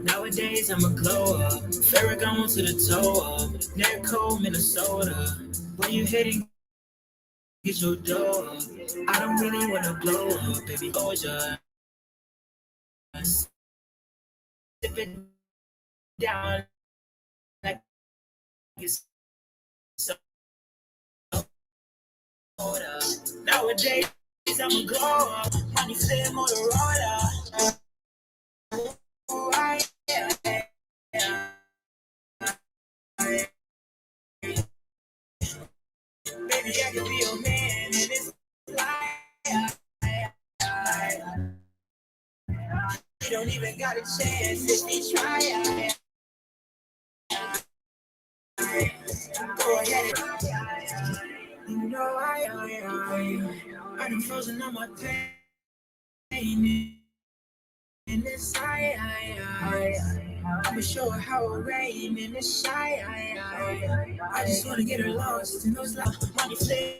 Nowadays I'm a glow up. Ferragamo to the toe up. Narco, Minnesota. When you hitting, get your dough up. I don't really wanna blow up, baby. Oh, just sip it down like it's soda. Nowadays I'm a glow up. Money flare Motorola. Oh, baby, I can be your man in this life. You don't even got a chance if you try. Go ahead. You know I'm frozen on my pain in this I'ma show her how it rain in this shy. I just wanna get her lost in those money flame.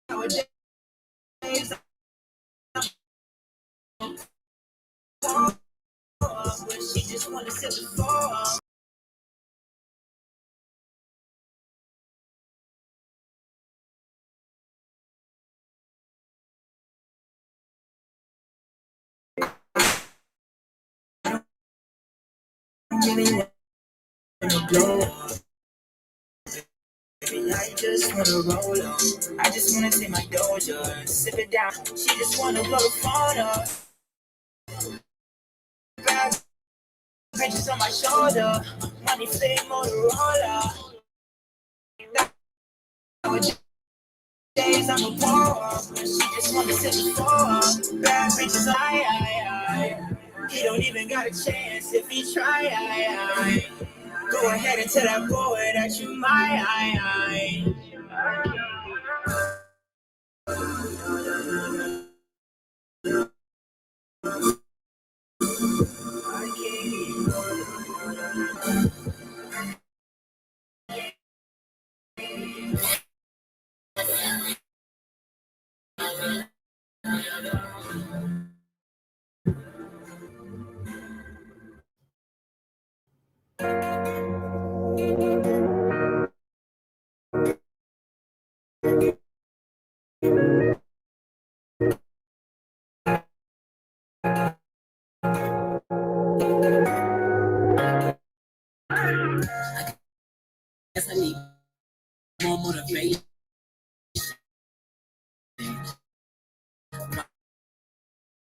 Nowadays, but she just wanna set the fall. Really wanna blow up. I just wanna roll up. I just wanna take my doja, sip it down. She just wanna blow the phone up. Bad bitches on my shoulder. Money flame Motorola. Nowadays I'm a war. She just wanna sit the floor. Bad bitches, he don't even got a chance if he try. Go ahead and tell that boy that you mine. Guess I need more motivation.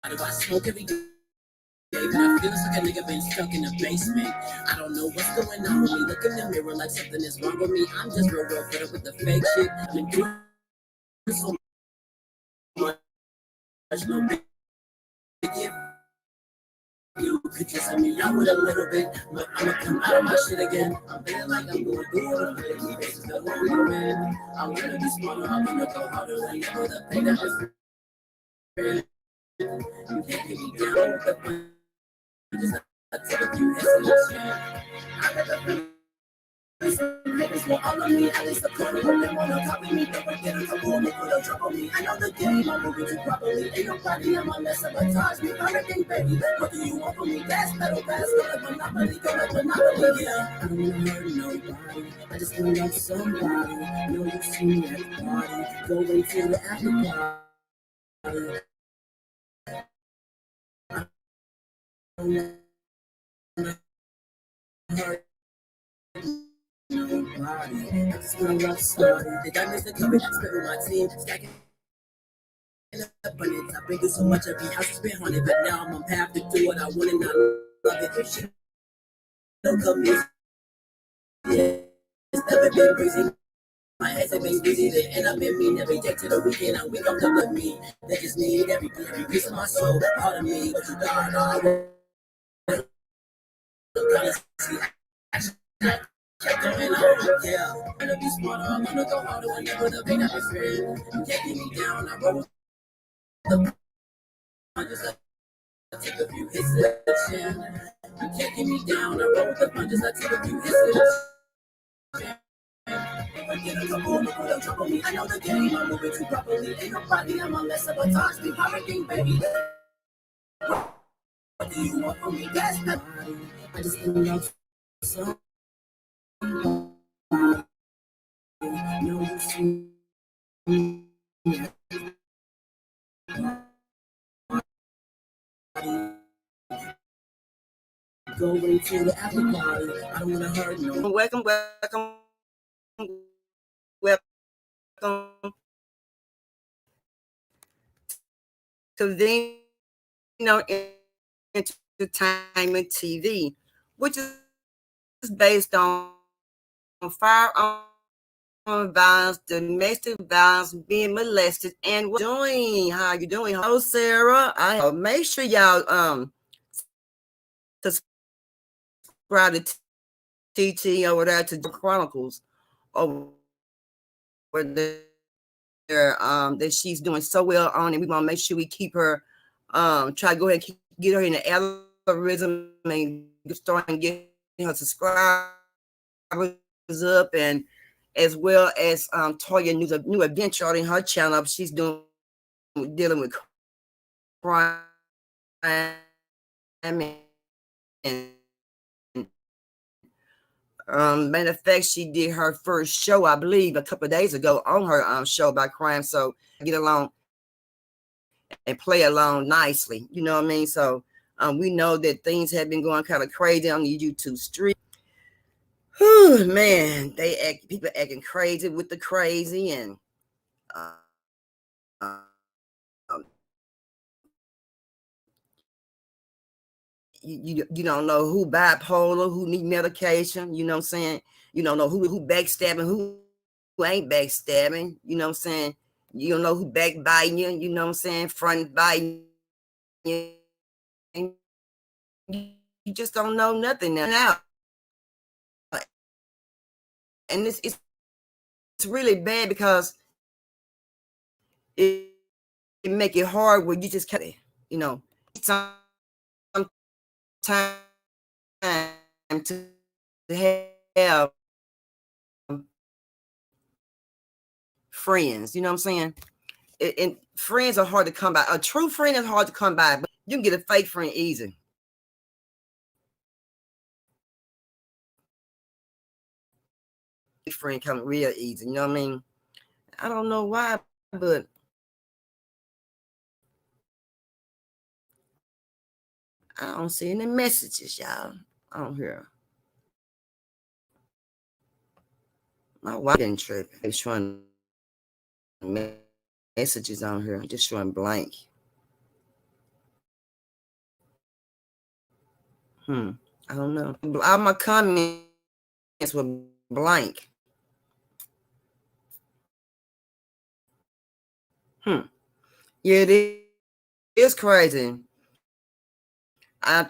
Why do I smoke every day? But I feel like a nigga been stuck in the basement. I don't know what's going on with me. Look in the mirror like something is wrong with me. I'm just real fed up with the fake shit. I've been doing so much. No big if you could just help me out with a little bit, but I'ma come out of my shit again. I'm feeling like I'm going through it. Really, this is the wrong man. I wanna be smarter. I wanna go harder. Whenever the pain that is real. You can't get me down with the fun. Just I take a few hits and I share. I got the feeling. Niggas want all of me, at least a quarter of them wanna copy me. Don't forget a couple of me for the trouble me. I know the game, I'm moving too properly. Ain't nobody on my list sabotage me. Everything, baby. What do you want from me? Gas pedal, fast, go like Monopoly, go like Monopoly, yeah. I don't wanna hurt nobody. I just wanna love somebody. Know you see me at the party. Go wait till the after party. I don't wanna hurt nobody. I just wanna love somebody. The diamonds that come in, split with my team, stacking up on it. I've been through so much, every house has been haunted, but now I'm on path to do what I want and I love it. If shit don't come easy, yeah, it's never been crazy. My head's been easy to end up in me. Every day to the weekend, I wake up to love me. They just need every piece of my soul, part of me. But you don't know. Kept going on, yeah. I'm gonna be smarter, I'm gonna go harder whenever the pain is real. You can't get me down, I roll the punches, I take a few hits to the chin. You can't get me down, I roll the punches, I take a few hits to the chin. get a couple of people to jump on me. I know the game, I'm moving too properly. Ain't nobody on my less sabotage me. Hurricane, baby. What do you want from me? That's the I just love so. No, you see. Going to the after party. I don't want to hurt no. Welcome, welcome to Vino Entertainment TV, which is based on firearm violence, domestic violence, being molested, and what doing. How you doing? Hello, Sarah. I make sure y'all subscribe to TT over there to Chronicles over there. That she's doing so well on, and we want to make sure we keep her. Try to go ahead and get her in the algorithm and start getting her subscribers up, and as well as Toya new adventure on her channel. She's dealing with crime and matter of fact, she did her first show, I believe, a couple of days ago on her show about crime. So get along and play along nicely. You know what I mean? So we know that things have been going kind of crazy on the YouTube street. Whew, man, people acting crazy with the crazy, and you don't know who bipolar, who need medication. You know what I'm saying? You don't know who backstabbing, who ain't backstabbing. You know what I'm saying? You don't know who backbiting you. You know what I'm saying? Front biting you. You just don't know nothing now. And it's really bad because it make it hard where you just kind of, you know, some time to have friends. You know what I'm saying? And friends are hard to come by. A true friend is hard to come by, but you can get a fake friend easy. Friend come real easy. You know what I mean? I don't know why, but I don't see any messages, y'all, on here. My wife didn't trip. It's showing messages on here, just showing blank. I don't know. All my comments were blank. Yeah, it is crazy. I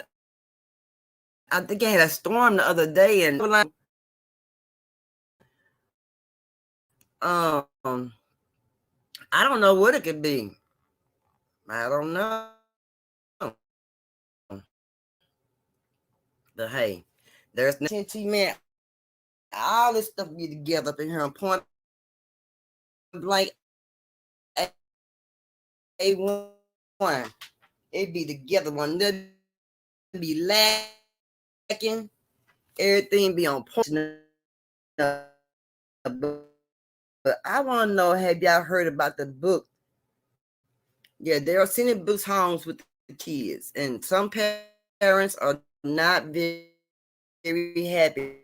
think I had a storm the other day, and like, I don't know what it could be. I don't know. But hey, there's no man. All this stuff be together up in here on point blank. A1, it be together. One nothing be lacking. Everything be on point. But I want to know, have y'all heard about the book? Yeah, they are sending books homes with the kids, and some parents are not very, very happy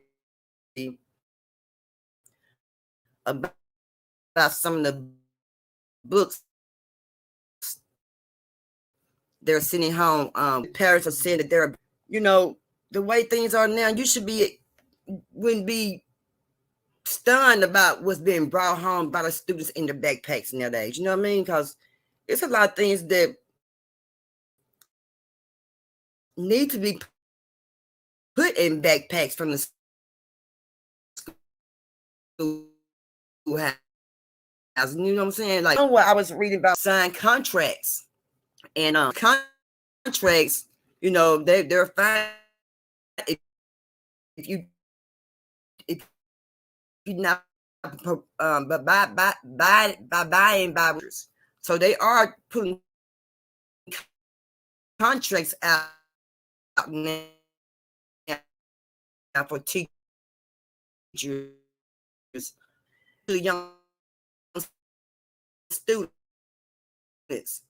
about some of the books they're sending home. Parents are saying that they're, you know, the way things are now, you wouldn't be stunned about what's being brought home by the students in their backpacks nowadays. You know what I mean? Because it's a lot of things that need to be put in backpacks from the school house. You know what I'm saying? Like, what I was reading about signed contracts, and contracts, you know, they're fine if you're not buying by. So they are putting contracts out now for teachers, to young students.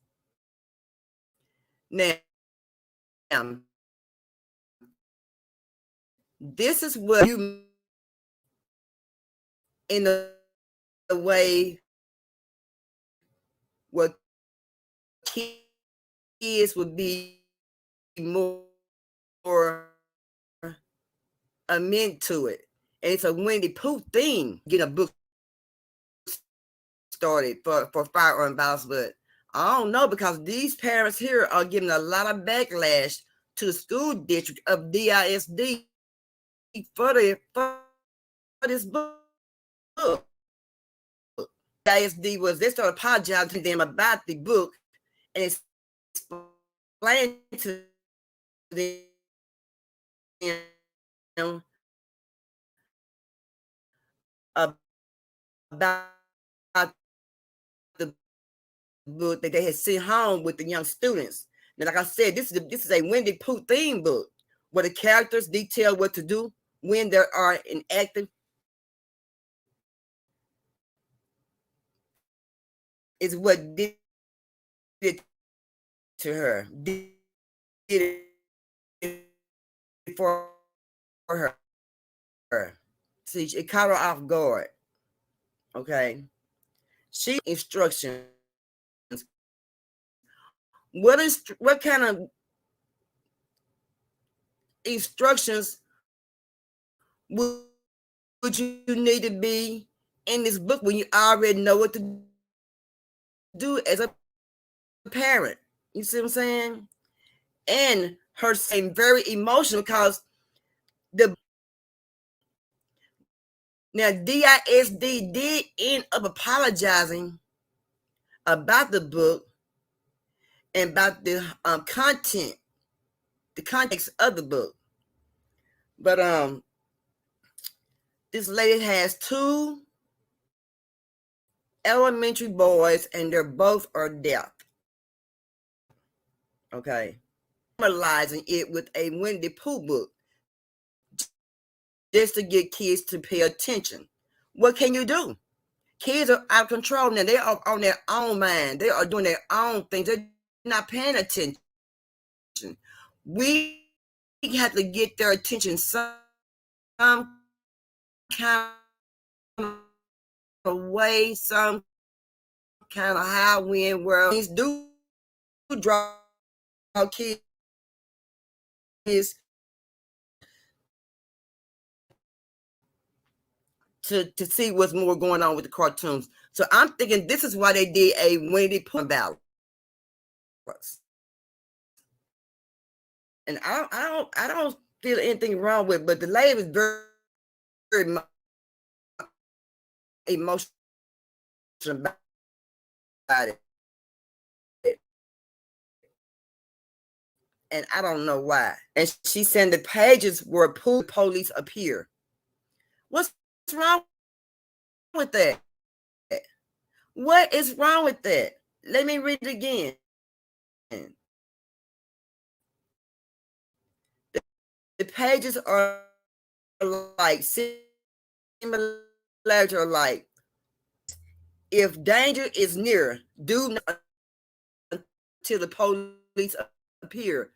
Now, this is what you, in a way, what kids would be more meant to it. And it's a Winnie Pooh theme. Get a book started for firearm violence, but I don't know, because these parents here are giving a lot of backlash to the school district of DISD for this book. DISD was, they started apologizing to them about the book and explained to them about the book that they had sent home with the young students. Now, like I said, this is a Winnie Pooh theme book where the characters detail what to do when they are inactive. Is what did it to her. Did it for her. See, it caught her off guard. Okay. She instructions. What kind of instructions would you need to be in this book when you already know what to do as a parent? You see what I'm saying? And her saying very emotional because now DISD did end up apologizing about the book and about the content, the context of the book. But this lady has 2 elementary boys, and they're both are deaf. Okay. Normalizing it with a Winnie Pooh book just to get kids to pay attention. What can you do? Kids are out of control now. They are on their own mind. They are doing their own things. They're not paying attention. We have to get their attention some kind of way, some kind of high wind where things do draw kids to see what's more going on with the cartoons. So I'm thinking this is why they did a Winnie Pooh balance. And I don't feel anything wrong with it, but the lady was very, very emotional about it. And I don't know why. And she said the pages where Pooh police appear. What's wrong with that? What is wrong with that? Let me read it again. The pages are like similar to like, if danger is near, do not until the police appear.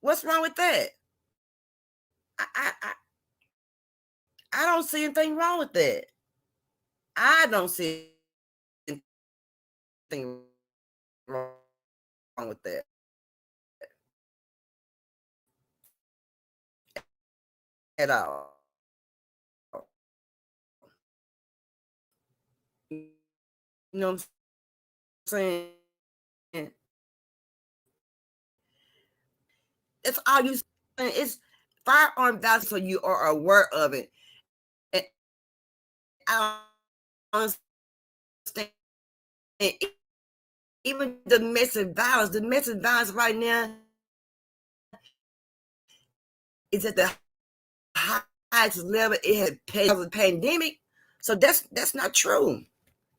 What's wrong with that? I don't see anything wrong with that. I don't see anything wrong with that at all. You know what I'm saying? It's all you saying. It's firearm violence, so you are aware of it. And I don't understand. Even domestic violence right now is at the highest level it has been. The pandemic, So that's not true,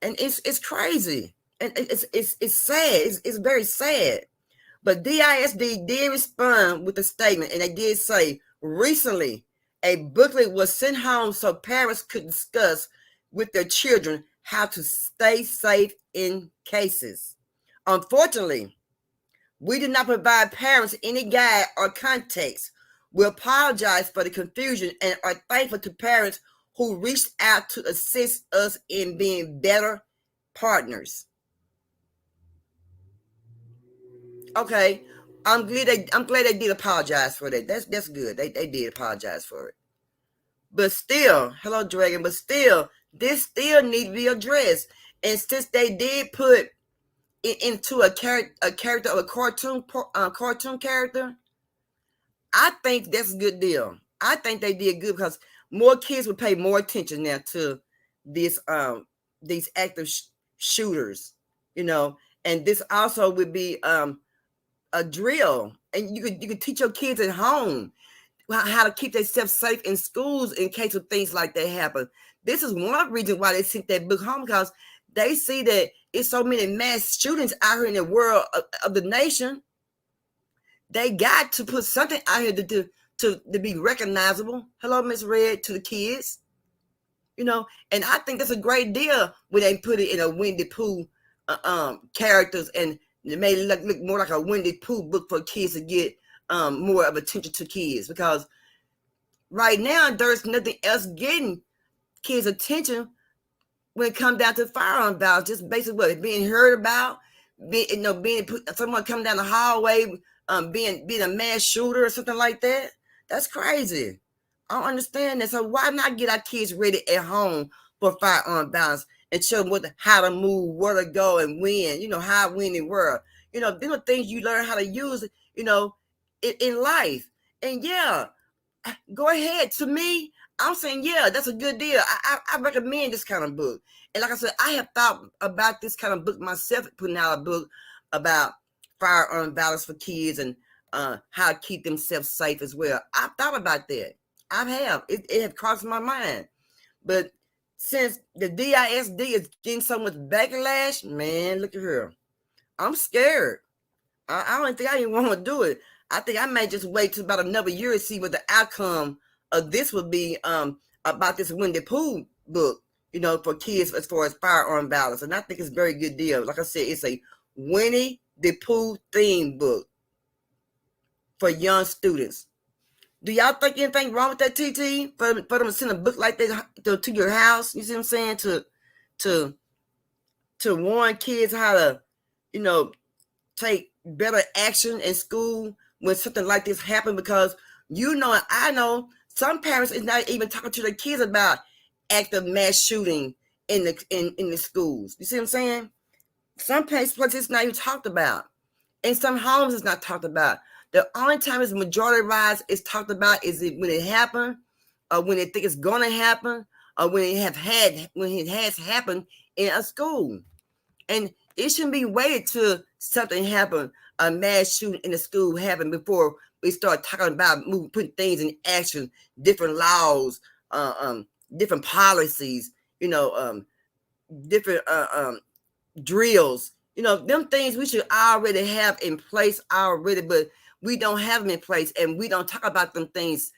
and it's crazy, and it's sad. It's very sad. But DISD did respond with a statement, and they did say recently a booklet was sent home so parents could discuss with their children how to stay safe in cases. Unfortunately, we did not provide parents any guide or context. We apologize for the confusion and are thankful to parents who reached out to assist us in being better partners. Okay, I'm glad they did apologize for that. That's good. They did apologize for it. But still, hello Dragon. But still, this still need to be addressed. And since they did put it into a character of a cartoon character, I think that's a good deal. I think they did good because more kids would pay more attention now to this these active shooters, you know. And this also would be a drill, and you could teach your kids at home how to keep themselves safe in schools in case of things like that happen. This is one reason why they sent that book home, because they see that it's so many mass shootings out here in the world of the nation. They got to put something out here to be recognizable. Hello, Miss Red, to the kids, you know. And I think that's a great deal when they put it in a Winnie Pooh characters, and it made it look more like a Winnie Pooh book for kids to get more of attention to kids, because right now there's nothing else getting kids' attention when it comes down to firearm violence. Just basically what being heard about, being someone coming down the hallway, being a mass shooter or something like that. That's crazy. I don't understand that. So why not get our kids ready at home for firearm violence and show them how to move, where to go, and when? You know, how to win the world. You know, these are things you learn how to use. You know, in life. And yeah, go ahead. To me, I'm saying, yeah, that's a good deal. I recommend this kind of book. And like I said, I have thought about this kind of book myself, putting out a book about firearm violence for kids and how to keep themselves safe as well. I've thought about that. I have. It have crossed my mind. But since the DISD is getting so much backlash, man, look at her. I'm scared. I don't think I even want to do it. I think I may just wait till about another year and see what the outcome of this would be about this Winnie Pooh book, you know, for kids as far as firearm violence. And I think it's a very good deal. Like I said, it's a Winnie the Pooh theme book for young students. Do y'all think anything wrong with that, TT? For them to send a book like that to your house? You see what I'm saying? To warn kids how to, you know, take better action in school when something like this happens, because you know, I know some parents is not even talking to their kids about active mass shooting in the schools. You see what I'm saying? Some places it's not even talked about. In some homes it's not talked about. The only time it's majority rise is talked about is when it happened, or when they think it's gonna happen, or when it has happened in a school. And it shouldn't be waited till something happened, a mass shooting in the school happened, before we start talking about putting things in action, different laws, different policies, you know, different drills. You know, them things we should already have in place already, but we don't have them in place, and we don't talk about them things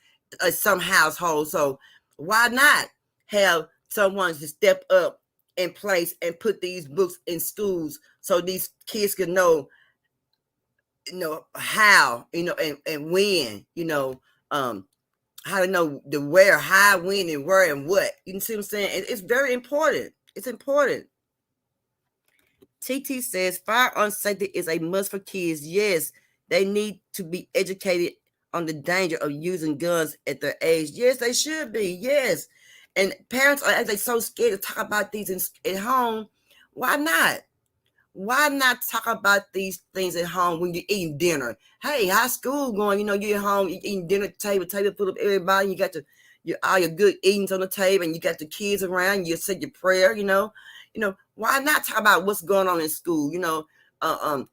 some households. So why not have someone to step up in place and put these books in schools so these kids can know, you know, how, you know, and when, you know, how to know the where, how, when, and where, and what. You see what I'm saying? It's very important. It's important. TT says firearm safety is a must for kids. Yes, they need to be educated on the danger of using guns at their age. Yes, they should be. Yes. And parents are they so scared to talk about these at home. Why not? Why not talk about these things at home when you're eating dinner? Hey, how's school going? You know, you're at home, you're eating dinner at the table full of everybody. You got all your good eatings on the table, and you got the kids around. You say your prayer. You know, why not talk about what's going on in school? You know, about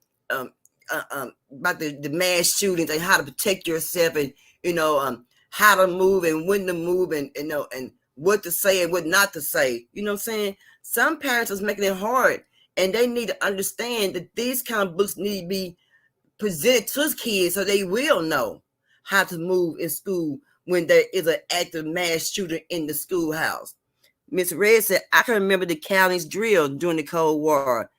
the mass shootings and how to protect yourself, and you know, how to move and when to move, and you know, and what to say and what not to say. You know what I'm saying? Some parents is making it hard, and they need to understand that these kind of books need to be presented to kids so they will know how to move in school when there is an active mass shooter in the schoolhouse. Miss Red said, I can remember the county's drill during the Cold War.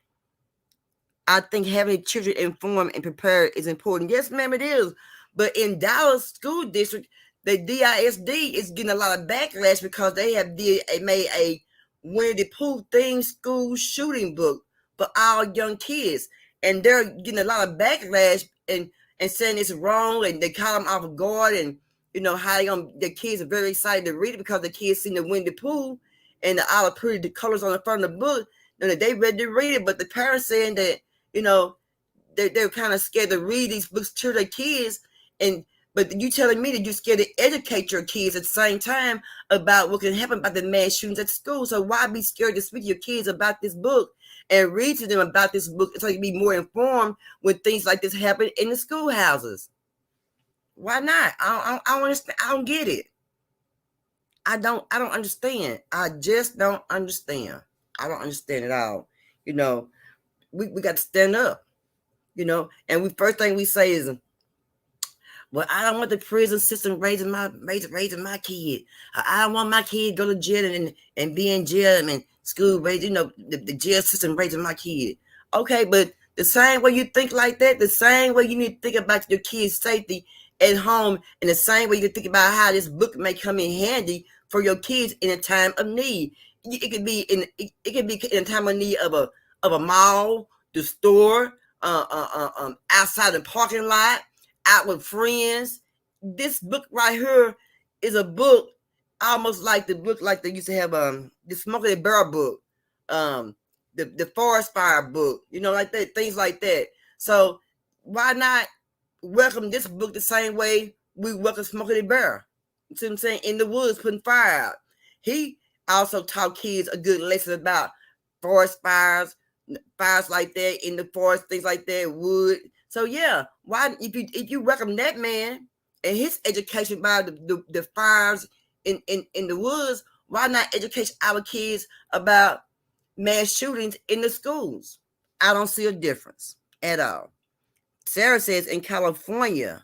I think having children informed and prepared is important. Yes, ma'am, it is. But in Dallas School District, the DISD is getting a lot of backlash because they have made a Winnie the Pooh themed school shooting book for all young kids. And they're getting a lot of backlash and saying it's wrong, and they call them off guard, and you know how the kids are very excited to read it because the kids seen the Winnie the Pooh and all the pretty colors on the front of the book. And they ready to read it, but the parents saying that, you know, they're kind of scared to read these books to their kids. But you telling me that you're scared to educate your kids at the same time about what can happen about the mass shootings at school. So why be scared to speak to your kids about this book and read to them about this book so you can be more informed when things like this happen in the schoolhouses? Why not? I don't understand. I don't get it. I don't understand. I just don't understand. I don't understand at all. You know, we got to stand up, you know, and first thing we say is, well, I don't want the prison system raising my kid. I don't want my kid to go to jail and be in jail and school raising, you know, the jail system raising my kid. Okay, but the same way you think like that, the same way you need to think about your kid's safety at home, and the same way you can think about how this book may come in handy for your kids in a time of need. It could be in a time of need of a mall, the store, outside the parking lot, out with friends. This book right here is a book almost like the book like they used to have the Smokey the Bear book, the Forest Fire book, you know, like that, things like that. So why not welcome this book the same way we welcome Smokey the Bear? You see what I'm saying? In the woods, putting fire out. He also taught kids a good lesson about forest fires like that in the forest, things like that, wood. So yeah, why if you welcome that man and his education about the fires in the woods, why not educate our kids about mass shootings in the schools? I don't see a difference at all. Sarah says in California,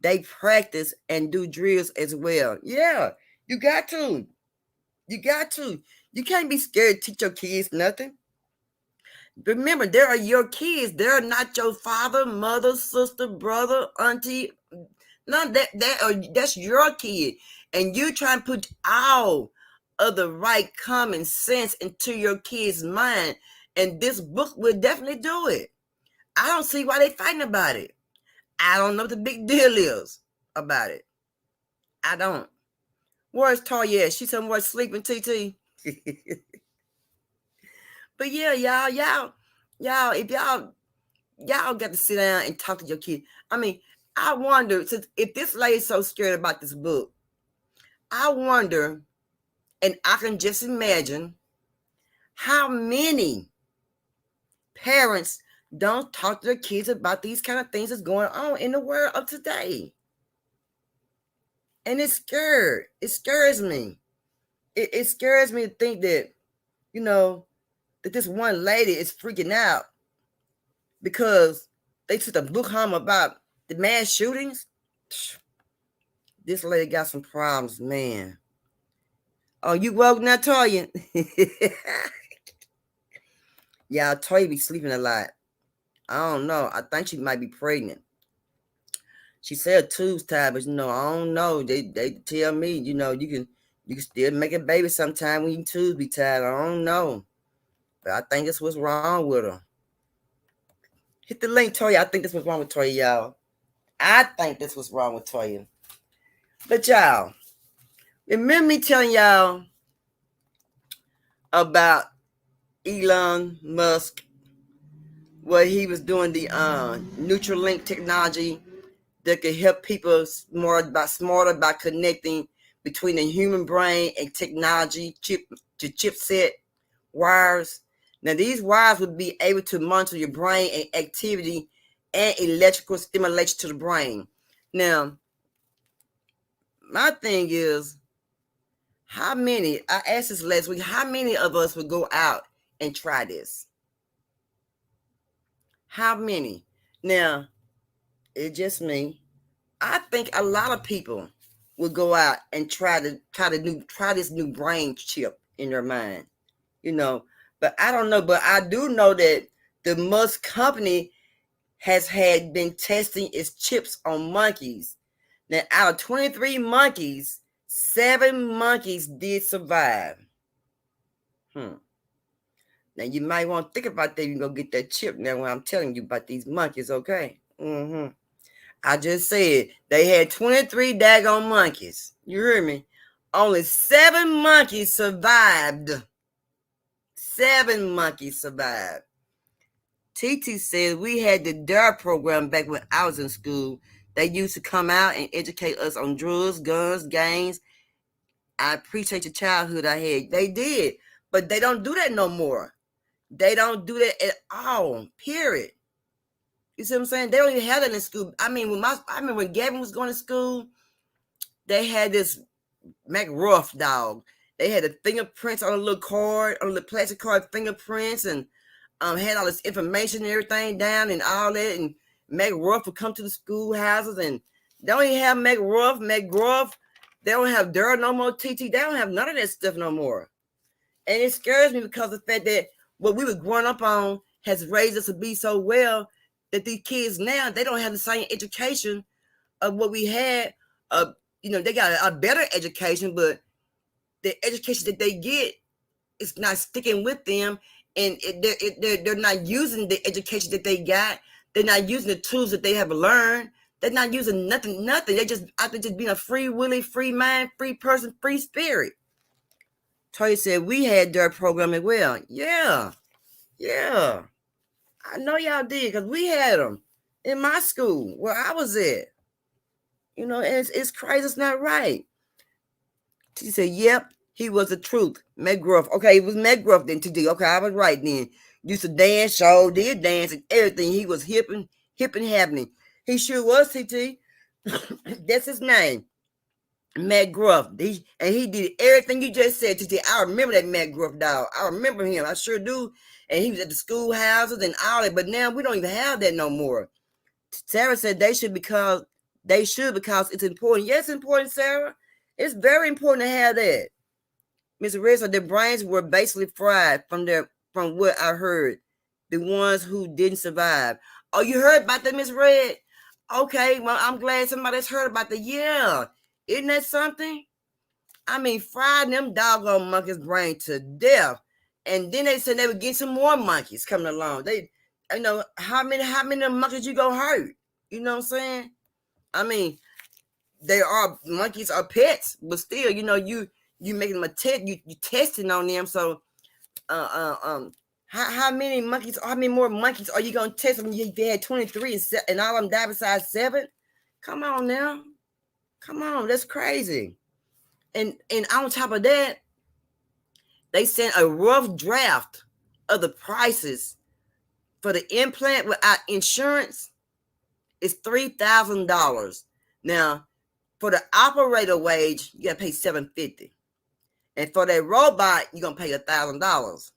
they practice and do drills as well. Yeah, you got to. You got to. You can't be scared to teach your kids nothing. Remember, they are your kids. They're not your father, mother, sister, brother, auntie. None that's your kid. And you try and put all of the right common sense into your kid's mind. And this book will definitely do it. I don't see why they're fighting about it. I don't know what the big deal is about it. I don't. Where's Toya? She somewhere sleeping, TT. But yeah, y'all, if y'all got to sit down and talk to your kid. I mean, I wonder, since if this lady's so scared about this book, I wonder, and I can just imagine how many parents don't talk to their kids about these kind of things that's going on in the world of today. And it scares me. It scares me to think that, you know, that this one lady is freaking out because they took a book home about the mass shootings. This lady got some problems, man. Oh, you woke now, Toya? Yeah, Toya be sleeping a lot. I don't know. I think she might be pregnant. She said tubes tied, but you know, I don't know. They tell me, you know, you can still make a baby sometime when your tubes be tied. I don't know. But I think that's what's wrong with her. Hit the link, Toya. I think that's what's wrong with Toya, y'all. I think that's what's wrong with Toya. But y'all, remember me telling y'all about Elon Musk, where he was doing the Neuralink technology that could help people smarter by connecting between the human brain and technology chipset wires. Now, these wires would be able to monitor your brain and activity and electrical stimulation to the brain. Now, my thing is, How many, I asked this last week, how many of us would go out and try this? How many? Now, it's just me. I think a lot of people would go out and try this new brain chip in their mind, you know. But I don't know. But I do know that the Musk company has been testing its chips on monkeys. Now, out of 23 monkeys, 7 monkeys did survive. Now, you might want to think about that. You can go get that chip now when I'm telling you about these monkeys, okay? I just said they had 23 daggone monkeys. You hear me? Only 7 monkeys survived. 7 monkeys survived. TT says we had the DARE program back when I was in school. They used to come out and educate us on drugs, guns, gangs. I appreciate the childhood I had. They did, but they don't do that no more. They don't do that at all, period. You see what I'm saying? They don't even have that in school. I mean, I remember when Gavin was going to school, they had this McRuff dog. They had the fingerprints on a little card, on the plastic card, fingerprints, and had all this information and everything down and all that. And McRuff would come to the schoolhouses, and they don't even have McGruff. They don't have DARE no more, TT. They don't have none of that stuff no more. And it scares me because of the fact that what we were growing up on has raised us to be so well that these kids now, they don't have the same education of what we had. They got a better education, but the education that they get is not sticking with them, and they're not using the education that they got. They're not using the tools that they have learned. They're not using nothing. They just being a free willy, free mind, free person, free spirit. Toy said we had DARE program as well. Yeah. I know y'all did because we had them in my school where I was at. You know, it's crazy. It's not right. She said, yep, he was the truth. McGruff. Okay, it was McGruff then, TD. Okay, I was right then. Used to dance, did dance and everything. He was hip and happening. He sure was, TT. That's his name. McGruff. He did everything you just said, TT. I remember that McGruff dog. I remember him. I sure do. And he was at the schoolhouses and all that. But now we don't even have that no more. Sarah said they should because it's important. Yes, it's important, Sarah. It's very important to have that. Mr. Red said their brains were basically fried from what I heard. The ones who didn't survive. Oh, you heard about that, Miss Red? Okay, well, I'm glad somebody's heard about that. Yeah. Isn't that something? I mean, fried them doggone monkeys' brain to death. And then they said they would get some more monkeys coming along. How many of them monkeys you gonna hurt? You know what I'm saying? I mean, monkeys are pets, but still, you making them a test, you testing on them. So, how many more monkeys are you gonna test them? If you had 23 and all of them died besides 7? Come on now, that's crazy. And on top of that, they sent a rough draft of the prices for the implant without insurance. It's $3,000. Now, for the operator wage, you gotta pay $750, and for that robot, you're gonna pay $1,000.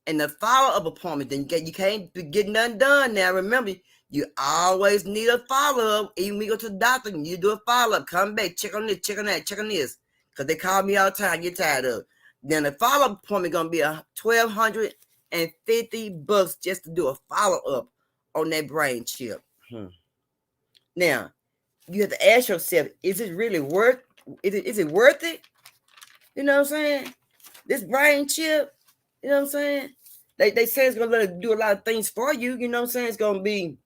And the follow-up appointment, then you can't get nothing done. Now, remember, you always need a follow-up. Even when you go to the doctor, you do a follow-up. Come back, check on this, check on that, check on this, because they call me all the time. Get tired of it. Then the follow-up appointment gonna be $1,250 just to do a follow-up on that brain chip. Now, you have to ask yourself, is it really worth it? You know what I'm saying? This brain chip, you know what I'm saying? They say it's gonna let it do a lot of things for you. You know what I'm saying? It's gonna be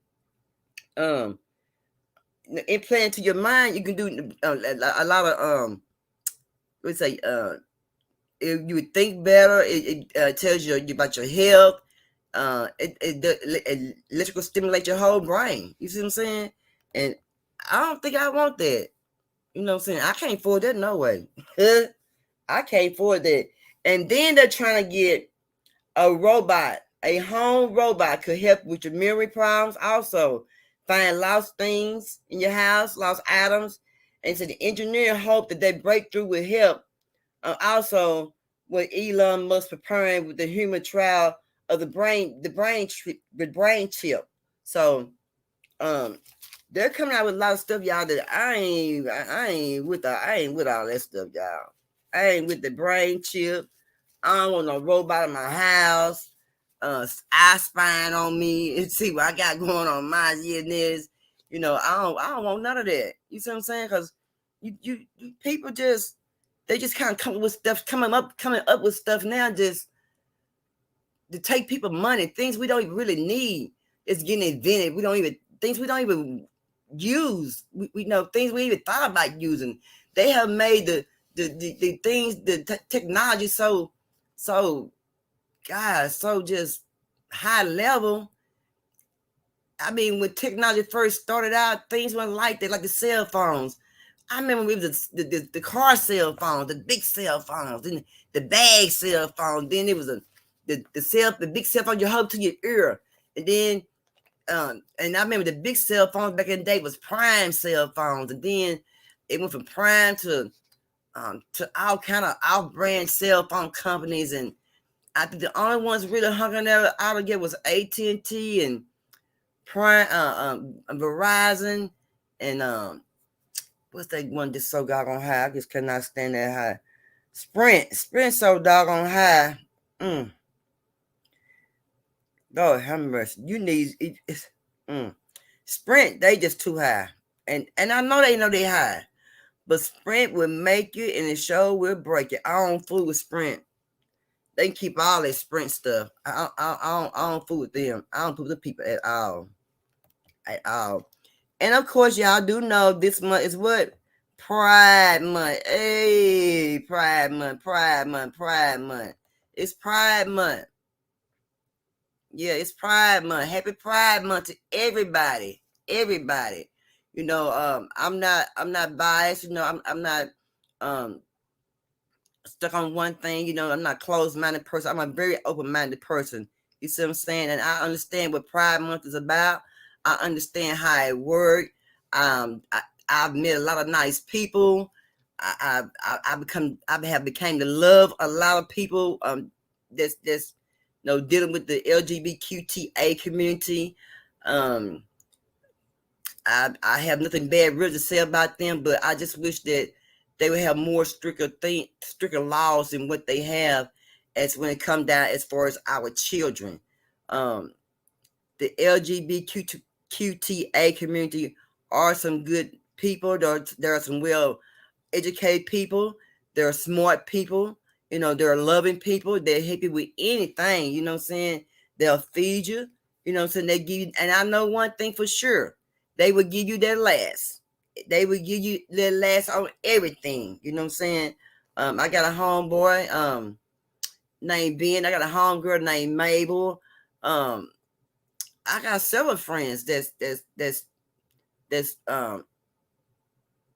implant to your mind. You can do a lot of let's say you would think better. It tells you about your health. It electrical stimulate your whole brain. You see what I'm saying? And I don't think I want that. You know what I'm saying? I can't afford that, no way. I can't afford that. And then they're trying to get a robot, a home robot could help with your memory problems. Also, find lost things in your house, lost items. And so the engineer hoped that their breakthrough would help Also, with Elon Musk preparing with the human trial of the brain chip. So, they're coming out with a lot of stuff, y'all. That I ain't with all that stuff, y'all. I ain't with the brain chip. I don't want no robot in my house. Eye spying on me and see what I got going on my ears. I don't want none of that. You see what I'm saying? Because you people just kind of coming up with stuff now just to take people money. Things we don't even really need is getting invented. Things we don't even use. We know things we even thought about using. They have made the things, technology so just high level. I mean, when technology first started out, things weren't like that, like the cell phones. I remember we was the car cell phones, the big cell phones, then the bag cell phone. Then it was the big cell phone you hold to your ear, and then and I remember the big cell phones back in the day was prime cell phones, and then it went from prime to all kind of off-brand cell phone companies, and I think the only ones really hung in there out of get was AT&T and Prime, Verizon, and what's that one just so doggone high? I just cannot stand that high. Sprint so doggone high. Lord have mercy. You need Sprint. They just too high, and I know they high, but Sprint will make you, and the show will break you. I don't fool with Sprint. They can keep all that Sprint stuff. I don't fool with them. I don't fool with the people at all. And of course, y'all do know this month is what? Pride Month. Hey, Pride Month. It's Pride Month. Yeah, it's Pride Month. Happy Pride Month to everybody. Everybody. I'm not biased. I'm not stuck on one thing. I'm not closed-minded person. I'm a very open-minded person. You see what I'm saying? And I understand what Pride Month is about. I understand how it works. I've met a lot of nice people. I have become to love a lot of people. That's dealing with the LGBTQIA community. I have nothing bad really to say about them, but I just wish that they would have more stricter laws than what they have as when it comes down as far as our children. The LGBTQIA community are some good people. There are some well-educated people. There are smart people. They're loving people. They're happy with anything. You know what I'm saying? They'll feed you. You know what I'm saying? They give you, and I know one thing for sure. They will give you their last. They will give you their last on everything. You know what I'm saying? I got a homeboy named Ben. I got a homegirl named Mabel. I got several friends that's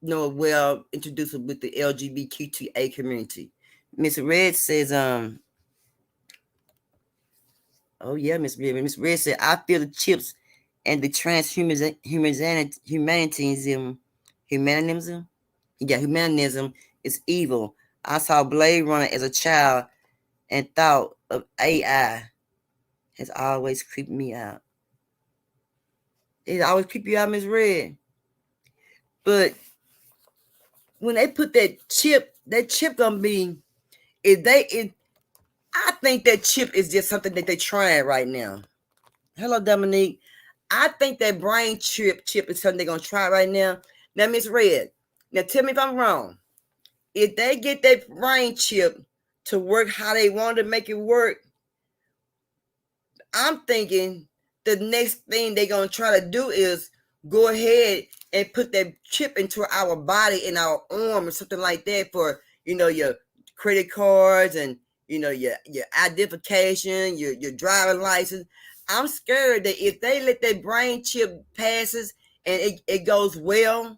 well introduced with the LGBTQIA community. Miss Red says, oh yeah, Miss Red said, I feel the chips and the transhumanism. Yeah, humanism is evil. I saw Blade Runner as a child and thought of AI has always creeped me out. It always creep you out, Miss Red. But when they put that chip gonna be, I think that chip is just something that they're trying right now. Hello, Dominique. I think that brain chip is something they're gonna try right now. Now, Miss Red, now tell me if I'm wrong. If they get that brain chip to work how they want to make it work, I'm thinking the next thing they're gonna try to do is go ahead and put that chip into our body, in our arm or something like that, for your credit cards and your identification, your driving license. I'm scared that if they let that brain chip passes and it goes well,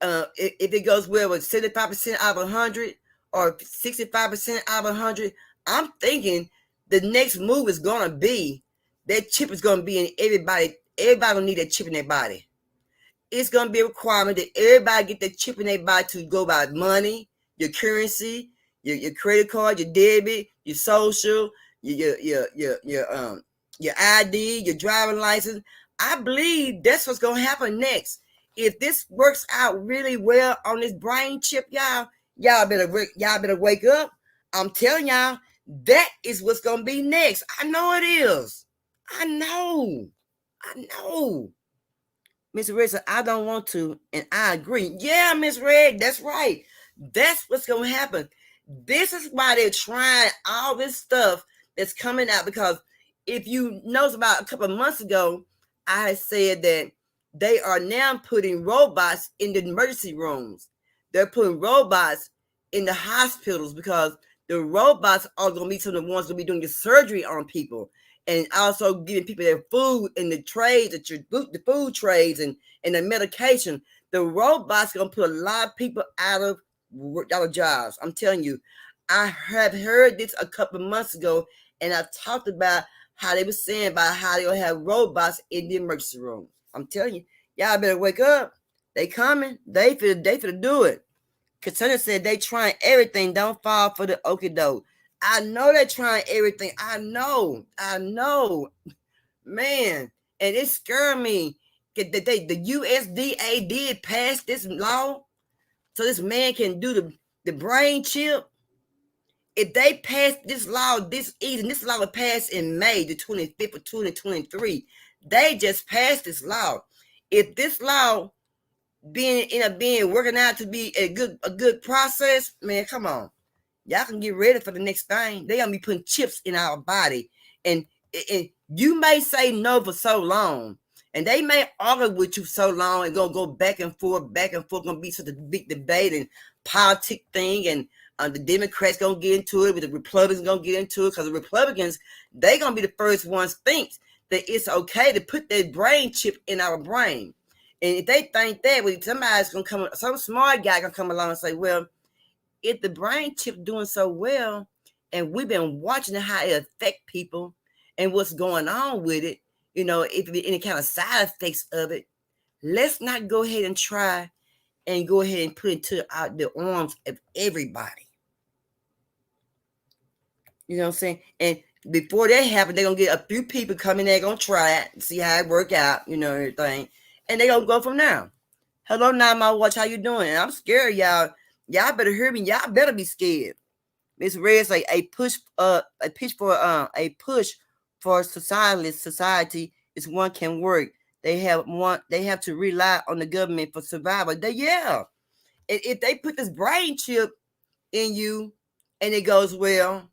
if it goes well with 75% out of 100 or 65% out of 100, I'm thinking the next move is gonna be that chip is gonna be in everybody. Everybody will need that chip in their body. It's gonna be a requirement that everybody get that chip in their body to go about money, your currency, your credit card, your debit, your social, your ID, your driving license. I believe that's what's gonna happen next. If this works out really well on this brain chip, y'all better wake up. I'm telling y'all, that is what's gonna be next. I know it is. I know. Miss Red said, I don't want to, and I agree. Yeah, Miss Red, that's right. That's what's gonna happen. This is why they're trying all this stuff that's coming out, because if you notice, about a couple of months ago, I said that they are now putting robots in the emergency rooms. They're putting robots in the hospitals, because the robots are going to be some of the ones going to be doing the surgery on people, and also giving people their food and the trays, the food trays and the medication. The robots going to put a lot of people out of jobs. I'm telling you, I have heard this a couple of months ago, and I talked about how they were saying about how they'll have robots in the emergency room. I'm telling you, y'all better wake up. They coming. They finna do it. Cassandra said they trying everything. Don't fall for the okie doke. I know they're trying everything. I know. Man, and it scared me that the USDA did pass this law so this man can do the brain chip. If they pass this law this easy, this law was passed in May the 25th of 2023. They just passed this law. If this law being working out to be a good process, man, come on. Y'all can get ready for the next thing. They gonna be putting chips in our body. And you may say no for so long, and they may argue with you so long and gonna go back and forth, gonna be such a big debate and politic thing, and the Democrats gonna get into it, but the Republicans gonna get into it, because the Republicans, they gonna be the first ones think that it's okay to put that brain chip in our brain. And if they think that, well, somebody's gonna come, some smart guy gonna come along and say, well, if the brain chip doing so well, and we've been watching how it affect people and what's going on with it, if there be any kind of side effects of it, let's not go ahead and try and go ahead and put it to out the arms of everybody. You know what I'm saying? And before that happens, they're gonna get a few people coming there, gonna try it, see how it work out, everything, and they gonna go from there. Hello, Nama, watch, how you doing? And I'm scared, y'all. Y'all better hear me. Y'all better be scared. Miss Red say a push for society is one can work. They have to rely on the government for survival. If they put this brain chip in you and it goes well,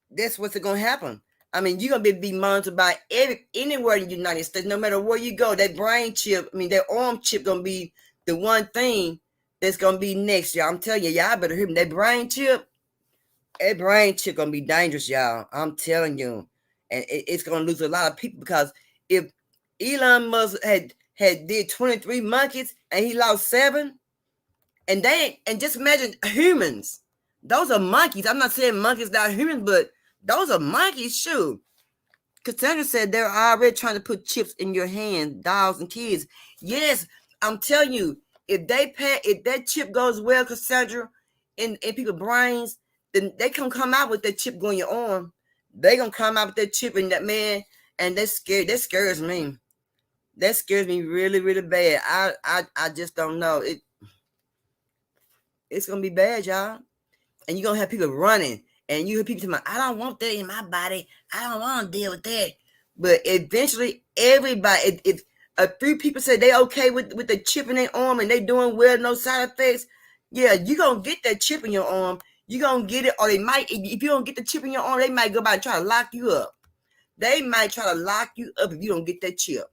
that's what's going to happen. I mean, you're going to be monitored by anywhere in the United States, no matter where you go. That brain chip, that arm chip going to be the one thing that's going to be next, y'all. I'm telling you, y'all better hear me. That brain chip going to be dangerous, y'all. I'm telling you. And it's going to lose a lot of people, because if Elon Musk had did 23 monkeys and he lost 7, and just imagine humans. Those are monkeys. I'm not saying monkeys not humans, but those are monkeys, shoot. Cassandra said they're already trying to put chips in your hand, dolls and kids. Yes, I'm telling you, if that chip goes well, Cassandra, in people's brains, then they can come out with that chip going your arm. They gonna come out with that chip in that man, and that scares me. That scares me really, really bad. I just don't know. It's gonna be bad, y'all. And you're gonna have people running. And you hear people telling me, I don't want that in my body. I don't want to deal with that. But eventually, everybody, if a few people say they okay with the chip in their arm and they doing well, no side effects, yeah, you're going to get that chip in your arm. You're going to get it, or they might, if you don't get the chip in your arm, they might go by and try to lock you up. They might try to lock you up if you don't get that chip.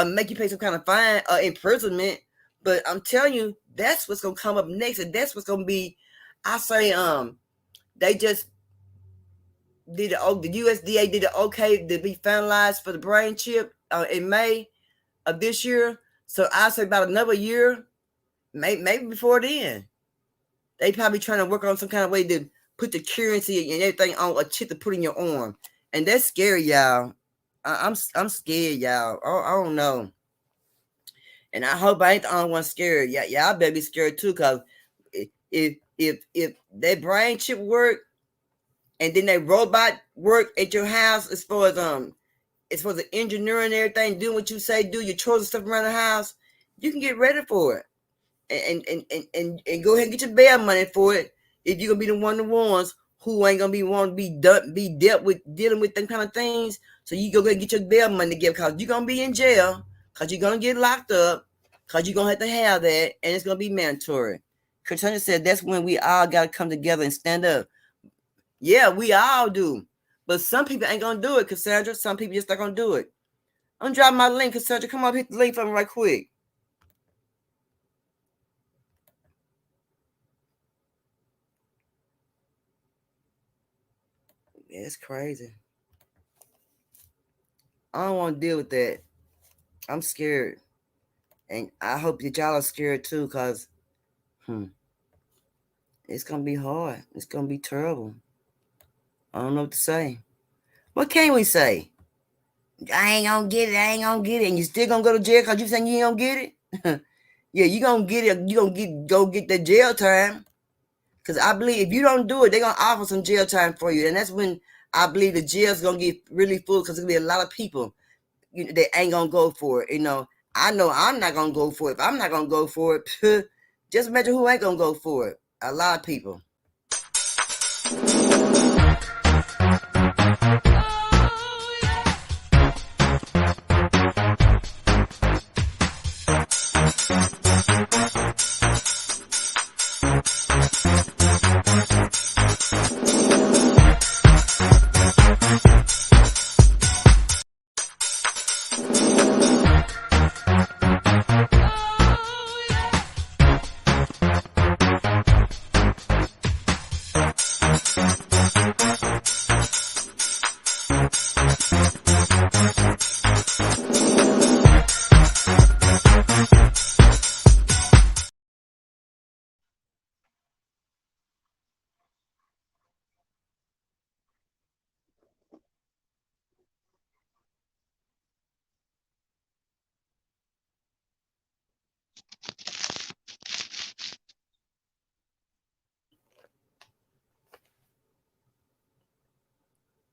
Make you pay some kind of fine, imprisonment. But I'm telling you, that's what's going to come up next. And that's what's going to be, I say, they just did the USDA did it okay to be finalized for the brain chip in May of this year. So I say about another year, maybe before then. They probably trying to work on some kind of way to put the currency and everything on a chip to put in your arm. And that's scary, y'all. I'm scared, y'all. I don't know. And I hope I ain't the only one scared. Y'all better be scared too, because if that brain chip work and then that robot work at your house as far as the engineering and everything, doing what you say, do your chores and stuff around the house, you can get ready for it. And go ahead and get your bail money for it if you're gonna be the ones who ain't gonna be dealing with them kind of things. So you go ahead and get your bail money together because you're gonna be in jail, because you're gonna get locked up, because you're gonna have that, and it's gonna be mandatory. Katrina said that's when we all gotta come together and stand up. Yeah, we all do. But some people ain't gonna do it, Cassandra. Some people just not gonna do it. I'm dropping my link, Cassandra. Come up, hit the link for me right quick. It's crazy. I don't want to deal with that. I'm scared. And I hope that y'all are scared too, because it's going to be hard. It's going to be terrible. I don't know what to say. What can we say? I ain't going to get it. I ain't going to get it. And you still going to go to jail because you saying you ain't going to get it? Yeah, you going to get it. You going to go get that jail time. Because I believe if you don't do it, they're going to offer some jail time for you. And that's when I believe the jail's going to get really full, because there's going to be a lot of people that ain't going to go for it. I know I'm not going to go for it. If I'm not going to go for it, just imagine who ain't going to go for it. A lot of people.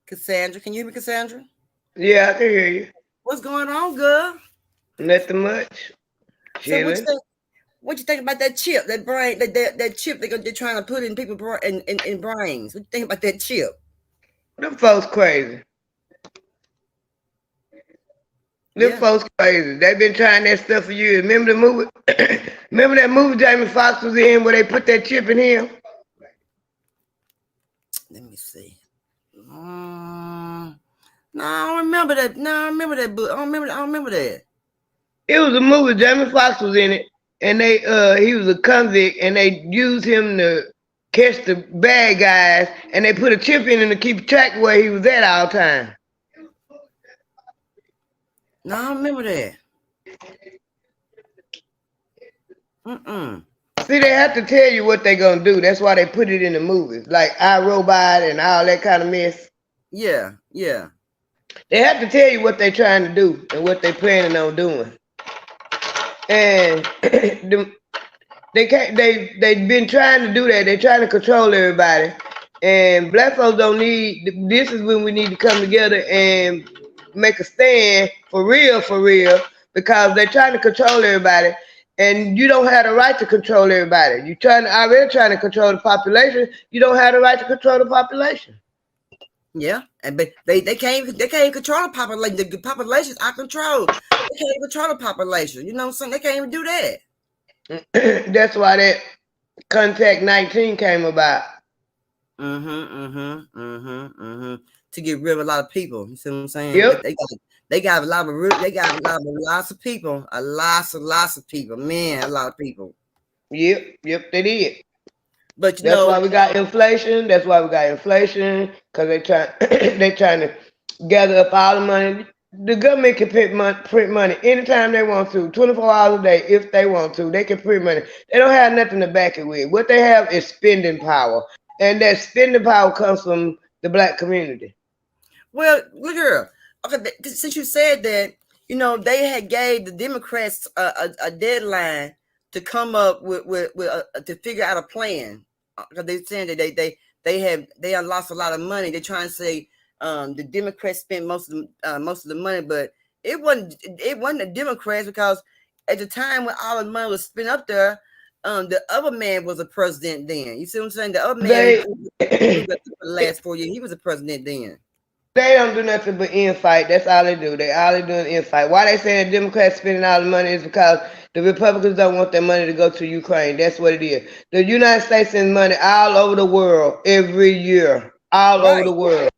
Cassandra, can you hear me, Cassandra? Yeah, I can hear you. What's going on, girl? Nothing much. So Chilling. what you think about that chip, that brain, that chip they're trying to put in people in brains? What you think about that chip? Them folks crazy. Them folks crazy. They've been trying that stuff for years. Remember the movie? Remember that movie Jamie Foxx was in where they put that chip in him? Let me see. No, I don't remember that. No, I remember that book. I don't remember that. It was a movie. Jamie Foxx was in it, and he was a convict, and they used him to catch the bad guys, and they put a chip in him to keep track of where he was at all the time. No, I don't remember that. See, they have to tell you what they're gonna do. That's why they put it in the movies, like iRobot and all that kind of mess. Yeah. They have to tell you what they're trying to do and what they're planning on doing. And they've been trying to do that. They're trying to control everybody. And black folks don't need. This is when we need to come together and make a stand for real, because they're trying to control everybody. And you don't have the right to control everybody. You're already trying to control the population. You don't have the right to control the population. Yeah, but they can't control the population. The population's out of control. They can't control the population. You know what I'm saying? They can't even do that. That's why that Contact 19 came about. To get rid of a lot of people. You see what I'm saying? Yep. They got lots of people. Lots of people. Man, a lot of people. Yep, they did. But that's why we got inflation. That's why we got inflation, because they trying to gather up all the money. The government can print money anytime they want to, 24 hours a day if they want to. They can print money. They don't have nothing to back it with. What they have is spending power, and that spending power comes from the black community. Well, look here. Okay, since you said that, they had gave the Democrats a deadline to come up with to figure out a plan, because they're saying that they have lost a lot of money. They're trying to say the Democrats spent most of the money, but it wasn't the Democrats, because at the time when all the money was spent up there, the other man was a president then. You see what I'm saying? The other man for the last 4 years, he was a president then. They don't do nothing but infight. That's all they do. They all they doing infight. Why they saying the Democrats spending all the money is because the Republicans don't want their money to go to Ukraine. That's what it is. The United States sends money all over the world every year, all over the world.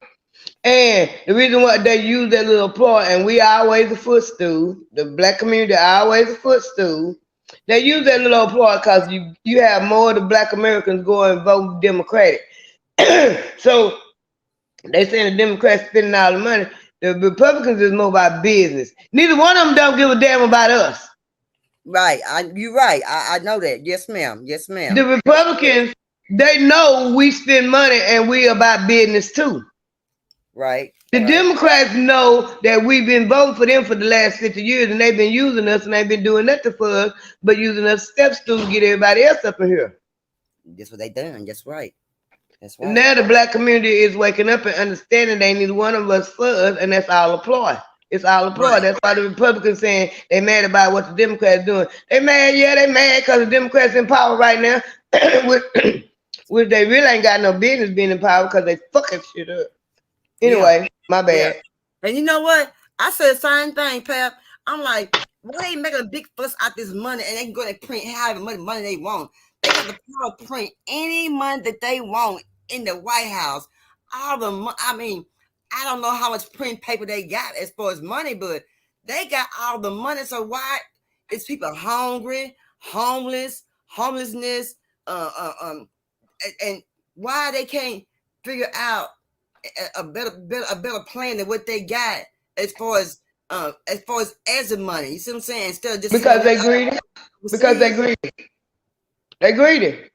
And the reason why they use that little ploy, and we always a footstool, the black community always a footstool. They use that little ploy because you have more of the black Americans go and vote Democratic. So they saying the Democrats spending all the money. The Republicans is more about business. Neither one of them don't give a damn about us. Right. You're right. I know that. Yes, ma'am. Yes, ma'am. The Republicans, they know we spend money and we about business too. Right. The Democrats know that we've been voting for them for the last 50 years, and they've been using us, and they've been doing nothing for us but using us steps to get everybody else up in here. That's what they done. That's right. That's right. Now the black community is waking up and understanding they need one of us for us, and that's all a ploy. It's all a ploy. Right. That's why the Republicans saying they mad about what the Democrats doing. They mad, yeah, they mad because the Democrats in power right now, which they really ain't got no business being in power because they fucking shit up. Anyway, my bad. Yeah. And you know what? I said the same thing, Pep. I'm like, why they making a big fuss out this money and they can go and print however much money they want? They got the power to print any money that they want in the White House. All the I mean, I don't know how much print paper they got as far as money, but they got all the money. So why is people hungry, homelessness, and why they can't figure out a better plan than what they got as far as the money. You see what I'm saying? Instead of just because they greedy. Because they greedy. They greedy.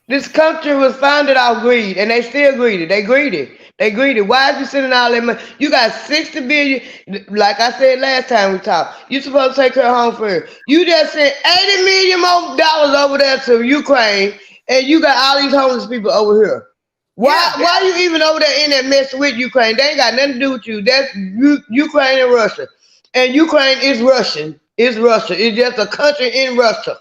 This country was founded off greed, and they still greedy. They greedy. They greedy. Why is you sending all that money? You got 60 billion. Like I said last time we talked, you supposed to take her home first. You just sent $80 million more over there to Ukraine, and you got all these homeless people over here. Why you even over there in that mess with Ukraine? They ain't got nothing to do with you. That's Ukraine and Russia. And Ukraine is Russian. It's Russia. It's just a country in Russia.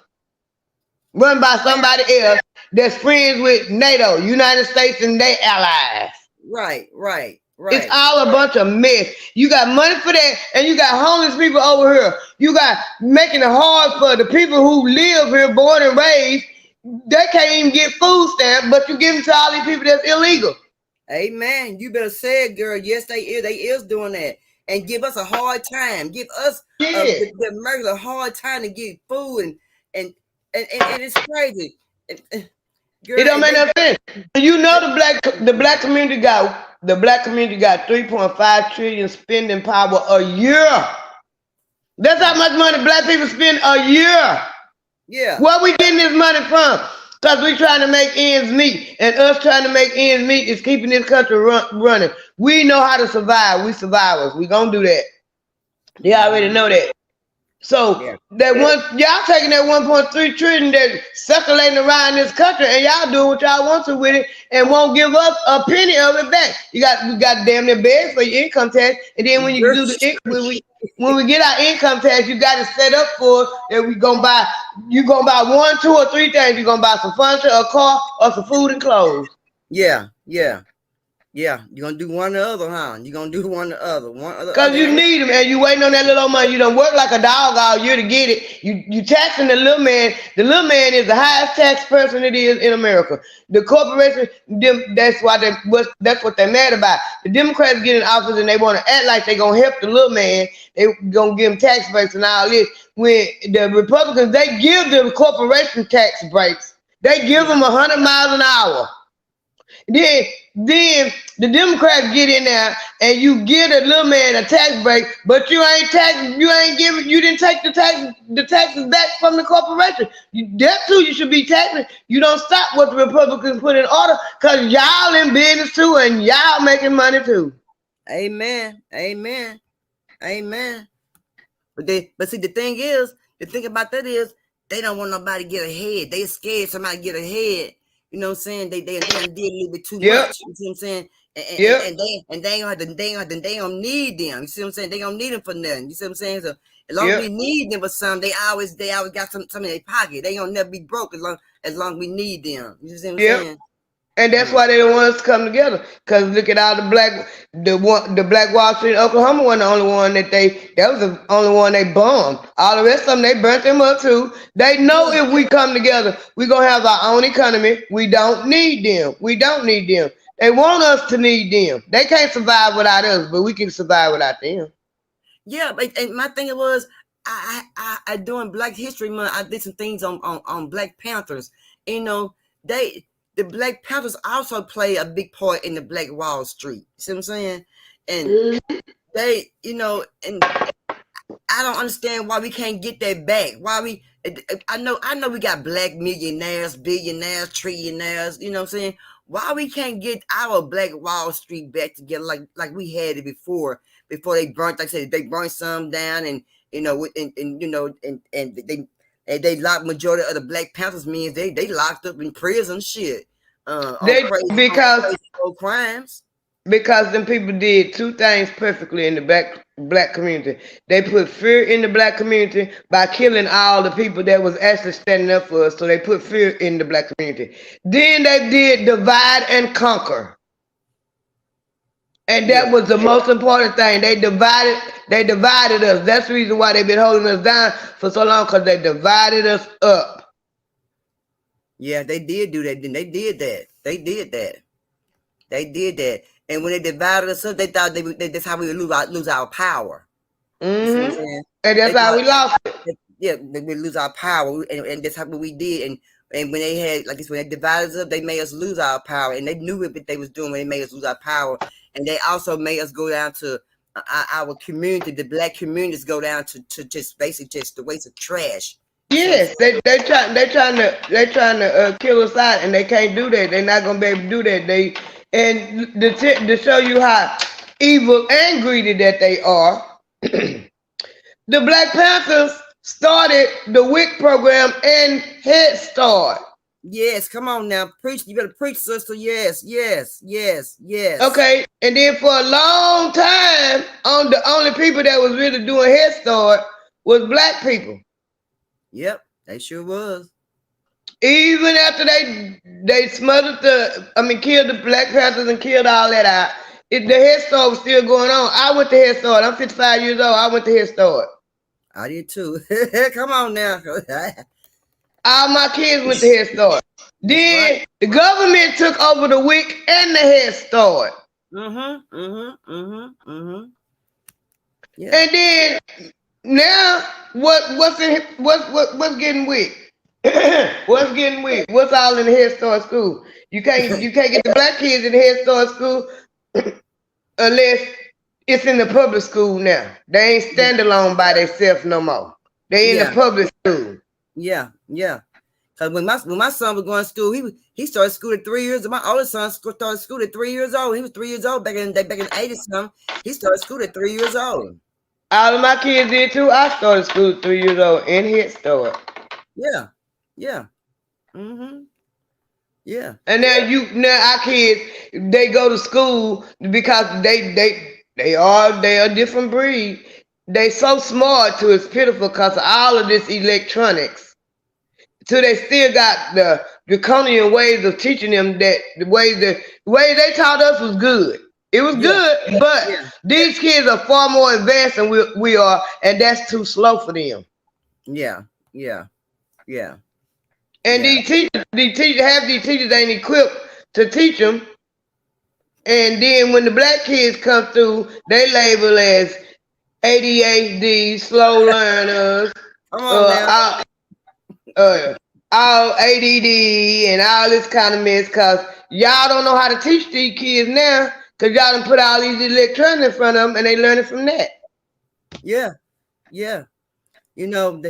Run by somebody else that's friends with NATO, United States, and their allies. Right. It's all a bunch of mess. You got money for that, and you got homeless people over here. You got making it hard for the people who live here, born and raised. They can't even get food stamps, but you give them to all these people that's illegal. Amen. You better say it, girl. Yes, they is doing that. And give us a hard time. Give us the Americans a hard time to get food and it's crazy. Girl, it don't make no sense. You know the black community got 3.5 trillion spending power a year. That's how much money black people spend a year. Yeah. Where we getting this money from? Because we trying to make ends meet. And us trying to make ends meet is keeping this country running. We know how to survive. We survivors. We gonna do that. They already know that. So that y'all taking that 1.3 trillion that's circulating around this country, and y'all doing what y'all want to with it, and won't give us a penny of it back. We got damn near beds for your income tax, and then when you do when we get our income tax, you got to set up for that you gonna buy 1, 2, or 3 things. You're gonna buy some furniture, a car, or some food and clothes. Yeah. You're gonna do one or the other, huh? You're gonna do one or the other. Because you need them, and you waiting on that little money. You don't work like a dog all year to get it. You taxing the little man. The little man is the highest tax person it is in America. The corporation, that's what they're mad about. The Democrats get in office and they want to act like they're gonna help the little man. They gonna give him tax breaks and all this. When the Republicans, they give them corporation tax breaks. They give them 100 miles an hour. Then the Democrats get in there and you give the little man a tax break, but you didn't take the taxes back from the corporation. That too, you should be taxing. You don't stop what the Republicans put in order, because y'all in business too, and y'all making money too. Amen. But see, the thing about that is they don't want nobody to get ahead. They scared somebody get ahead. You know what I'm saying? They did a little bit too much. You see what I'm saying? And they don't need them. You see what I'm saying? They don't need them for nothing. You see what I'm saying? So as long as we need them for something, they always got some in their pocket. They don't never be broke as long as we need them. You see what I'm saying? And that's why they don't want us to come together. Cause look at all the Black Wall Street, Oklahoma wasn't the only one that was the only one they bombed. All the rest of them, they burnt them up too. They know if we come together, we're gonna have our own economy. We don't need them. We don't need them. They want us to need them. They can't survive without us, but we can survive without them. Yeah, but and my thing was, I during Black History Month, I did some things on Black Panthers. You know, the Black Panthers also play a big part in the Black Wall Street. See what I'm saying? And they, you know, and I don't understand why we can't get that back. I know we got Black millionaires, billionaires, trillionaires, you know what I'm saying? Why we can't get our Black Wall Street back together like we had it before they burnt, like I said, they burnt some down and, you know, and they locked majority of the Black Panthers men. They locked up in prison shit. Because crimes. Because them people did two things perfectly in the black community. They put fear in the Black community by killing all the people that was actually standing up for us. So they put fear in the Black community. Then they did divide and conquer. And that was the most important thing. They divided us. That's the reason why they've been holding us down for so long, because they divided us up. Yeah, they did do that. Then they did that. And when they divided us up, they thought that's how we would lose our power. Mm-hmm. And that's how we lost it. Yeah, we lose our power, and that's how we did. And when they had, like this, when they divided us up, they made us lose our power, and they knew what they was doing when they made us lose our power. And they also made us go down to our community, the Black communities, go down to just basically just the waste of trash. Yes, they trying to kill us out, and they can't do that. They're not gonna be able to do that. To show you how evil and greedy that they are, the Black Panthers started the WIC program and Head Start. Yes, come on now, preach. You better preach, sister. Yes. Okay, and then for a long time, the only people that was really doing Head Start was Black people. Yep, they sure was. Even after they smothered killed the Black Panthers and killed all that out, the Head Start was still going on. I went to Head Start. I'm 55 years old. I went to Head Start. I did too. Come on now. All my kids went to Head Start. Then the government took over the WIC and the Head Start. Yeah. And then now what's getting WIC? What's getting WIC? What's all in the Head Start school? You can't get the Black kids in the Head Start school unless it's in the public school now. They ain't standalone by themselves no more. They in the public school. Yeah. Cause when my son was going to school, he started school at 3 years old. My oldest son started school at 3 years old. He was 3 years old back in 80 something. He started school at 3 years old. All of my kids did too. I started school at 3 years old in Head Start. Yeah. Yeah. Now our kids, they go to school because they are a different breed. They so smart too, it's pitiful because of all of this electronics. So they still got the draconian ways of teaching them that the way they taught us was good. It was good, but these kids are far more advanced than we are, and that's too slow for them. Yeah. And these teachers ain't equipped to teach them. And then when the Black kids come through, they label as ADHD, slow learners, all ADD and all this kind of mess, because y'all don't know how to teach these kids now, because y'all done put all these electronics in front of them and they learning from that. Yeah. You know,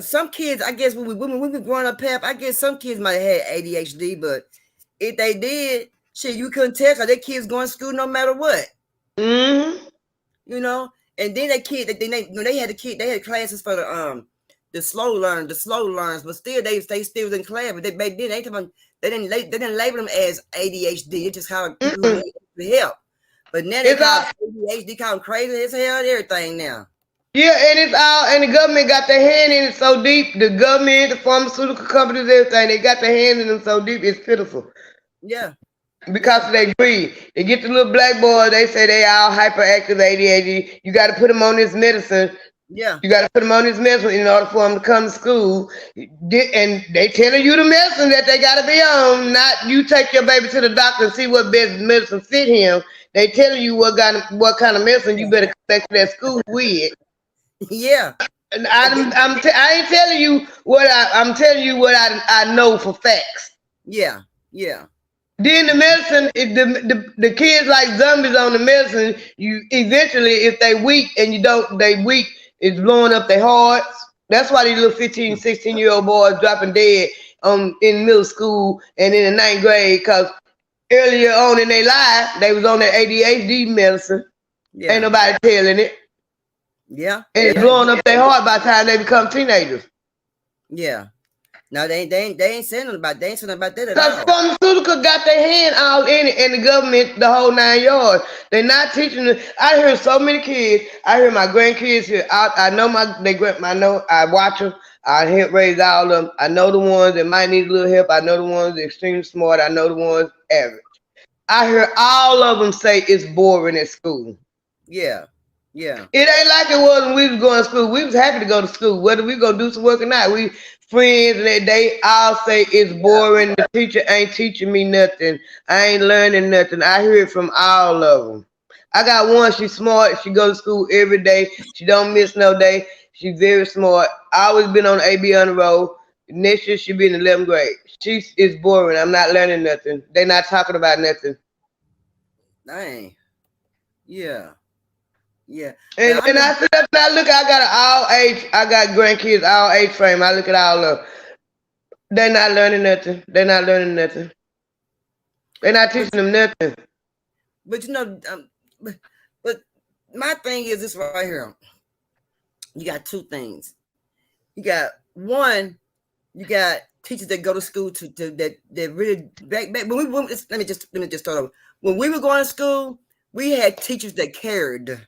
some kids, I guess when we were growing up, Pep, I guess some kids might have had ADHD, but if they did, shit, you couldn't tell because their kids going to school no matter what. Mm-hmm. You know, and then they had they had classes for the slow learners, but still they still was in class. But they didn't label them as ADHD. It's just how people who need help. But now they call ADHD, call them crazy as hell and everything now. Yeah, and the government got their hand in it so deep. The government, the pharmaceutical companies, everything, they got their hand in them so deep. It's pitiful. Yeah. Because they breed. They get the little black boy, they say they all hyperactive ADHD. You got to put them on this medicine. Yeah. You got to put them on this medicine in order for them to come to school. And they telling you the medicine that they got to be on, not you take your baby to the doctor and see what best medicine fit him. They telling you what kind of medicine you better come back to that school with. Yeah. And I ain't telling you what I'm telling you what I know for facts. Yeah. Yeah. Then the medicine, the kids like zombies on the medicine. You eventually, if they weak and you don't, they weak. It's blowing up their hearts. That's why these little 15, 16-year-old boys dropping dead in middle school and in the 9th grade because earlier on in their life they was on their ADHD medicine. Yeah. Ain't nobody telling it. Yeah. And it's blowing up their heart by the time they become teenagers. Yeah. No, they ain't saying nothing about that at all. Because pharmaceutical got their hand all in it, and the government, the whole 9 yards. They're not teaching them. I hear so many kids. I hear my grandkids here. I know I watch them. I help raise all of them. I know the ones that might need a little help. I know the ones that are extremely smart. I know the ones average. I hear all of them say it's boring at school. Yeah. Yeah. It ain't like it was when we was going to school. We was happy to go to school. Whether we go do some work or not, we friends and they all say it's boring. The teacher ain't teaching me nothing. I ain't learning nothing. I hear it from all of them. I got one. She's smart. She goes to school every day. She don't miss no day. She's very smart. Always been on AB on the road. Next year she'll be in the 11th grade. She is boring. I'm not learning nothing. They're not talking about nothing. Dang. Yeah. Yeah. And I sit up and I look, I got all age, I got grandkids, all age frame. I look at all of them. They're not learning nothing. They're not learning nothing. They're not teaching them nothing. But you know, but my thing is this right here. You got two things. You got one, you got teachers that go to school that really back when we let me just start over. When we were going to school, we had teachers that cared.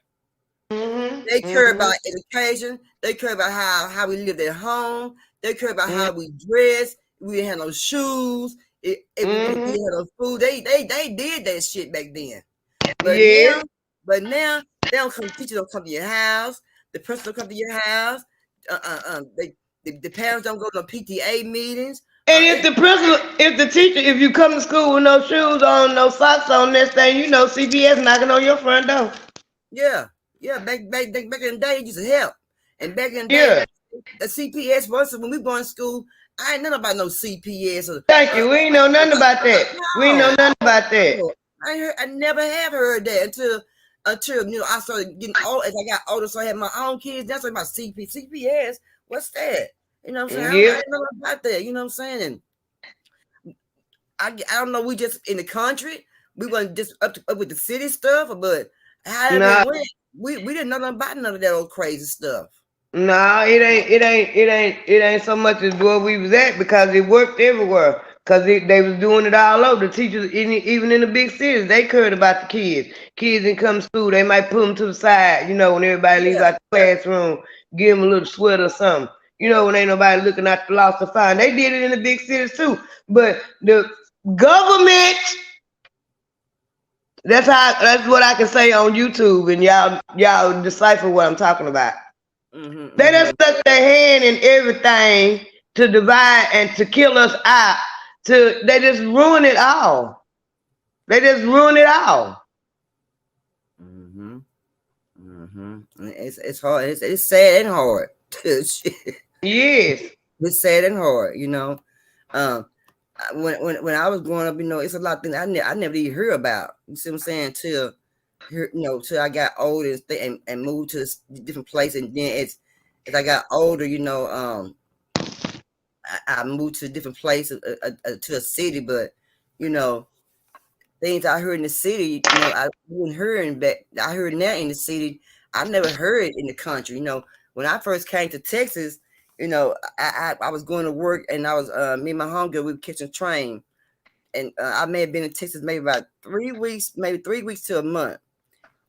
Mm-hmm. They care about education. They care about how we lived at home. They care about how we dress. We didn't have no shoes. We had no food. They did that shit back then. But now they don't come. Teachers don't come to your house. The principal don't come to your house. The parents don't go to PTA meetings. And if the teacher, if you come to school with no shoes on, no socks on, next thing you know, CPS knocking on your front door. Yeah. Yeah, back in the day, it used to help. And back in the day, the CPS was when we going to school, I ain't nothing about no CPS. Thank you. We ain't know nothing about that. No. We ain't know nothing about that. I never have heard that until you know I started getting old. As I got older, so I had my own kids. That's like my CPS. What's that? You know what I'm saying? I ain't know about that. You know what I'm saying? And I don't know. We just in the country. We wasn't just up with the city stuff, but how it went. We didn't know nothing about none of that old crazy stuff. No, it ain't so much as where we was at because it worked everywhere. Because they was doing it all over. The teachers, even in the big cities, they cared about the kids. Kids didn't come to school. They might put them to the side, you know, when everybody leaves out the classroom, give them a little sweater or something. You know, when ain't nobody looking at the lost or find. They did it in the big cities too. But the government... That's what I can say on YouTube, and y'all decipher what I'm talking about. They just stuck their hand in everything to divide and to kill us out. They just ruin it all. It's hard. It's sad and hard. Yes, it's sad and hard. You know. When I was growing up, you know, it's a lot of things I never even heard about. You see what I'm saying? Till I got older and moved to different places. And then as I got older, you know, I moved to a different place, to a city. But you know, things I heard in the city, you know, I wasn't hearing back. I heard now in the city. I never heard in the country. You know, when I first came to Texas, You know, I was going to work, and I was me and my homegirl, we were catching a train, and I may have been in Texas maybe about 3 weeks, maybe 3 weeks to a month,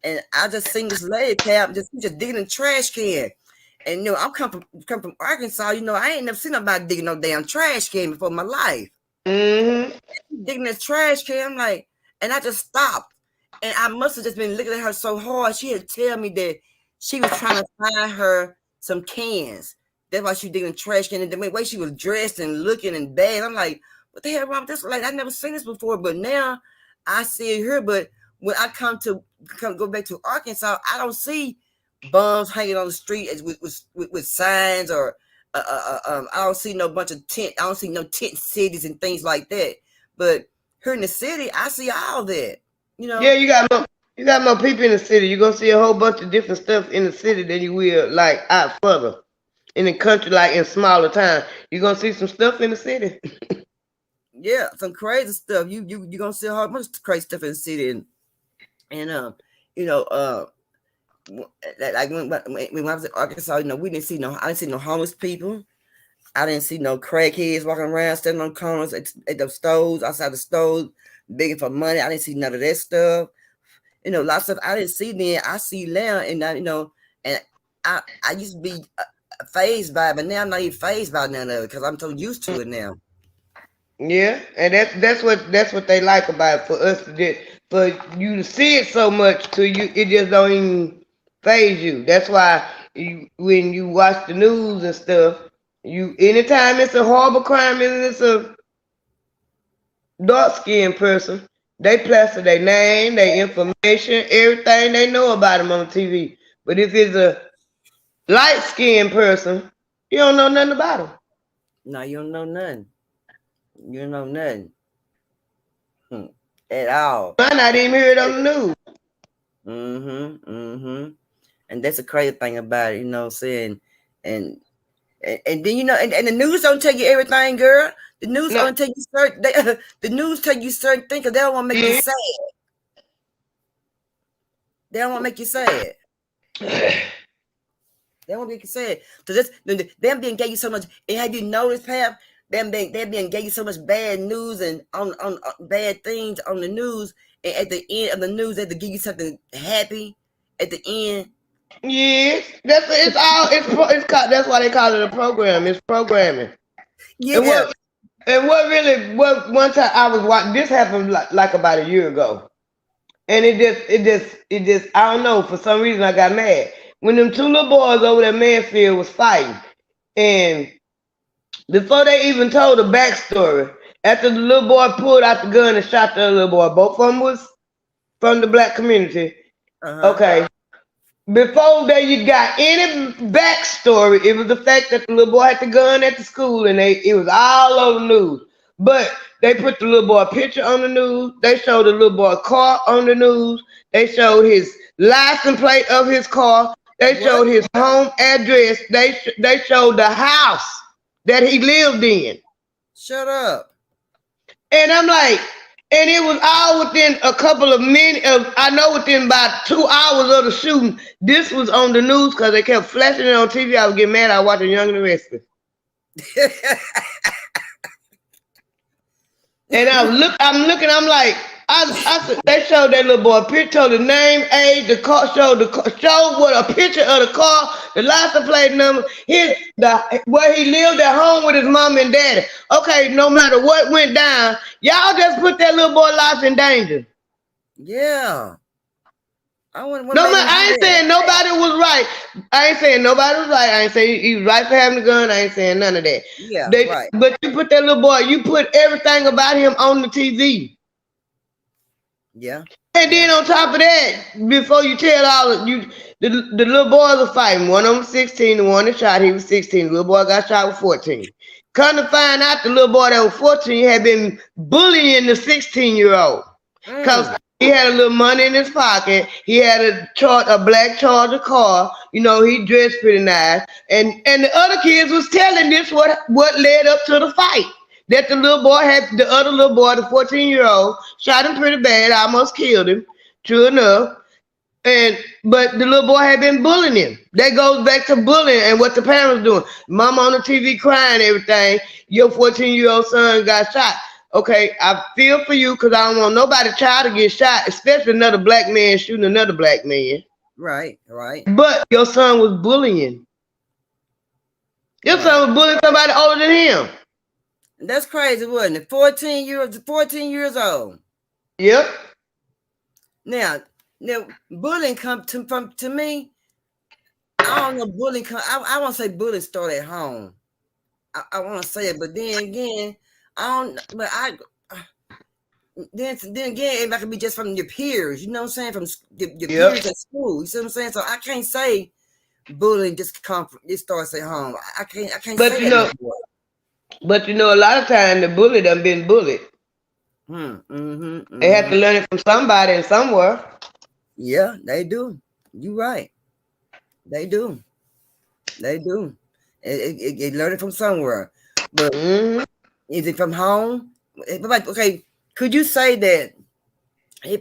and I just seen this lady Pap just digging in the trash can. And you know, I'm come from Arkansas. You know, I ain't never seen nobody digging no damn trash can before in my life. Digging this trash can, I'm like, and I just stopped. And I must have just been looking at her so hard. She had to tell me that she was trying to find her some cans. That's why she digging the trash can. And the way she was dressed and looking and bad, I'm like, what the hell wrong with this? Like, I've never seen this before, but now I see her. But when I go back to Arkansas, I don't see bums hanging on the street with signs, or I don't see no bunch of tent. I don't see no tent cities and things like that. But here in the city, I see all that. You know. Yeah, you got more people in the city. You're gonna see a whole bunch of different stuff in the city than you will like out further. In the country, like in smaller towns, you're gonna see some stuff in the city. Yeah, some crazy stuff. You gonna see a whole bunch of crazy stuff in the city, and you know, like when I was in Arkansas, you know, I didn't see no homeless people. I didn't see no crackheads walking around standing on corners at the stores, outside the stores, begging for money. I didn't see none of that stuff. You know, lots of stuff I didn't see then. I see now, and you know, and I used to be phased by it, but now I'm not even phased by none of it because I'm so used to it now. Yeah, and that's what they like about it, for us to just, for you to see it so much to you, it just don't even phase you. That's why when you watch the news and stuff, anytime it's a horrible crime and it's a dark skinned person, they plaster their name, their information, everything they know about them on the TV. But if it's a light skinned person, you don't know nothing about them. No, you don't know nothing. You don't know nothing at all. Might not even hear it on the news. And that's the crazy thing about it, you know what I'm saying? And then, you know, and the news don't tell you everything, girl. The news don't tell you certain. The news tell you certain things because they don't want to make you sad. They don't want to make you sad. They don't want to make you sad. So them being gave you so much. And have you noticed, Pap? They being gave you so much bad news and on bad things on the news, and at the end of the news, they have to give you something happy at the end. Yes, that's why they call it a program. It's programming. Yeah. And what one time I was watching, this happened like about a year ago, and it just I don't know, for some reason I got mad when them two little boys over there Mansfield was fighting, and before they even told the backstory, after the little boy pulled out the gun and shot the little boy, both of them was from the black community. Okay. Before they got any backstory, it was the fact that the little boy had the gun at the school, and it was all over the news. But they put the little boy picture on the news. They showed the little boy car on the news. They showed his license plate of his car. They showed his home address. They showed the house that he lived in. Shut up. And I'm like, and it was all within a couple of minutes within about 2 hours of the shooting. This was on the news because they kept flashing it on TV. I was getting mad. I was watching Young and the Restless. And I'm looking, I'm like, they showed that little boy a picture of the name, age, the car, showed what a picture of the car, the license plate number, where he lived at home with his mom and daddy. Okay, no matter what went down, y'all just put that little boy life in danger. Yeah. I ain't saying nobody was right. I ain't saying nobody was right. I ain't saying he was right for having a gun. I ain't saying none of that. Yeah, right. But you put that little boy, you put everything about him on the TV. Yeah. And then on top of that, before you tell all of you, the little boys are fighting. One of them 16, the one that shot, he was 16. The little boy got shot with 14. Come to find out, the little boy that was 14 had been bullying the 16-year-old. Because he had a little money in his pocket. He had a black Charger car. You know, he dressed pretty nice. And the other kids was telling this what led up to the fight. That the little boy the other little boy, the 14-year-old, shot him pretty bad, almost killed him. True enough. But the little boy had been bullying him. That goes back to bullying and what the parents doing. Mama on the TV crying and everything. Your 14-year-old son got shot. Okay, I feel for you because I don't want nobody child to get shot, especially another black man shooting another black man. Right, right. But your son was bullying. Your Right. son was bullying somebody older than him. That's crazy, wasn't it? 14 years old. Yep. Now, bullying come to me. I don't know. Bullying come. I want to say bullying start at home. I want to say it, but then again, I don't. But then again, it could be just from your peers. You know what I'm saying? From your peers at school. You see what I'm saying? So I can't say bullying just it starts at home. I can't. But say you know, but a lot of times the bully done been bullied. They have to learn it from somebody and somewhere. Yeah, they do. You right. They do. They do. It learn it from somewhere. But is it from home? Okay, could you say that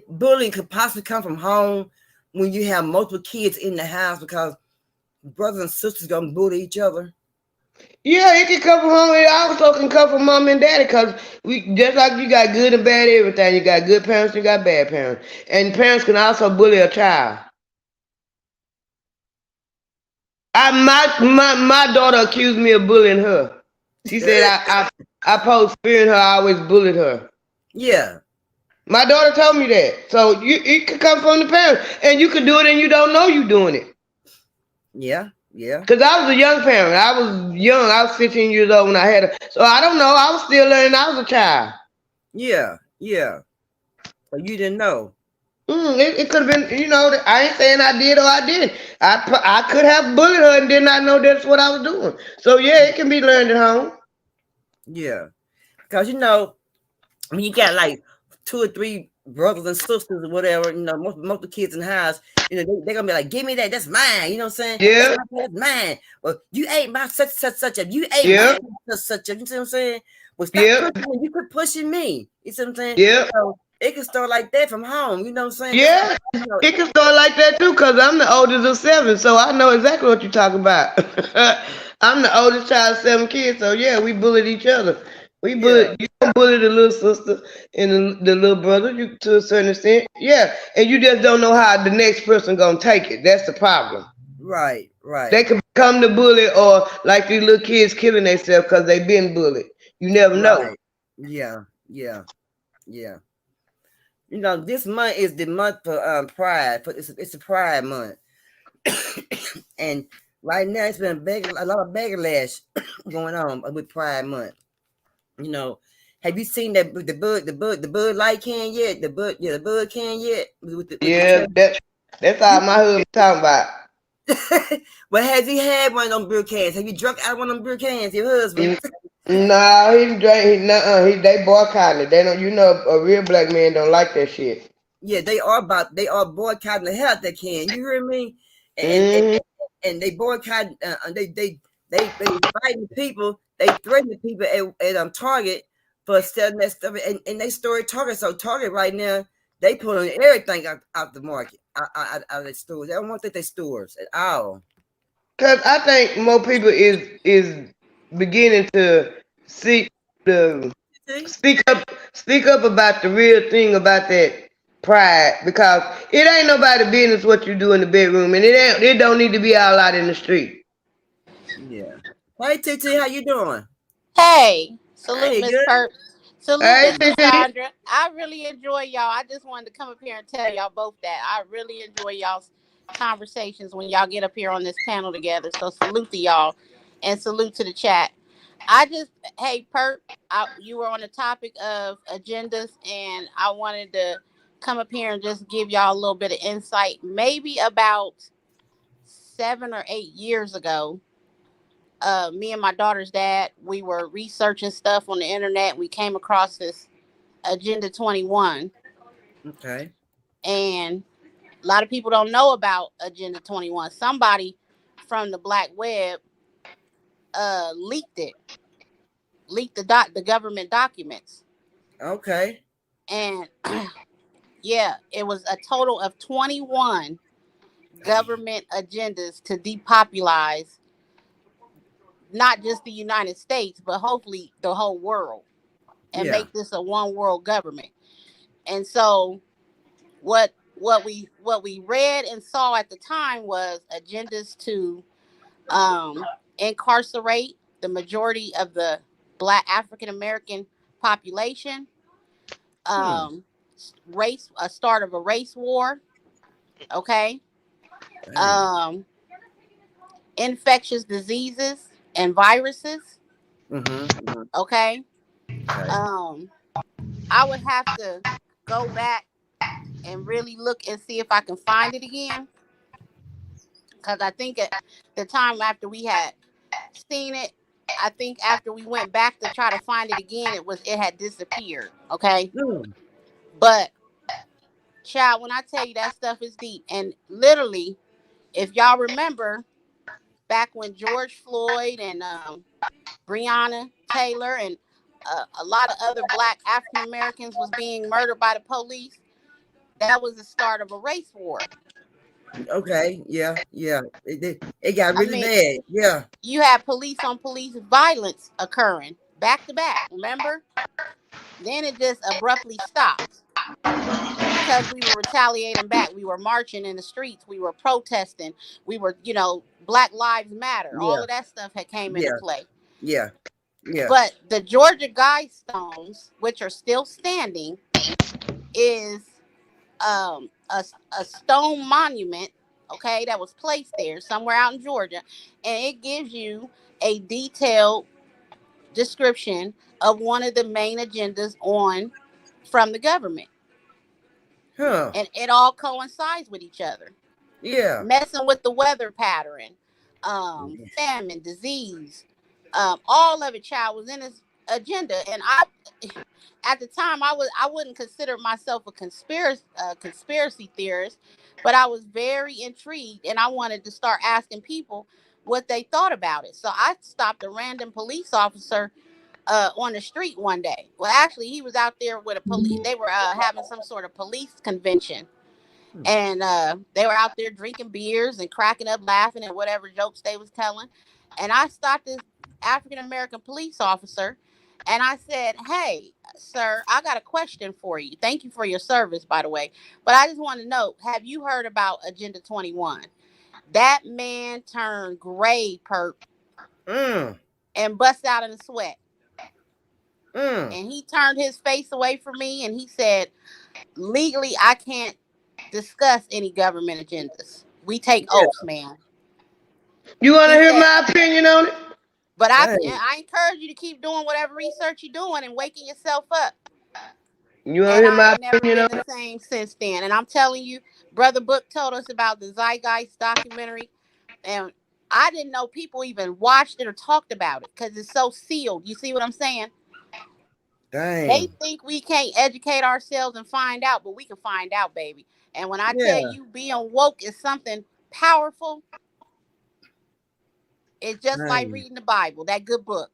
bullying could possibly come from home when you have multiple kids in the house because brothers and sisters gonna bully each other? Yeah, it can come from home. It also can come from mom and daddy because we just like you got good and bad everything. You got good parents, you got bad parents, and parents can also bully a child. My daughter accused me of bullying her. She said I posed fear in her. I always bullied her. Yeah. My daughter told me that. So it could come from the parents, and you could do it, and you don't know you doing it. Yeah. Yeah. Because I was a young parent. I was young. I was 15 years old when I had her. So I don't know. I was still learning. I was a child. Yeah. Yeah. But you didn't know. It could have been, I ain't saying I did or I didn't. I could have bullied her and did not know that's what I was doing. So yeah, it can be learned at home. Yeah. Because when you got like 2 or 3 brothers and sisters or whatever, most of the kids in the house, they're gonna be like, give me that, that's mine. You know what I'm saying? Yeah. That's mine. Well, you ate my such a, you ate my such a, you see what I'm saying? Well, stop pushing me. You quit pushing me. You see what I'm saying? Yeah. So it can start like that from home. You know what I'm saying? Yeah. It can start like that too, because I'm the oldest of 7, so I know exactly what you're talking about. I'm the oldest child of 7 kids, so yeah, we bullied each other. You don't bully the little sister and the little brother, you to a certain extent. Yeah. And you just don't know how the next person gonna take it. That's the problem. Right, right. They can become the bully or like these little kids killing themselves because they've been bullied. You never know. Yeah, yeah, yeah. This month is the month for Pride. It's a Pride month, and right now it's been a lot of backlash going on with Pride month. Have you seen that the Bud Light can yet? The Bud can yet? That's all my husband talking about. But has he had one of them beer cans? Have you drunk out of one of them beer cans, your husband? No, he didn't drink. They boycotting it. They don't. A real black man don't like that shit. Yeah, they are boycotting the hell they can. You hear me? And they boycott. They fighting people. They threaten people at Target for selling that stuff, and they started Target. So Target right now they pulling everything out the market, out of the stores. They don't want their stores at all. Cause I think more people is beginning to speak up about the real thing about that pride, because it ain't nobody business what you do in the bedroom, and it don't need to be all out in the street. Yeah. Hey TT, how you doing? Hey, salute Miss Perp. Salute Miss Sandra. I really enjoy y'all. I just wanted to come up here and tell y'all both that I really enjoy y'all's conversations when y'all get up here on this panel together. So salute to y'all and salute to the chat. Hey Perp, you were on the topic of agendas, and I wanted to come up here and just give y'all a little bit of insight. Maybe about 7 or 8 years ago, me and my daughter's dad, we were researching stuff on the internet. We came across this Agenda 21. Okay. And a lot of people don't know about Agenda 21. Somebody from the Black Web leaked the government documents. Okay. And yeah, it was a total of 21 government agendas to depopulize not just the United States, but hopefully the whole world, and make this a one world government. And so what we read and saw at the time was agendas to incarcerate the majority of the Black African American population, start of a race war, okay, infectious diseases and viruses, okay. I would have to go back and really look and see if I can find it again, because I think at the time after we had seen it, I think after we went back to try to find it again, it had disappeared. Okay. But child, when I tell you that stuff is deep, and literally, if y'all remember back when George Floyd and Breonna Taylor and a lot of other Black African Americans was being murdered by the police, that was the start of a race war. Okay, yeah. It got really bad. Yeah. You had police on police violence occurring back to back, remember? Then it just abruptly stopped because we were retaliating back. We were marching in the streets. We were protesting. We were, Black Lives Matter. Yeah. All of that stuff had came into play. Yeah. But the Georgia Guidestones, which are still standing, is a stone monument, okay, that was placed there somewhere out in Georgia, and it gives you a detailed description of one of the main agendas from the government. And it all coincides with each other. Yeah. Messing with the weather pattern, famine, disease, all of it, child, was in his agenda. And at the time, I wouldn't consider myself a conspiracy theorist, but I was very intrigued, and I wanted to start asking people what they thought about it. So I stopped a random police officer on the street one day. Well, actually, he was out there with a police. They were having some sort of police convention, and they were out there drinking beers and cracking up, laughing at whatever jokes they was telling. And I stopped this African American police officer, and I said, "Hey, sir, I got a question for you. Thank you for your service, by the way. But I just want to know, have you heard about Agenda 21? That man turned gray, perp, and bust out in a sweat. And he turned his face away from me, and he said, legally, I can't discuss any government agendas. We take oaths, man. You want to hear my opinion on it? But I encourage you to keep doing whatever research you're doing and waking yourself up. You want to hear my opinion on it? Never been the same since then. And I'm telling you, Brother Book told us about the Zeitgeist documentary, and I didn't know people even watched it or talked about it because it's so sealed. You see what I'm saying? Dang. They think we can't educate ourselves and find out, but we can find out, baby. And when I tell you being woke is something powerful, it's just like reading the Bible, that good book.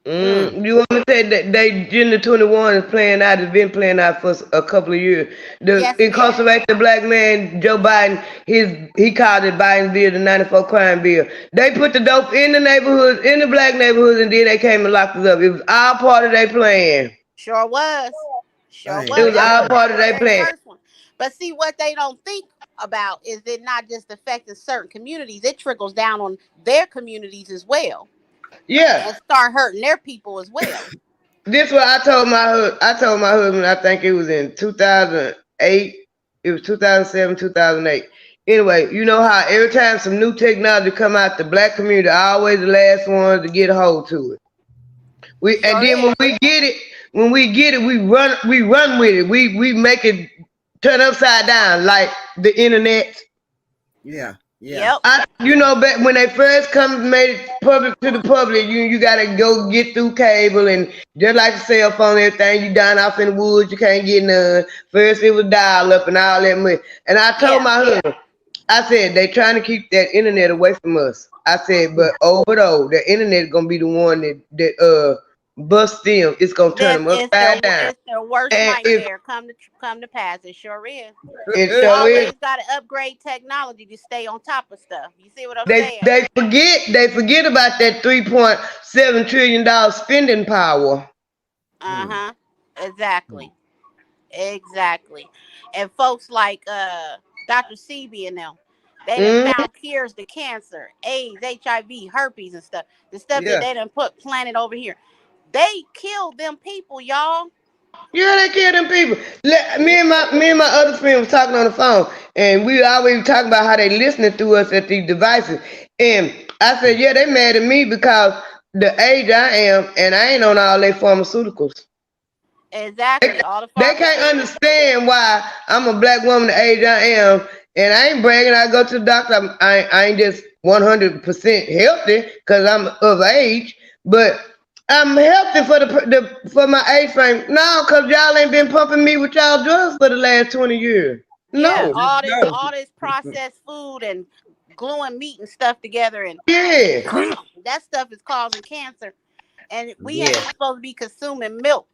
You want to say that Agenda 21 is playing out, has been playing out for a couple of years. Incarcerate the Black man, Joe Biden, he called it Biden's bill, the 94 crime bill. They put the dope in the neighborhoods, in the Black neighborhoods, and then they came and locked us up. It was all part of their plan. Sure was. It was all part of their plan. But see, what they don't think about is it not just affecting certain communities, it trickles down on their communities as well. Yeah. And start hurting their people as well. This what I told my husband, I think it was in 2008. It was 2007, 2008. Anyway, you know how every time some new technology come out, the Black community always the last ones to get a hold to it. And then when we get it, we run with it. We make it turn upside down like the internet. Yeah. Yep. Back when they first made it public to the public, you gotta go get through cable, and just like the cell phone, everything, you down off in the woods, you can't get none. First it was dial up and all that money. And I told my husband, I said, they trying to keep that internet away from us. I said, but over though, the internet is gonna be the one that but still, it's gonna turn That them upside down. it's their worst And if nightmare come to pass. It sure is. it We sure is, always got to upgrade technology to stay on top of stuff. You see what I'm they saying? they forget about that $3.7 trillion spending power. Uh-huh. Exactly. Exactly. And folks like Dr. Sebi and them, they done Mm, found cures to cancer, AIDS, HIV, herpes and stuff. The stuff that Yeah. they done put planted over here. They killed them people, y'all. yeah, they kill them people. Me and my other friend was talking on the phone, and we always talk about how they listening to us at these devices. And I said, yeah, they mad at me because the age I am, and I ain't on all their pharmaceuticals. Exactly. All the They can't pharmaceuticals. understand why I'm a black woman the age I am, and I ain't bragging. I go to the doctor. I ain't just 100% healthy because I'm of age, but I'm healthy for for my age frame. No, because y'all ain't been pumping me with y'all drugs for the last 20 years. Yeah, No. No. all this processed food and gluing meat and stuff together, and Yeah. that stuff is causing cancer. And we Yeah. ain't supposed to be consuming milk.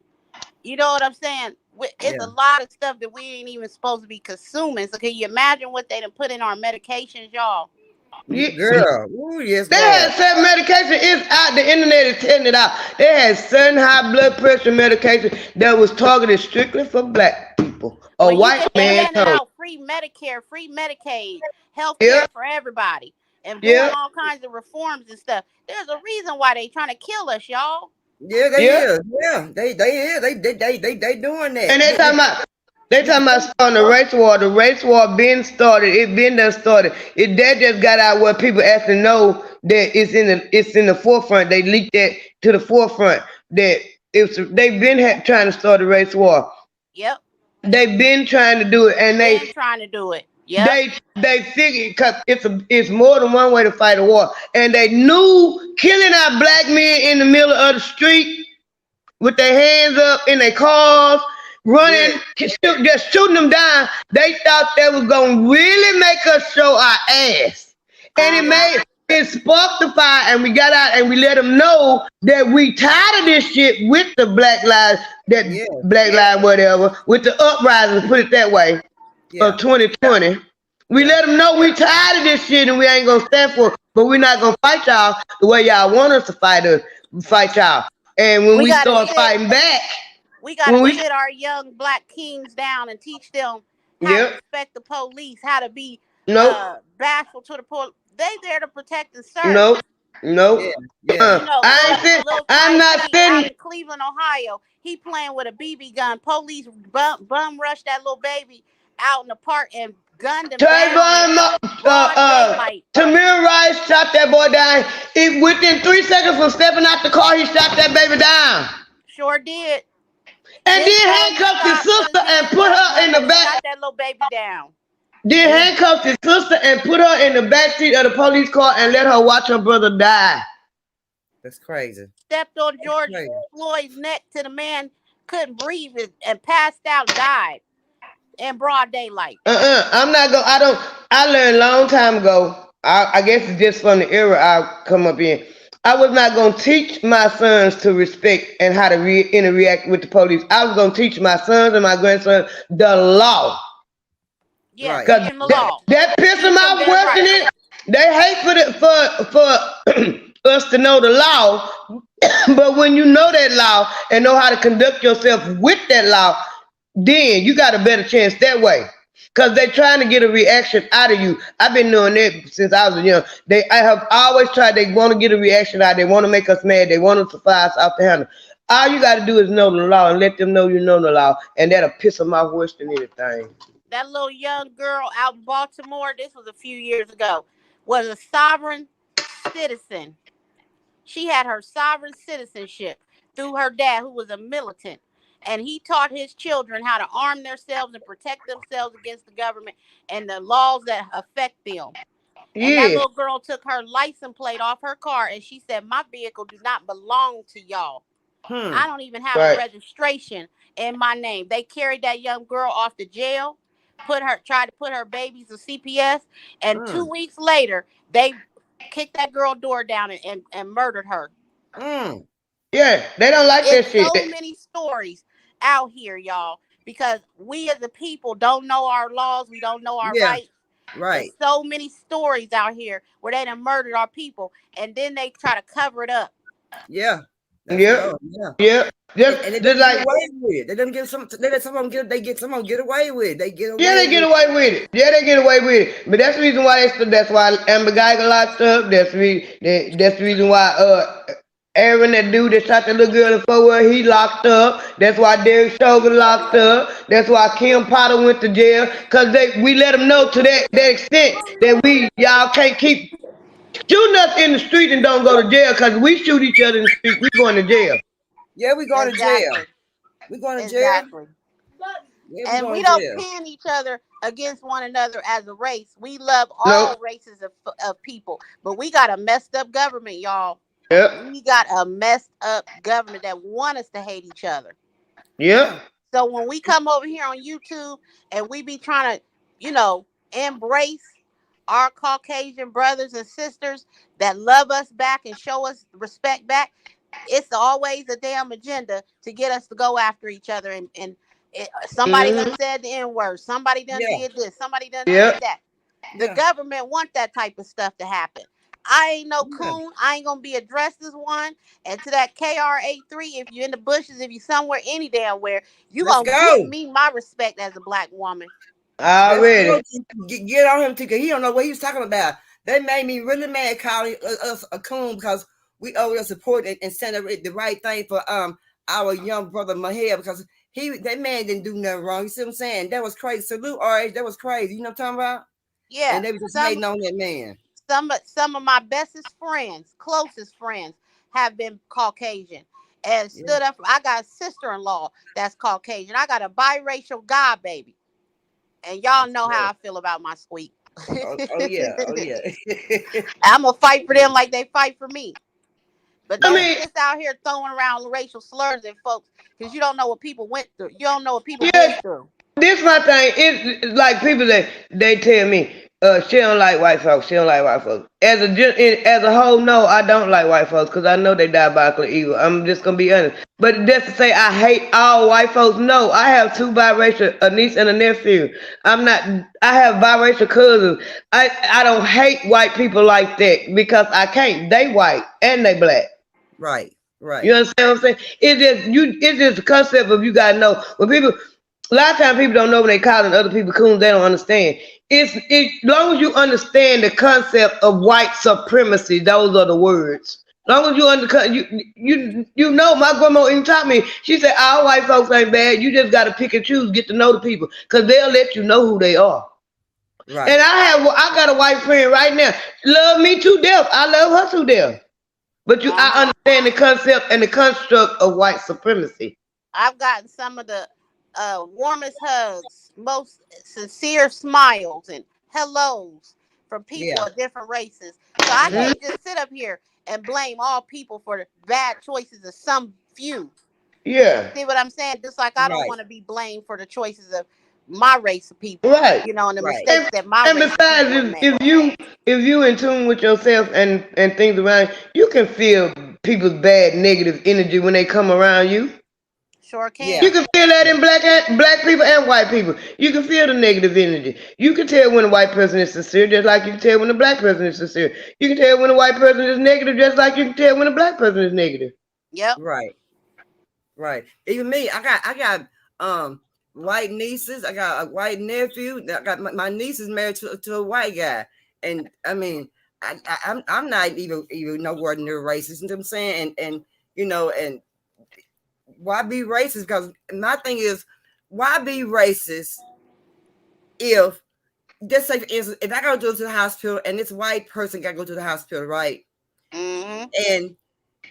You know what I'm saying? It's Yeah. a lot of stuff that we ain't even supposed to be consuming. So can you imagine what they done put in our medications, y'all? Yeah. Girl. Oh, yes, They Lord. had certain medication is out. The internet is telling it out. They had certain high blood pressure medication that was targeted strictly for black people. A When you white get to man handing told. out free Medicare, free Medicaid, health Yep, care for everybody, and doing yep, all kinds of reforms and stuff, there's a reason why they trying to kill us, y'all. Yeah, they yep. is. Yeah. They is. They doing that. And they talking about starting a race war. The race war been started. It been done started. That just got out where people actually know that it's in the forefront. They leaked that to the forefront that they've been trying to start a race war. Yep. They've been trying to do it, and Been trying to do it. Yep. they figured because it's more than one way to fight a war, and they knew killing our black men in the middle of the street with their hands up in their cars, Yeah. running, just shooting them down. They thought that was gonna really make us show our ass, and Uh-huh. it sparked the fire, and we got out and we let them know that we tired of this shit with the Yeah. Black Lives whatever, with the uprising, put it that way, Yeah. of 2020. We Yeah. let them know we tired of this shit and we ain't gonna stand for it, but we're not gonna fight y'all the way y'all want us to fight y'all. And when We we gotta start sit fighting back, we gotta when we sit our young black kings down and teach them how to yep, respect the police, how to be nope, bashful to the police. They there to protect and serve. nope, Yeah. nope. Yeah. You know, I ain't sitting. little I'm not Tyreek out sitting. in Cleveland, Ohio. He playing with a BB gun. Police bum rushed that little baby out in the park and gunned him down in Trayvon, broad daylight. Tamir Rice shot that boy down. Within 3 seconds from stepping out the car, he shot that baby down. Sure did. And Didn't then tell him to handcuffed his stop, put sister his and hands put up, her in nothing, the and back. shot that little baby down. Then Yeah. handcuffed his sister and put her in the back seat of the police car and let her watch her brother die. That's crazy. Stepped on That's George crazy. Floyd's neck till the man couldn't breathe and passed out, died in broad daylight. I'm not going. I learned a long time ago. I guess it's just from the era I come up in. I was not gonna teach my sons to respect and how to interact with the police. I was gonna teach my sons and my grandsons the law. Yeah, Right. teach Cause him the law. that piss them Teach him off their worse than rights. it. They hate for us to know the law, but when you know that law and know how to conduct yourself with that law, then you got a better chance that way. Cause they're trying to get a reaction out of you. I've been doing that since I was young. I have always tried. They want to get a reaction out. They want to make us mad. They want us to fire us off the handle. All you got to do is know the law and let them know you know the law, and that'll piss them off worse than anything. That little young girl out in Baltimore, this was a few years ago, was a sovereign citizen. She had her sovereign citizenship through her dad, who was a militant. And he taught his children how to arm themselves and protect themselves against the government and the laws that affect them. And that Yeah, little girl took her license plate off her car and she said, "My vehicle do not belong to y'all. I Hmm. don't even have a right. registration in my name." They carried that young girl off to jail, tried to put her babies in CPS, and Hmm. 2 weeks later, they kicked that girl door down and murdered her. Hmm. Yeah, they don't like that It's shit. so many stories out here, y'all, because we as a people don't know our laws. We don't know our Yeah, rights. right. It's so many stories out here where they done murdered our people, and then they try to cover it up. Yeah. Let's Yeah, go. Yeah. yeah. And they Just don't get like away with it. They don't get some. They let someone get. They get someone get away with it. They get yeah, away they with get it. away with it. Yeah, they get away with it. But that's the reason why that's why Amber Geiger locked up. That's the reason why Aaron, that dude that shot the little girl in Fort Worth, he locked up. That's why Derek Chauvin locked up. That's why Kim Potter went to jail. Cause we let them know to that extent that y'all can't keep shooting us in the street and don't go to jail. Cause we shoot each other in the street, we going to jail. Yeah, we going to jail. Exactly. We going to jail. Exactly. Yeah, we And we going to don't jail. pin each other against one another as a race. We love No. all races of people, but we got a messed up government, y'all. Yep. We got a messed up government that want us to hate each other. Yep. So when we come over here on YouTube and we be trying to, embrace our Caucasian brothers and sisters that love us back and show us respect back, it's always a damn agenda to get us to go after each other. And somebody done said the N-word. Somebody done Yeah. did this. Somebody done Yep. did that. The Yeah. government want that type of stuff to happen. I ain't no Yeah. coon. I ain't gonna be addressed as one. And to that KR83, if you're in the bushes, if you somewhere, any damn where, you Let's gonna give go. me my respect as a black woman. Let's Already. go. Get on him too, cause he don't know what he was talking about. They made me really mad calling us a coon because we owe the support and send the right thing for our young brother Mahir, because that man didn't do nothing wrong. You see what I'm saying? That was crazy. Salute RH. That was crazy. You know what I'm talking about? Yeah. And they were just hating on that man. Some of my bestest friends, closest friends, have been Caucasian and stood up. I got a sister-in-law that's Caucasian. I got a biracial god baby, and y'all know how I feel about my squeak. Oh yeah. Oh yeah. I'm gonna fight for them like they fight for me. But I don't mean, just out here throwing around racial slurs at folks, because you don't know what people went through. You don't know what people been through. this my thing. It's like people that they tell me, she don't like white folks. She don't like white folks. As a whole, no, I don't like white folks because I know they diabolically evil. I'm just gonna be honest. But just to say I hate all white folks, no. I have two biracial, a niece and a nephew. I have biracial cousins. I don't hate white people like that because I can't. They white and they black. Right. Right. You understand what I'm saying? It's just the concept of, you gotta know when people. A lot of times people don't know when they calling other people coons, they don't understand. As long as you understand the concept of white supremacy, those are the words. As long as you know, my grandma even taught me. She said, "All white folks ain't bad. You just gotta pick and choose, get to know the people, cause they'll let you know who they are." Right. And I got a white friend right now. Love me to death. I love her to death. But I understand the concept and the construct of white supremacy. I've gotten some of the warmest hugs, most sincere smiles and hellos from people of different races. So I can't just sit up here and blame all people for the bad choices of some few. Yeah. See what I'm saying? Just like I don't want to be blamed for the choices of my race of people. Right. And the mistakes that my and race besides, of people if you in tune with yourself and things around you, can feel people's bad negative energy when they come around you. Sure can. You can feel that in black people and white people. You can feel the negative energy. You can tell when a white person is sincere, just like you can tell when a black person is sincere. You can tell when a white person is negative, just like you can tell when a black person is negative. Yep. Right. Right. Even me, I got white nieces. I got a white nephew. I got my niece is married to a white guy, and I mean, I'm not even nowhere near racist. You know what I'm saying? And and why be racist? Because my thing is, why be racist if, just say for instance, if I gotta go to the hospital and this white person gotta go to the hospital, right? Mm-hmm. And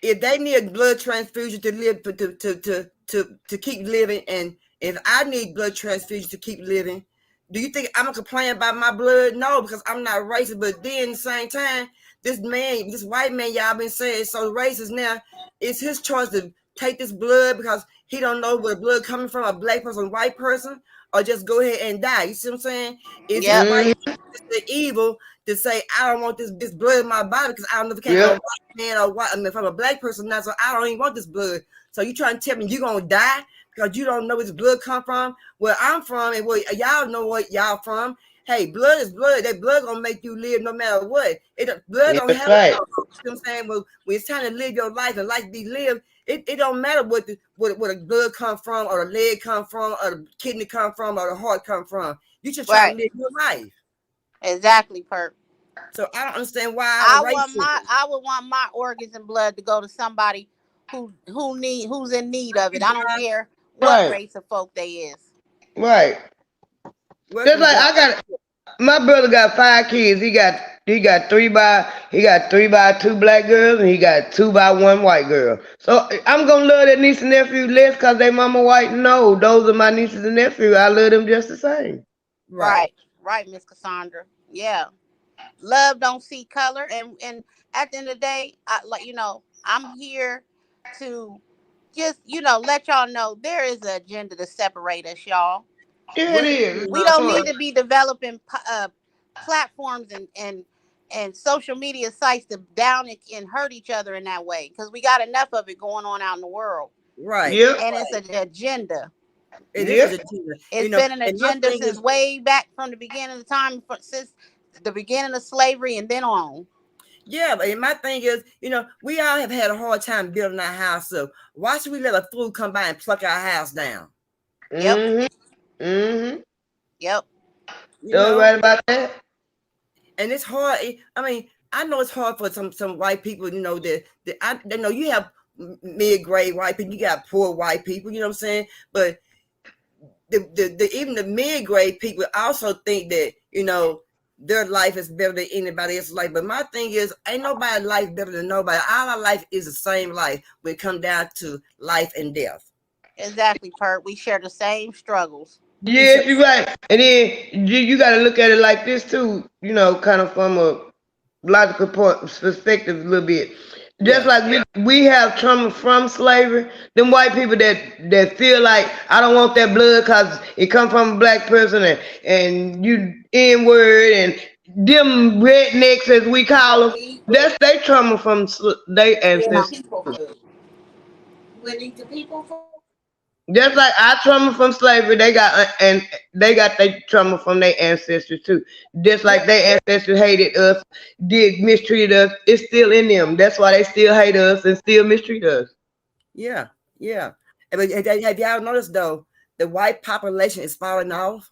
if they need a blood transfusion to live, to keep living, and if I need blood transfusion to keep living, do you think I'm gonna complain about my blood? No, because I'm not racist. But then at the same time, this white man y'all been saying is so racist now. It's his choice to take this blood because he don't know where blood coming from, a black person, white person, or just go ahead and die. You see what I'm saying? It's Yep. just like it's the evil to say I don't want this blood in my body because I don't know if it came from a white man or what. I mean, from a black person now, so I don't even want this blood. So you trying to tell me you're gonna die because you don't know where this blood come from? Where I'm from and where y'all know what y'all from. Hey, blood is blood. That blood gonna make you live no matter what. Blood don't have right. you know what I'm saying? When it's time to live your life and life be lived, it don't matter what the blood come from, or the leg come from, or the kidney come from, or the heart come from. You just trying to live your life. Exactly, Perp. So I don't understand why I would want my organs and blood to go to somebody who's in need of it. I don't care what race of folk they is. Right. Just like my brother got 5 kids. He got 3 by 2 black girls, and he got 2 by 1 white girl. So I'm gonna love that niece and nephew less because they mama white. No, those are my nieces and nephews. I love them just the same. Right, Miss Cassandra. Yeah, love don't see color, and at the end of the day, I'm here to just let y'all know there is an agenda to separate us, y'all. Yeah, it is. We don't need to be developing platforms and social media sites to down and hurt each other in that way, because we got enough of it going on out in the world. Right. Yep. And it's an agenda. It is an agenda. It's been an agenda since way back from the beginning of the time, since the beginning of slavery and then on. Yeah, but my thing is, we all have had a hard time building our house, so why should we let a fool come by and pluck our house down? Yep. Yep. You're right about that. And it's hard. I mean, I know it's hard for some white people, that I know you have mid-grade white people, you got poor white people, you know what I'm saying? But even the mid-grade people also think that, their life is better than anybody else's life. But my thing is, ain't nobody's life better than nobody. All our life is the same life when it comes down to life and death. Exactly, Pert. We share the same struggles. Yeah, you're right. And then you got to look at it like this too, kind of from a logical perspective a little bit. Just like we have trauma from slavery, them white people that feel like I don't want that blood because it come from a black person and you N-word and them rednecks as we call them, that's their trauma from their ancestors. Just like our trauma from slavery, they got their trauma from their ancestors too. Just like their ancestors hated us, mistreated us, it's still in them. That's why they still hate us and still mistreat us. Yeah. But have y'all noticed though, the white population is falling off?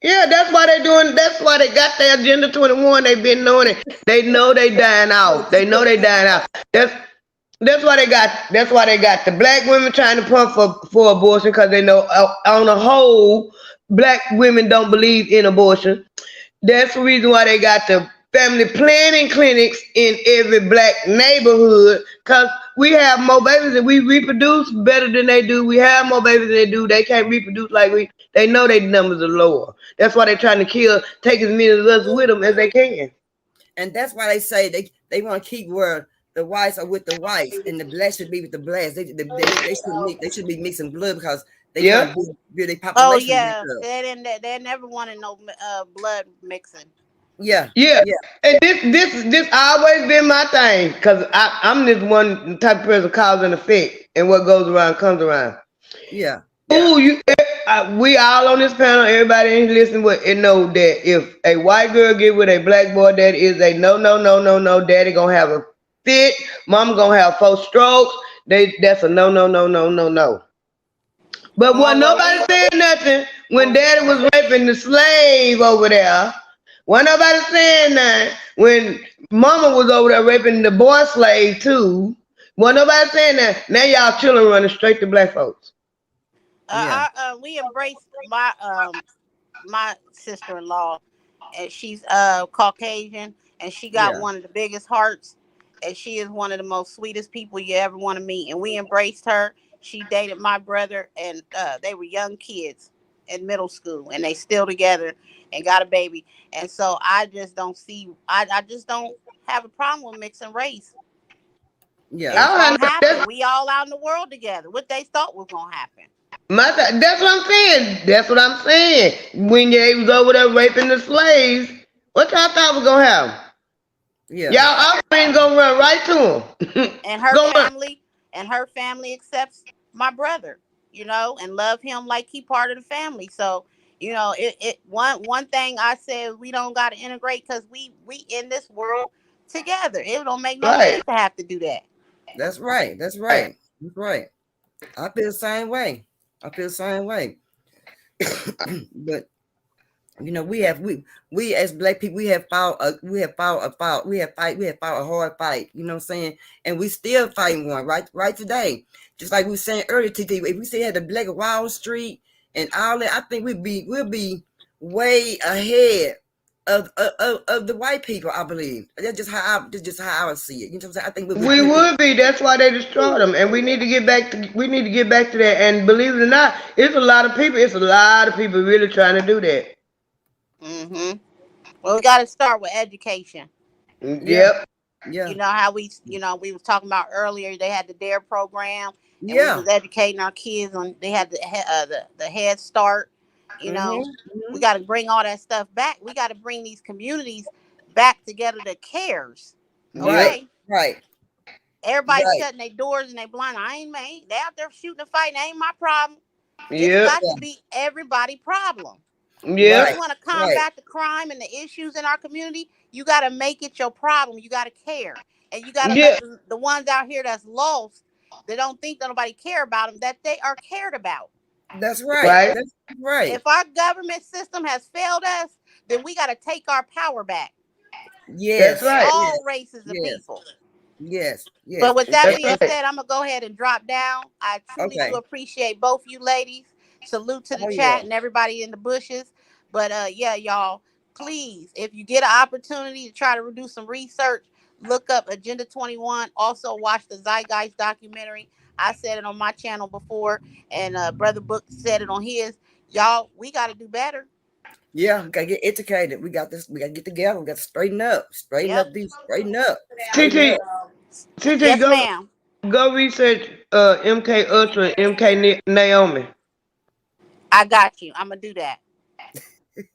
Yeah, that's why they're doing. That's why they got their Agenda 21. They've been knowing it. They know they dying out. They know they dying out. That's why they got the black women trying to pump for abortion, because they know on the whole black women don't believe in abortion. That's the reason why they got the family planning clinics in every black neighborhood, because we have more babies and we reproduce better than they do. We have more babies than they do. They can't reproduce like we. They know their numbers are lower. That's why they're trying to take as many of us with them as they can. And that's why they say they want to keep where the whites are with the whites and the blacks should be with the blacks. They should be mixing blood because they want to build their population. Oh yeah, they never wanted no blood mixing. Yeah. And this always been my thing, because I'm this one type of person, cause and effect, and what goes around comes around. Yeah. Ooh, we all on this panel, everybody listening and know that if a white girl get with a black boy, that is a no. Daddy gonna have a fit. Mama gonna have 4 strokes. That's a no. But when nobody said nothing when Daddy was raping the slave over there. Wasn't nobody saying that when Mama was over there raping the boy slave too. Wasn't nobody saying that. Now y'all children running straight to black folks. We embraced my sister-in-law, and she's Caucasian, and she got one of the biggest hearts, and she is one of the most sweetest people you ever want to meet. And we embraced her. She dated my brother, and they were young kids in middle school, and they still together and got a baby. And so I just don't see. I just don't have a problem with mixing race. Yeah, it's gonna happen. We all out in the world together. What they thought was gonna happen. That's what I'm saying. That's what I'm saying. When they was over there raping the slaves, what y'all thought was gonna happen? Yeah. Y'all offspring gonna run right to them. And her Go run. family accepts my brother, and love him like he part of the family. So, one thing I said, we don't got to integrate because we in this world together. It don't make no Right. sense to have to do that. That's right. That's right. That's right. I feel the same way. I feel the same way. But we as black people, we have fought a hard fight, you know what I'm saying? And we still fighting one right today. Just like we were saying earlier today, if we still had the Black Wall Street and all that, I think we'll be way ahead of the white people, I believe. That's just how I would see it. You know what I'm saying? I think We would be. That's why they destroyed them, and we need to get back to that. And believe it or not, it's a lot of people really trying to do that. Mm-hmm. Well, we got to start with education. Yep. Yeah. You know how we was talking about earlier. They had the DARE program, and we Yeah. was educating our kids on. They had the Head Start. We got to bring all that stuff back. We got to bring these communities back together that cares. Okay, Right. Everybody shutting their doors and they blind. I ain't made. They out there shooting and fighting. Ain't my problem. Yep. It's got to be everybody's problem. Yeah. If you want to combat the crime and the issues in our community, you got to make it your problem. You got to care. And you got to let the ones out here that's lost, that don't think that nobody care about them, that they are cared about. That's right. That's right. If our government system has failed us, then we got to take our power back. Yes. That's right. All races of people. Yes. But with that being said, I'm going to go ahead and drop down. I truly do appreciate both you ladies. Salute to the chat and everybody in the bushes. But y'all, please, if you get an opportunity to try to do some research, look up Agenda 21. Also watch the Zeitgeist documentary. I said it on my channel before, and Brother Book said it on his. Y'all, we got to do better. Yeah, we gotta get educated. We got this. We gotta get together. We got to straighten up. Straighten up. TT, yes, ma'am. Go research MK Ultra and MK Naomi. I got you. I'm gonna do that.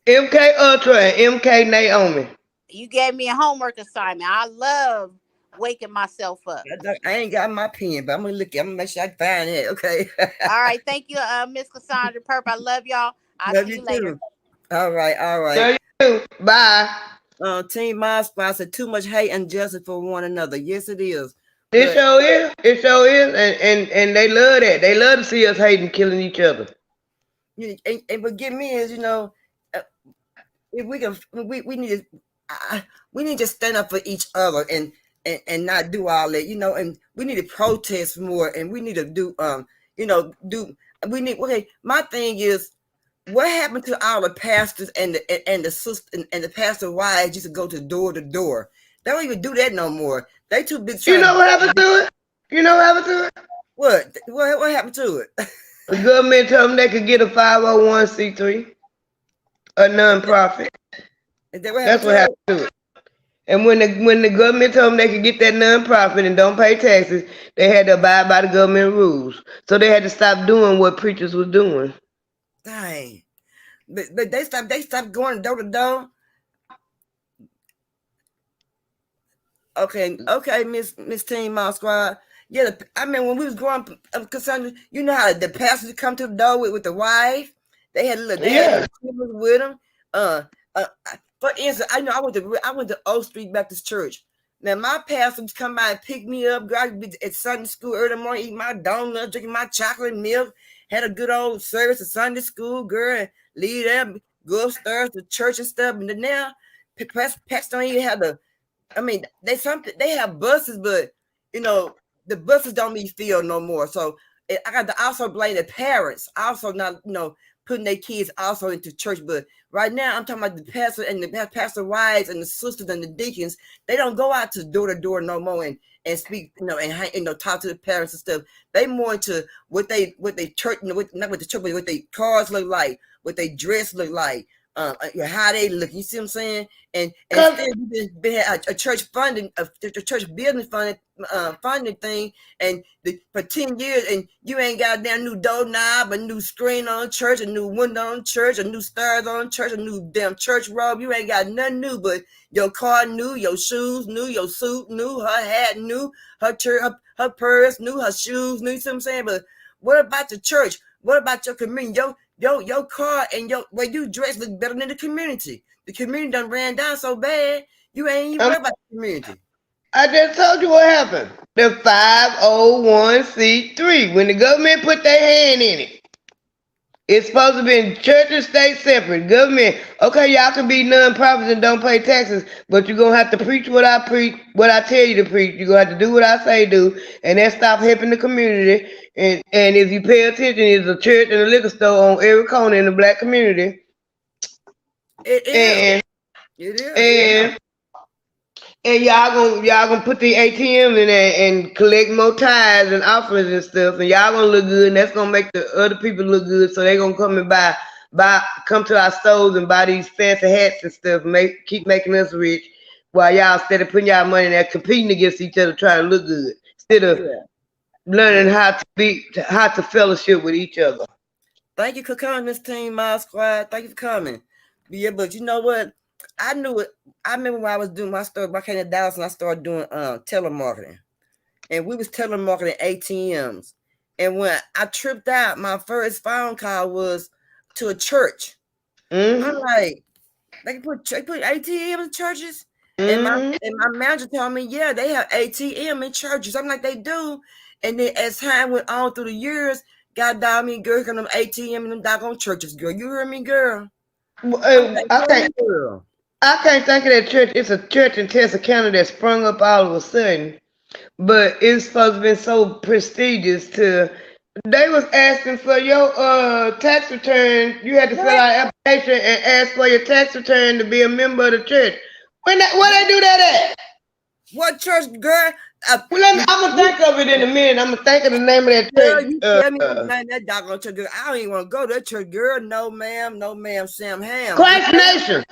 MK Ultra and MK Naomi. You gave me a homework assignment. I love waking myself up. I ain't got my pen, but I'm gonna look. I'm gonna make sure I find it. Okay. All right. Thank you, Miss Cassandra Purp. I love y'all. I'll see you later. All right. Love you. Bye. Team Mod Squad said too much hate and justice for one another. Yes, it is. It sure is. It sure is. And they love that. They love to see us hating, killing each other. And what get me is, if we can, we need to stand up for each other and not do all that, and we need to protest more, and we need to do, my thing is, what happened to all the pastors and the sisters and the pastor wives used to go to door? They don't even do that no more. They too busy. You know what happened to it? What? What happened to it? The government told them they could get a 501c3, a nonprofit. That's what happened to it. And when the government told them they could get that nonprofit and don't pay taxes, they had to abide by the government rules. So they had to stop doing what preachers was doing. Dang. But they stopped going door to door. Okay, Miss Team Mod Squad. Yeah, when we was growing up, Cassandra, you know how the pastors come to the door with the wife. They had had with them. For instance, I know I went to Oak Street Baptist Church. Now my pastor would come by and pick me up. Girl, I'd be at Sunday school early in the morning, eating my donuts, drinking my chocolate milk. Had a good old service at Sunday school, girl, and leave them, go upstairs to church and stuff. And then now, pastors don't even have they have buses, but the buses don't be filled no more. So I got to also blame the parents, also not putting their kids also into church. But right now, I'm talking about the pastor and the pastor wives and the sisters and the deacons. They don't go out to door no more and speak, and talk to the parents and stuff. They more into what they church, not what the church, but what they cars look like, what they dress look like, how they look. You see what I'm saying? And still you've been a church funding, the church building funding thing, and for 10 years, and you ain't got a damn new doorknob, a new screen on church, a new window on church, a new stars on church, a new damn church robe. You ain't got nothing new, but your car new, your shoes new, your suit new, her hat new, her her purse new, her shoes new. You see what I'm saying? But what about the church? What about your community? Your car and your way you dress look better than the community. The community done ran down so bad, you ain't even worried about the community. I just told you what happened. The 501c3. When the government put their hand in it, it's supposed to be in church and state separate. Government, okay, y'all can be non-profits and don't pay taxes, but you're gonna have to preach what I preach, what I tell you to preach. You're gonna have to do what I say do, and that stop helping the community. And if you pay attention, there's a church and a liquor store on every corner in the black community. It is. And y'all gonna put the ATM in there and collect more tithes and offerings and stuff, and y'all gonna look good, and that's gonna make the other people look good, so they gonna come and come to our stores and buy these fancy hats and stuff, keep making us rich, while y'all instead of putting y'all money in there competing against each other trying to look good, instead of learning how to fellowship with each other. Thank you for coming, Miss Team Miles Squad. Thank you for coming. Yeah, but you know what? I knew it. I remember when I was doing my story. I came to Dallas and I started doing telemarketing, and we was telemarketing ATMs. And when I tripped out, my first phone call was to a church. Mm-hmm. I'm like, they put ATM in churches, and my manager told me, yeah, they have ATM in churches. I'm like, they do. And then as time went on through the years, God dog me, girl, come them ATM in them doggone churches, girl. You heard me, girl? I can't think of that church. It's a church in Texarkana that sprung up all of a sudden, but it's supposed to be so prestigious. They was asking for your tax return. You had to fill out an application and ask for your tax return to be a member of the church. Where they do that at? What church, girl? I'm gonna think of it in a minute. I'm gonna think of the name of that church. You tell me the name of that doggone church, girl. I don't even want to go to that church, girl. No, ma'am. Sam Ham. Christ Nation.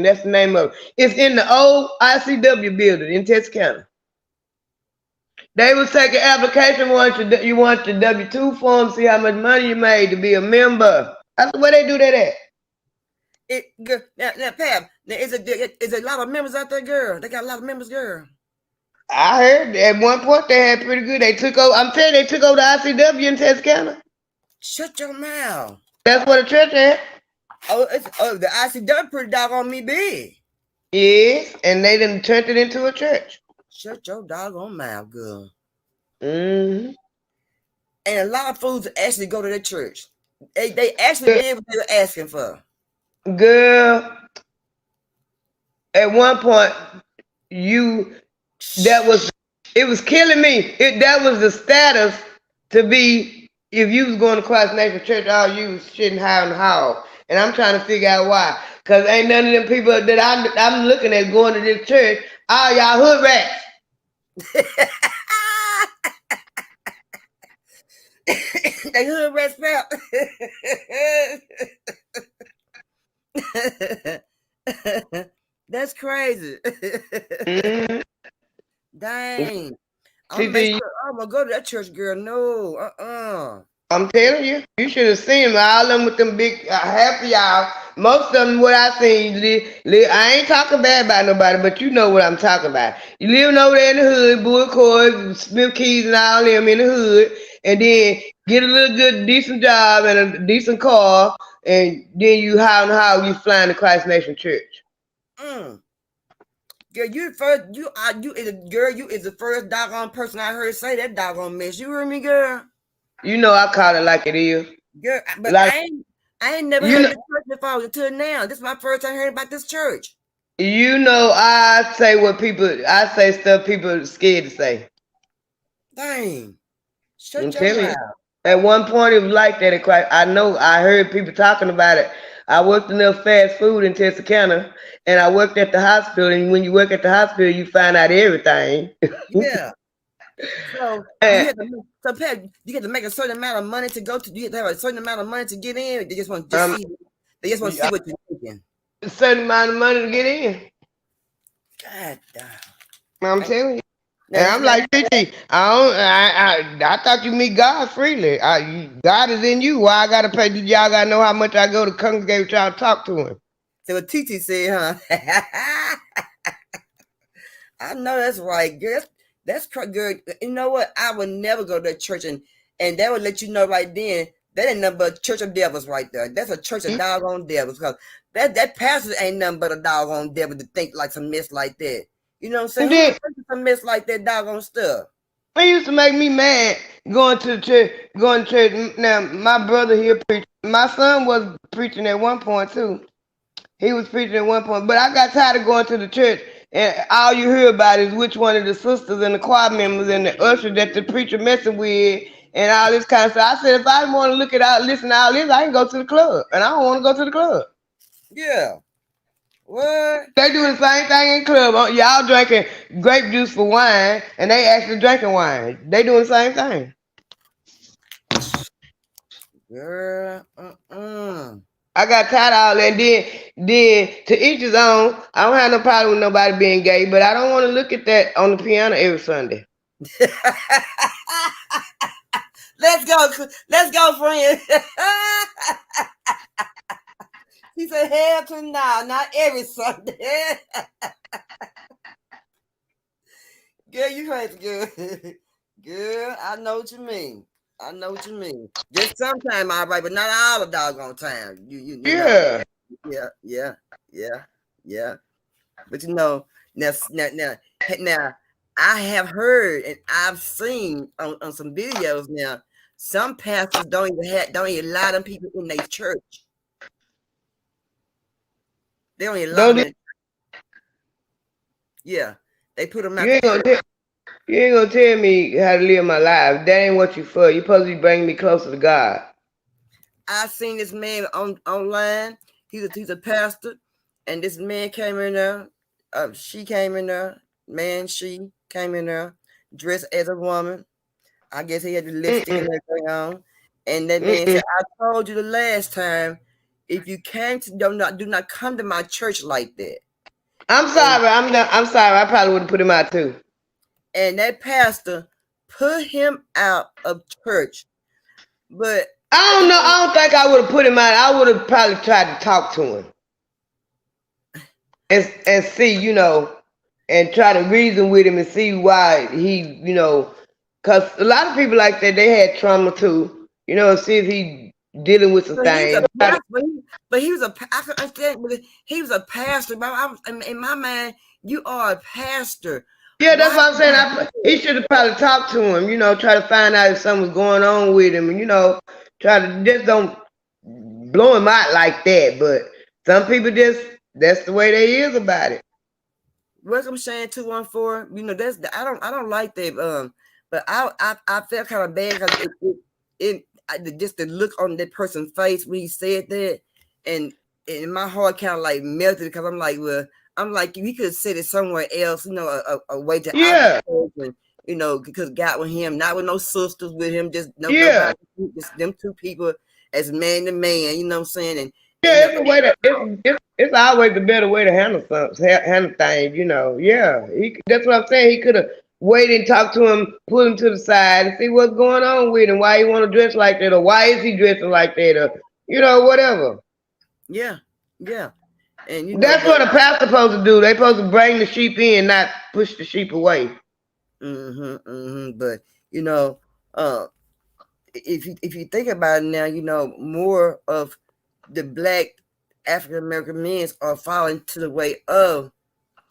That's the name of it. It's in the old ICW building in Texarkana. They was taking application once you want the W-2 form, see how much money you made to be a member. That's where they do that at. Now, Pam, is a lot of members out there, girl? They got a lot of members, girl. I heard at one point they had pretty good. They took over. I'm telling you, they took over the ICW in Texarkana. Shut your mouth. That's what the church at. The ICW pretty doggone me big. Yes, and they done turned it into a church. Shut your doggone mouth, girl. Mm-hmm. And a lot of fools actually go to the church. They actually did what they were asking for. Girl, at one point, it was killing me. That was the status to be, if you was going to Christ Nation Church, all you was shitting high in the hall. And I'm trying to figure out why. Because ain't none of them people that I'm looking at going to this church, all y'all hood rats. They hood rats felt. That's crazy. Mm-hmm. Dang. I'm gonna go to that church, girl. No, I'm telling you, you should have seen them. All of them with them big, half of y'all. Most of them, what I seen, I ain't talking bad about nobody, but you know what I'm talking about. You living over there in the hood, Bull Court, Smith Keys and all them in the hood, and then get a little good, decent job and a decent car, and then you you flying to Christ Nation Church. Girl, you is the first doggone person I heard say that doggone mess. You heard me, girl? You know I call it like it is. Girl, but like, I ain't never heard of this church before until now. This is my first time hearing about this church. You know, I say stuff people are scared to say. Dang. Shut your mouth. At one point it was like that at Christ. I heard people talking about it. I worked enough fast food in Texarkana, and I worked at the hospital. And when you work at the hospital, you find out everything. Yeah. So Pat, you get to make a certain amount of money to go to. You have to have a certain amount of money to get in. They just want to They just want to see what you're thinking. A certain amount of money to get in. God damn. I'm telling you. And I'm like, Titi, I thought you meet God freely. God is in you. Why I gotta pay? Y'all gotta know how much I go to congregate with y'all to talk to him. So what Titi said, huh? I know that's right, girl. That's good. You know what? I would never go to that church, and that would let you know right then that ain't nothing but a church of devils right there. That's a church of doggone devils, because that pastor ain't nothing but a doggone devil to think like some mess like that. You know what I'm saying? Who thinks some mess like that doggone stuff? It used to make me mad going to church. Now my brother here preached. My son was preaching at one point too. He was preaching at one point, but I got tired of going to the church, and all you hear about is which one of the sisters and the choir members and the usher that the preacher messing with, and all this kind of stuff. I said, if I want to listen to all this, I can go to the club, and I don't want to go to the club. Yeah. What? They do the same thing in club. Y'all drinking grape juice for wine, and they actually drinking wine. They doing the same thing. Girl, I got tired of all that. Then to each his own. I don't have no problem with nobody being gay, but I don't want to look at that on the piano every Sunday. Let's go, friend. He said, hell to now, not every Sunday. Girl, you crazy, girl. Girl, I know what you mean. Just sometime, all right, but not all the doggone time. You yeah. Know. Yeah. But you know, now, I have heard and I've seen on some videos now. Some pastors don't even allow them people in their church. They don't even allow them. Yeah, they put them out. You ain't gonna tell me how to live my life. That ain't what you for. You supposed to be bringing me closer to God. I seen this man online. He's a pastor, and this man came in there. She came in there. She came in there dressed as a woman. I guess he had the lipstick and everything on. And that man said, "I told you the last time, if you came to do not come to my church like that." I'm sorry. I'm sorry. I probably would have put him out too. And that pastor put him out of church. But I don't know. I don't think I would have put him out. I would have probably tried to talk to him and see, you know, and try to reason with him and see why he, you know, because a lot of people like that, they had trauma too, you know, see if he dealing with some things. But he was I can understand, but he was a pastor. But in my mind, you are a pastor. Yeah, that's what I'm saying. He should have probably talked to him, you know, try to find out if something was going on with him, and you know, try to just don't blow him out like that. But some people that's the way they is about it. Welcome Shane 214. You know, I don't like that. But I felt kind of bad because it just the look on that person's face when he said that, and my heart kind of like melted because I'm like, he could have said it somewhere else, you know, a way to person, you know, because got with him, not with no sisters with him, just nobody, just them two people as man to man, you know what I'm saying? And it's a way that it's always the better way to handle things, you know. Yeah, that's what I'm saying. He could have waited and talked to him, pull him to the side, and see what's going on with him, why he want to dress like that, or why is he dressing like that, or you know, whatever. Yeah. And you know, that's what a pastor's supposed to do. They supposed to bring the sheep in, not push the sheep away. But you know, if you think about it now, you know, more of the Black African American men are falling to the way of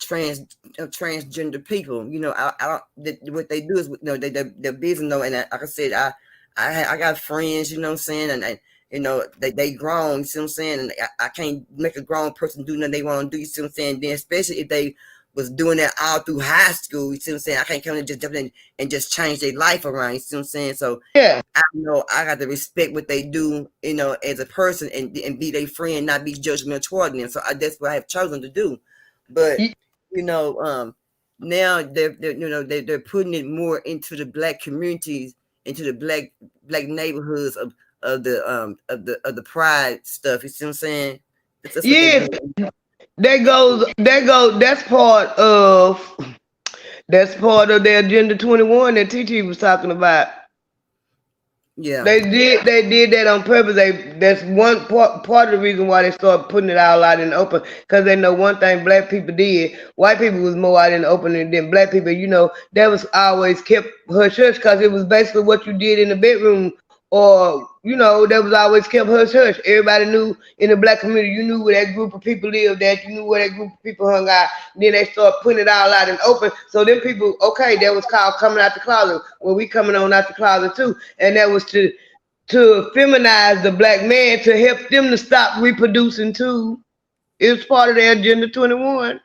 transgender people. You know, what they do is, you know, they're busy, though, and like I said, I got friends, you know what I'm saying, and you know, they grown, you see what I'm saying, and I can't make a grown person do nothing they want to do, you see what I'm saying, then especially if they was doing that all through high school, you see what I'm saying, I can't come and just jump in and just change their life around, you see what I'm saying, so yeah, I know I got to respect what they do, you know, as a person, and be their friend, not be judgmental toward them, so that's what I have chosen to do, but you know, now they're putting it more into the Black communities, into the black neighborhoods of the pride stuff. You see what I'm saying? That's what they Yes, do. that's part of the Agenda 21 that TT was talking about. Yeah. They did that on purpose. That's one part of the reason why they started putting it all out in the open, because they know one thing black people did. White people was more out in the open than black people. You know, that was always kept hush hush, because it was basically what you did in the bedroom, or you know, that was always kept hush hush. Everybody knew in the black community. You knew where that group of people lived at. You knew where that group of people hung out. Then they started putting it all out in the open. So then people, okay, that was called coming out the closet. Well, we coming on out the closet too, and that was to feminize the black man, to help them to stop reproducing too. It's part of their Agenda 21.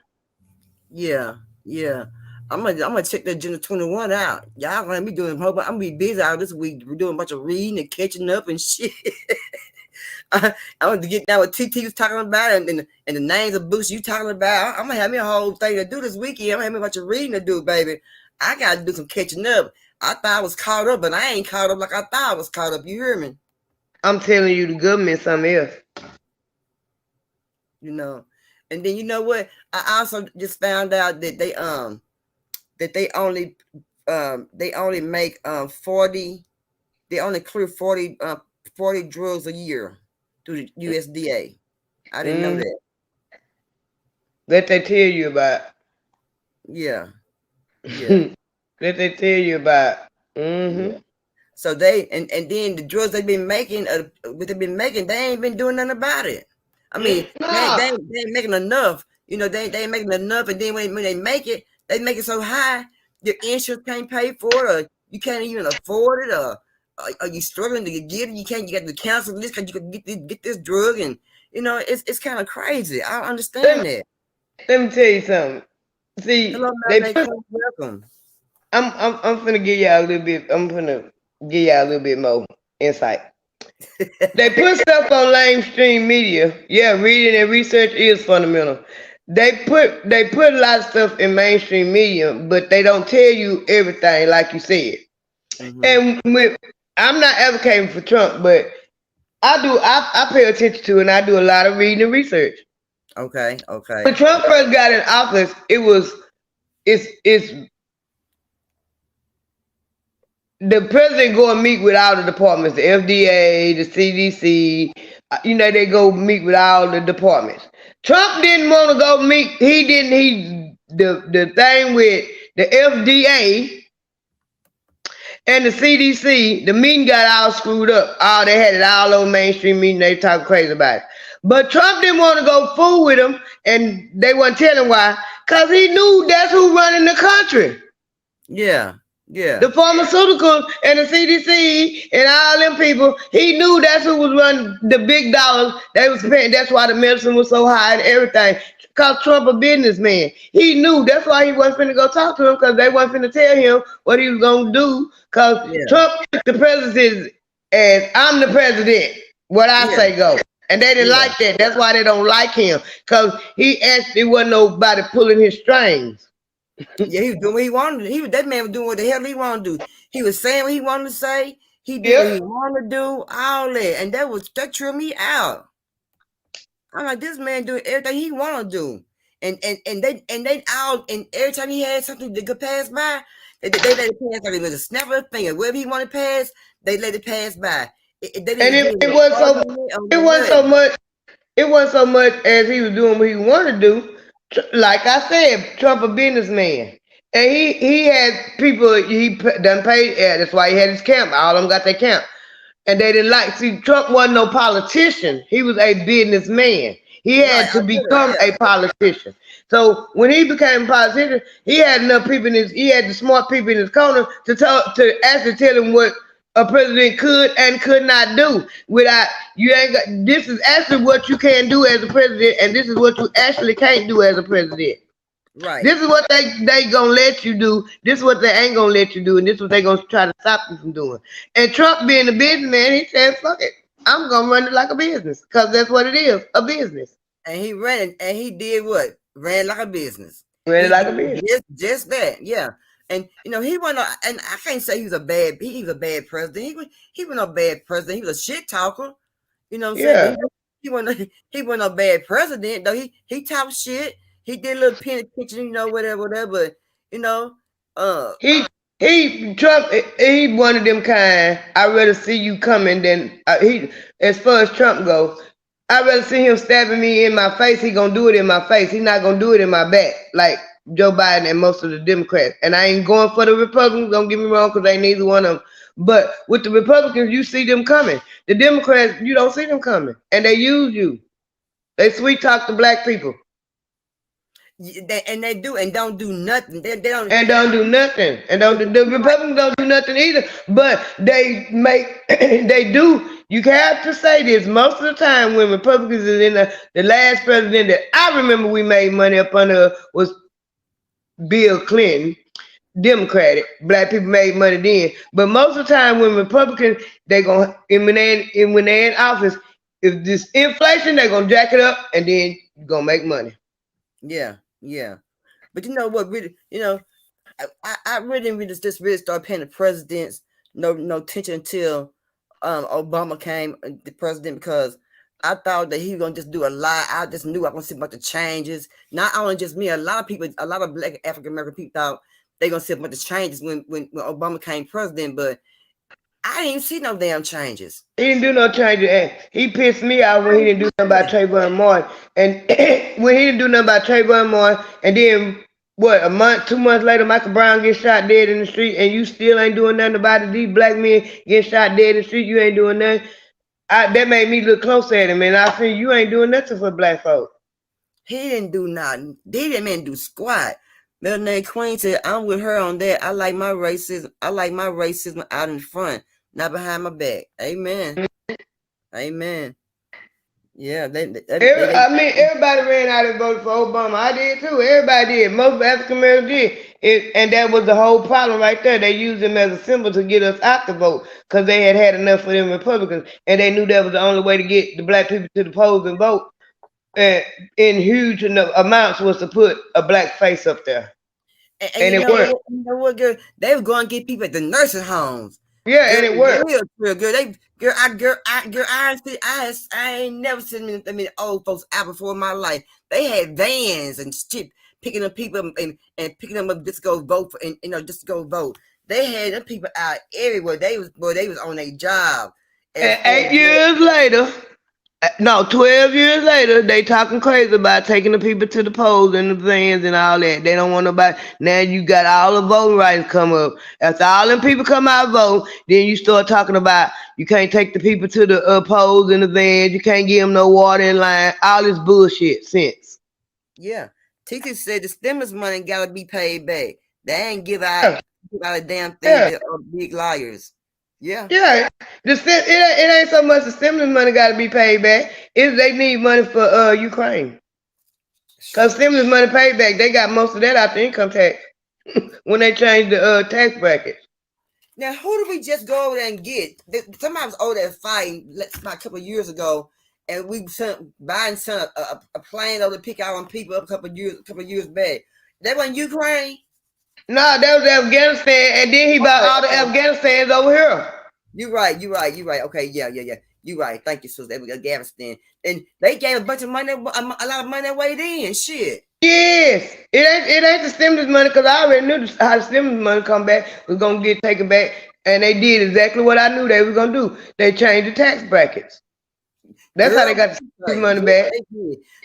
Yeah. I'm gonna check the Agenda 21 out. Y'all gonna be doing. I'm gonna be busy out this week. We're doing a bunch of reading and catching up and shit. I want to get down what TT was talking about and the names of books you talking about. I'm gonna have me a whole thing to do this weekend. I'm gonna have me a bunch of reading to do, baby. I gotta do some catching up. I thought I was caught up, but I ain't caught up like I thought I was caught up. You hear me? I'm telling you, the government something else. You know, and then you know what? I also just found out that they only make 40. They only clear 40 drugs a year through the USDA. I didn't know that. That they tell you about. Yeah. That they tell you about. Yeah. So they and then the drugs they've been making, they ain't been doing nothing about it. I mean, they ain't making enough. You know, they ain't making enough, and then when they make it so high, your insurance can't pay for it, or you can't even afford it, or are you struggling to get it? You got to cancel this because you can get this drug, and you know it's kind of crazy. I don't understand that. Let me tell you something. See, hello, welcome. I'm finna give y'all a little bit. I'm finna give y'all a little bit more insight. They put stuff on mainstream media. Yeah, reading and research is fundamental. They put a lot of stuff in mainstream media, but they don't tell you everything, like you said. And I'm not advocating for Trump, but I pay attention to, and I do a lot of reading and research. Okay. When Trump first got in office, it's the president go and meet with all the departments, the FDA, the CDC. You know, they go meet with all the departments. Trump didn't want to go meet. The thing with the FDA and the CDC, the meeting got all screwed up. They had it all on mainstream meeting. They talking crazy about it. But Trump didn't want to go fool with them, and they weren't telling why, because he knew that's who running the country. Yeah. The pharmaceuticals and the CDC and all them people, he knew that's who was running the big dollars they was paying. That's why the medicine was so high and everything. Because Trump a businessman. He knew that's why he wasn't finna go talk to him, because they wasn't finna tell him what he was gonna do. Because Trump took the presidency as I'm the president. What I say go. And they didn't like that. That's why they don't like him. Because he actually wasn't nobody pulling his strings. Yeah, he was doing what he wanted. That man was doing what the hell he wanted to do. He was saying what he wanted to say. He did what he wanted to do. All that, and that threw me out. I'm like, this man doing everything he want to do, and they all, and every time he had something that could pass by, they let it pass. Like it was a snap of a finger. Wherever he wanted to pass, they let it pass by. It wasn't so much as he was doing what he wanted to do. Like I said, Trump a businessman, and he had people he done paid. That's why he had his camp. All of them got their camp, and they didn't like. See, Trump wasn't no politician. He was a businessman. He had to become a politician. So when he became a politician, he had enough people he had the smart people in his corner to actually tell him what a president could and could not do. This is actually what you can do as a president, and this is what you actually can't do as a president. Right. This is what they gonna let you do. This is what they ain't gonna let you do, and this is what they gonna try to stop you from doing. And Trump, being a businessman, he said, "Fuck it, I'm gonna run it like a business, because that's what it is, a business." And he ran, and he did what? Ran like a business. Just that, yeah. And you know, he wasn't. And I can't say he was a bad president. He was a bad president. He was a bad president. He was a shit talker. You know what I'm saying? he wasn't a bad president though. He talked shit. He did a little penny pinching, you know, whatever. But you know, Trump, he one of them kind. I'd rather see you coming than he. As far as Trump goes, I'd rather see him stabbing me in my face. He gonna do it in my face. He not gonna do it in my back like Joe Biden and most of the Democrats. And I ain't going for the Republicans. Don't get me wrong, because they neither one of them. But with the Republicans, you see them coming. The Democrats, you don't see them coming, and they use you. They sweet talk to black people. And they do and don't do nothing. They don't do nothing. And the Republicans don't do nothing either. But they do. You have to say this most of the time when Republicans is in the last president that I remember we made money up under was Bill Clinton. Democratic. Black people made money then. But most of the time when Republicans when they in office, if this inflation, they're gonna jack it up and then you're gonna make money. Yeah. But you know what, really, you know, I really just really started paying the presidents no attention until Obama came the president, because I thought that he was gonna just do a lot. I just knew I was gonna see a bunch of changes. Not only just me, a lot of people, a lot of black African American people thought they're gonna see a bunch of changes when Obama came president, but I didn't see no damn changes. He didn't do no changes. And he pissed me off when he didn't do nothing about Trayvon Martin. And when he didn't do nothing about Trayvon Martin, and then what, a month, 2 months later, Michael Brown gets shot dead in the street, and you still ain't doing nothing about it. These black men getting shot dead in the street, you ain't doing nothing. That made me look close at him, and I said, you ain't doing nothing for black folks. He didn't do nothing. They didn't do squat. Melanated Queen said, I'm with her on that. I like my racism out in front, not behind my back. Amen. Amen. Yeah. Everybody ran out and voted for Obama. I did too. Everybody did. Most African Americans did. And that was the whole problem right there. They used him as a symbol to get us out to vote because they had enough of them Republicans. And they knew that was the only way to get the black people to the polls and vote. And in huge enough amounts was to put a black face up there. And it worked. You know what, girl? They were going to get people at the nursing homes. Yeah, and it worked. I ain't never seen many old folks out before in my life. They had vans and shit picking up people and picking them up just to go vote for, and just to go vote. They had them people out everywhere. They was on their job. And 8 years later, no, 12 years later, they talking crazy about taking the people to the polls and the vans and all that. They don't want nobody. Now you got all the voting rights come up. After all them people come out and vote, then you start talking about you can't take the people to the polls and the vans. You can't give them no water in line. All this bullshit since. Yeah. Titi said the stimulus money got to be paid back. They ain't give out a damn thing. They're big liars. Yeah. It ain't so much the stimulus money got to be paid back. It's they need money for Ukraine. Because stimulus money paid back, they got most of that out the income tax when they changed the tax bracket. Now, who do we just go over there and get? Somebody was over there fighting about a couple of years ago, and Biden sent a plane over to pick out on people up a couple of years back. That wasn't Ukraine. No, that was Afghanistan, and then he bought all the Afghanistans over here. You're right. Okay, yeah. You're right. Thank you, Susan. That was Afghanistan, and they gave a bunch of money, a lot of money away then. Shit. Yes, it ain't the stimulus money, because I already knew how the stimulus money come back was gonna get taken back, and they did exactly what I knew they were gonna do. They changed the tax brackets. That's how they got the stimulus money back.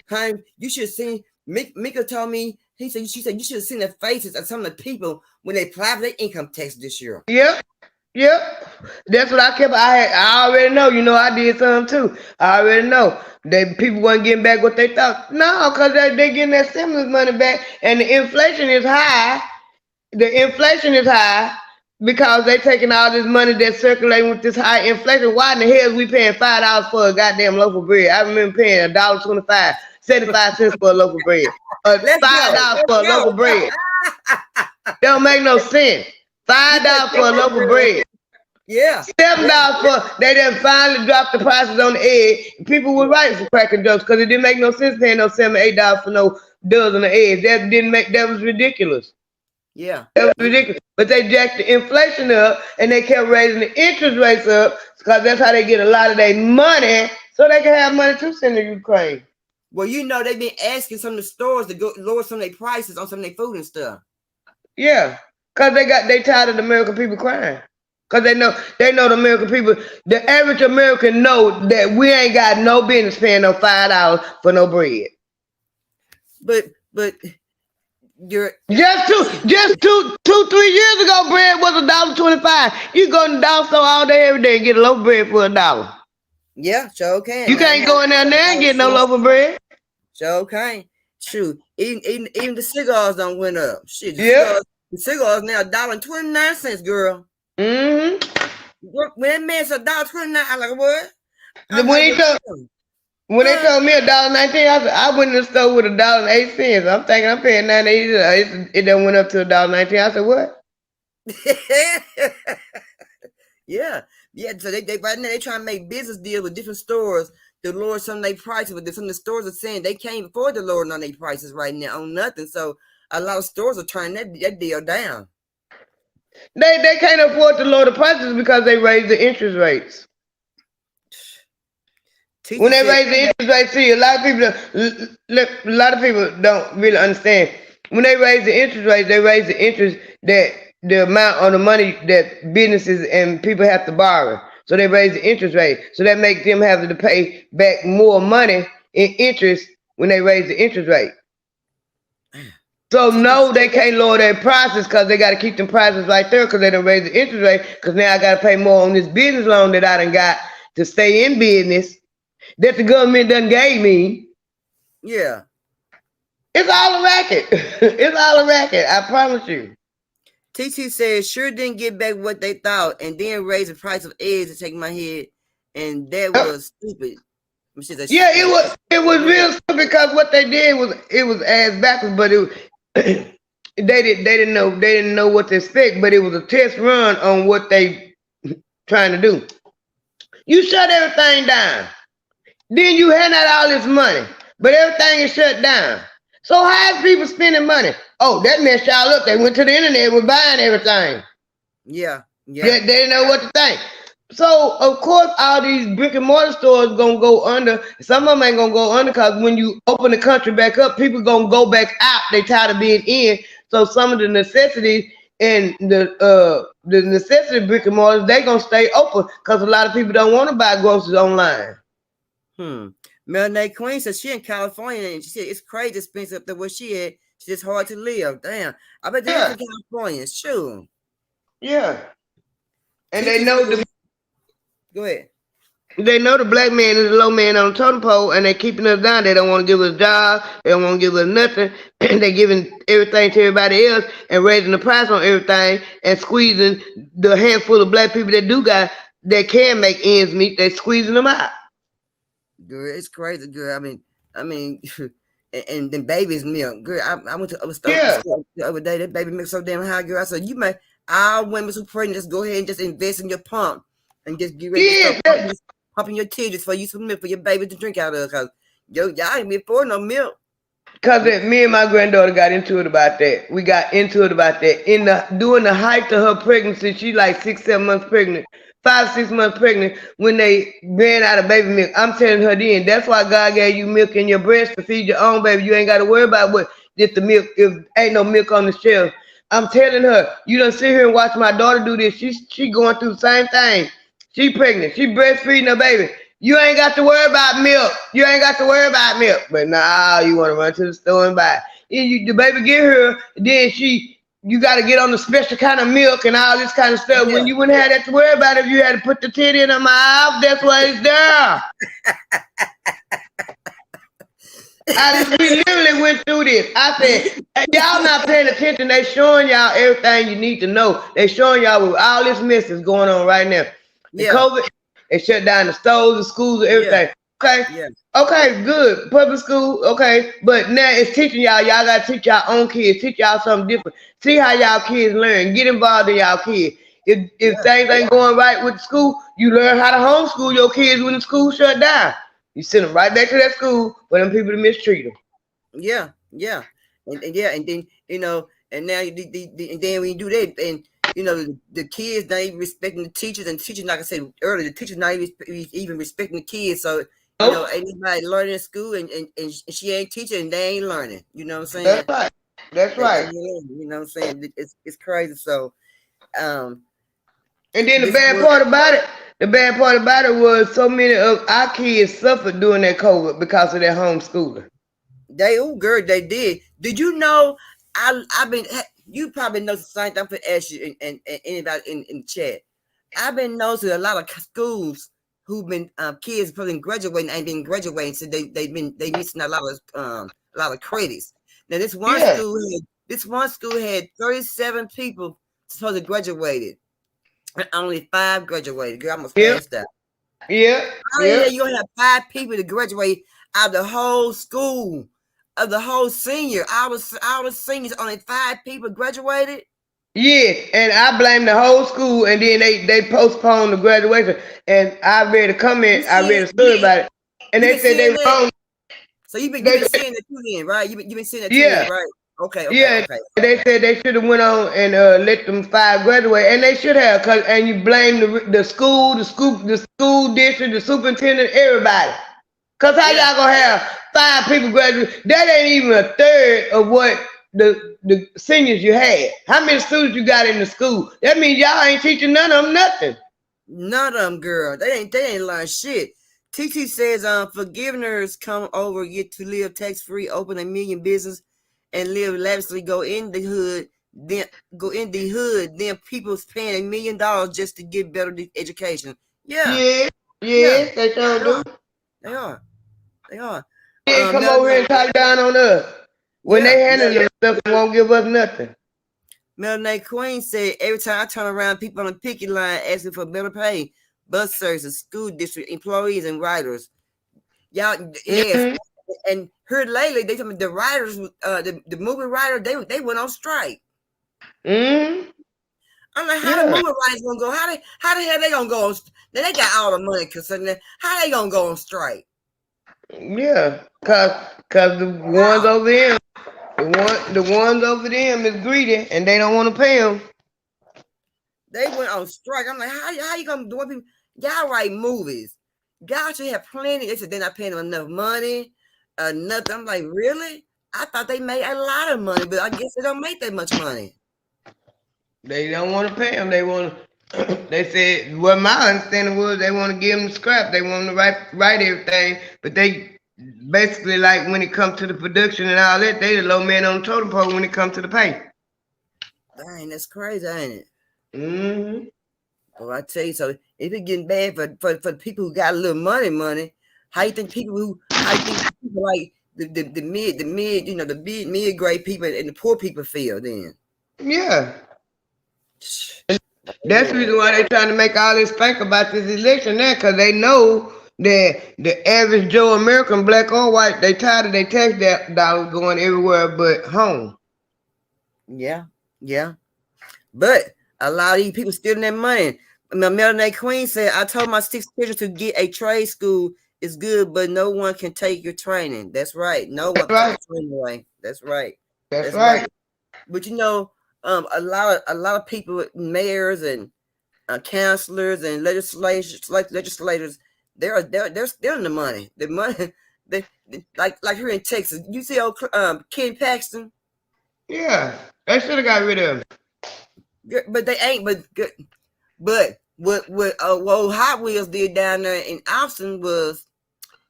Honey, you should see. Mika told me. She said you should have seen the faces of some of the people when they applied for their income tax this year. Yep. That's what I kept. I already know. You know, I did some too. I already know. People weren't getting back what they thought. No, because they getting that stimulus money back, and the inflation is high. The inflation is high because they taking all this money that's circulating with this high inflation. Why in the hell is we paying $5 for a goddamn loaf of bread? I remember paying $1.25. 75 cents for a loaf of bread. $5 for a loaf of bread. Don't make no sense. $5 for a loaf of bread. Yeah. $7 for, they done finally dropped the prices on the egg. People were right for cracking jokes because it didn't make no sense paying no $7, $8 for no dozen of eggs. That was ridiculous. Yeah. That was ridiculous. But they jacked the inflation up and they kept raising the interest rates up because that's how they get a lot of their money so they can have money to send to Ukraine. Well, you know, they've been asking some of the stores to go lower some of their prices on some of their food and stuff. Yeah, because they tired of the American people crying. Because they know the American people, the average American know that we ain't got no business paying no $5 for no bread. But you're just 3 years ago, bread was $1.25. You go to the dollar store all day, every day and get a loaf of bread for $1. Yeah, sure can. You can't go in there now and get no loaf of bread. Sure can. Shoot, even the cigars don't went up. Shit, the cigars now $1.29, girl. Mm-hmm. When that man said $1.29, I'm like, what? When they told me $1.19, I said I went in the store with $1.08. I'm thinking I'm paying $9.80. It done went up to $1.19. I said, what? Yeah. So they right now they trying to make business deals with different stores to lower some of their prices. But some of the stores are saying they can't afford to lower on their prices right now on nothing. So a lot of stores are turning that deal down. They can't afford to lower the prices because they raise the interest rates. When they raise the interest rates, see, a lot of people don't really understand. When they raise the interest rate, they raise the interest that the amount of the money that businesses and people have to borrow. So they raise the interest rate. So that makes them have to pay back more money in interest when they raise the interest rate. So no, they can't lower their prices because they got to keep them prices right there because they done raise the interest rate. Because now I got to pay more on this business loan that I done got to stay in business that the government done gave me. Yeah. It's all a racket. It's all a racket. I promise you. TT says sure didn't get back what they thought and then raise the price of eggs to take my head. And that was stupid. Yeah, it was real stupid because what they did was ass backwards, but they didn't know what to expect, but it was a test run on what they trying to do. You shut everything down. Then you hand out all this money, but everything is shut down. So how is people spending money? Oh, that messed y'all up. They went to the internet and were buying everything. Yeah. They didn't know what to think. So of course all these brick and mortar stores gonna go under. Some of them ain't gonna go under because when you open the country back up, people gonna go back out. They tired of being in. So some of the necessities and the necessity brick and mortars, they gonna stay open because a lot of people don't want to buy groceries online. Melanie Queen says she in California and she said it's crazy expensive up there where she at. It's just hard to live. Damn. I bet they're in California. Sure. Yeah. And they know Go ahead. They know the black man is the low man on the totem pole and they keeping us down. They don't want to give us jobs. They don't want to give us nothing. They giving everything to everybody else and raising the price on everything and squeezing the handful of black people that can make ends meet. They squeezing them out. Girl, it's crazy, girl. I mean, and then baby's milk, girl. I went to the other day. That baby milk so damn high, girl. I said, all women who pregnant, just go ahead and just invest in your pump and just get ready to start pumping your titties for you some milk for your baby to drink out of. Cause y'all ain't be affording no milk. Cause me and my granddaughter got into it about that. We got into it about that during the height of her pregnancy. She like 6-7 months pregnant. 5-6 months pregnant when they ran out of baby milk. I'm telling her then, that's why God gave you milk in your breast to feed your own baby. You ain't got to worry about what if the milk, if ain't no milk on the shelf. I'm telling her, you don't sit here and watch my daughter do this. She going through the same thing. She pregnant. She breastfeeding her baby. You ain't got to worry about milk. You ain't got to worry about milk. But now you want to run to the store and buy. The baby get her, then you got to get on the special kind of milk and all this kind of stuff. Yeah. When you wouldn't have that to worry about if you had to put the titty in her mouth, that's why it's there. We literally went through this. I said, y'all not paying attention. They showing y'all everything you need to know. They showing y'all with all this mess is going on right now. The COVID, they shut down the stores, the schools, and everything. Okay. Yeah. Okay, good. Public school, okay. But now it's teaching y'all. Y'all got to teach y'all own kids. Teach y'all something different. See how y'all kids learn. Get involved in y'all kids. If things ain't going right with the school, you learn how to homeschool your kids when the school shut down. You send them right back to that school for them people to mistreat them. Yeah. And then, and now and then when you do that, and the kids not even respecting the teachers, and the teachers, like I said earlier, the teachers not even respecting the kids. So You know, ain't anybody learning in school, and she ain't teaching, and they ain't learning. You know what I'm saying? That's right. That's right. You know what I'm saying? It's crazy. So, and then the bad part about it was so many of our kids suffered during that COVID because of their homeschooling. Girl, they did. Did you know? I've been. You probably know the same thing. I'm gonna ask you and anybody in the chat. I've been noticing a lot of schools who've been kids probably graduating ain't been graduating, so they missing a lot of credits. Now this one school had 37 people supposed to graduated, and only 5 graduated. Girl, I almost passed out. Yeah. Yeah, you only have 5 people to graduate out of the whole school, of the whole senior. All the seniors, only 5 people graduated. Yes, and I blame the whole school, and then they postponed the graduation. And I read a comment, I read a story about it, and they said they wrong. So you've been seeing that too, then, right? You've been seeing that too, then, right? Okay. They said they should have went on and let them 5 graduate, and they should have. And you blame the school district, the superintendent, everybody. Cause how y'all gonna have 5 people graduate? That ain't even a third of what the seniors you had. How many students you got in the school? That means y'all ain't teaching none of them nothing. None of them, girl. They ain't learn shit. TT says, forgivers come over, get to live tax-free, open a million business, and live lavishly. Go in the hood, then people's paying $1 million just to get better education. Yeah, they sure do. They are. They come over here and talk down on us. When they handle this stuff, they won't give us nothing. Melanie Queen said, every time I turn around, people on the picket line asking for better pay, bus services, school district employees, and writers. Y'all, yes. And heard lately, they told me the writers, the movie writer, they went on strike. Mm-hmm. I'm like, how the movie writers gonna go? How the hell they gonna go on? They got all the money concerning. How they gonna go on strike? Yeah, cause the ones over there, the ones over them is greedy and they don't want to pay them. They went on strike. I'm like, how you gonna do it? Y'all write movies. Y'all should have plenty. They said they're not paying them enough money, nothing. I'm like, really? I thought they made a lot of money, but I guess they don't make that much money. They don't want to pay them. They want to. They said, well, my understanding was they want to give them the scrap. They want to write everything, but they basically, like, when it comes to the production and all that, they the low man on the totem pole when it comes to the pay. Dang, that's crazy, ain't it? Mm-hmm. Well, I tell you, so if it's getting bad for people who got a little money, how you think people like the mid, you know, the mid grade people and the poor people feel then? Yeah. That's the reason why they're trying to make all this stink about this election now, because they know that the average Joe American, black or white, they tired of their tax dollars going everywhere but home. Yeah. But a lot of these people stealing their money. Melanie Queen said, I told my 6 children to get a trade school. It's good, but no one can take your training. That's right. No one can take your training away. That's right. That's right. But you know, a lot of people, mayors and councilors and legislators, they're stealing the money. The money, they like here in Texas. You see old Ken Paxton? Yeah, they should have got rid of him. But they ain't. But what Hot Wheels did down there in Austin was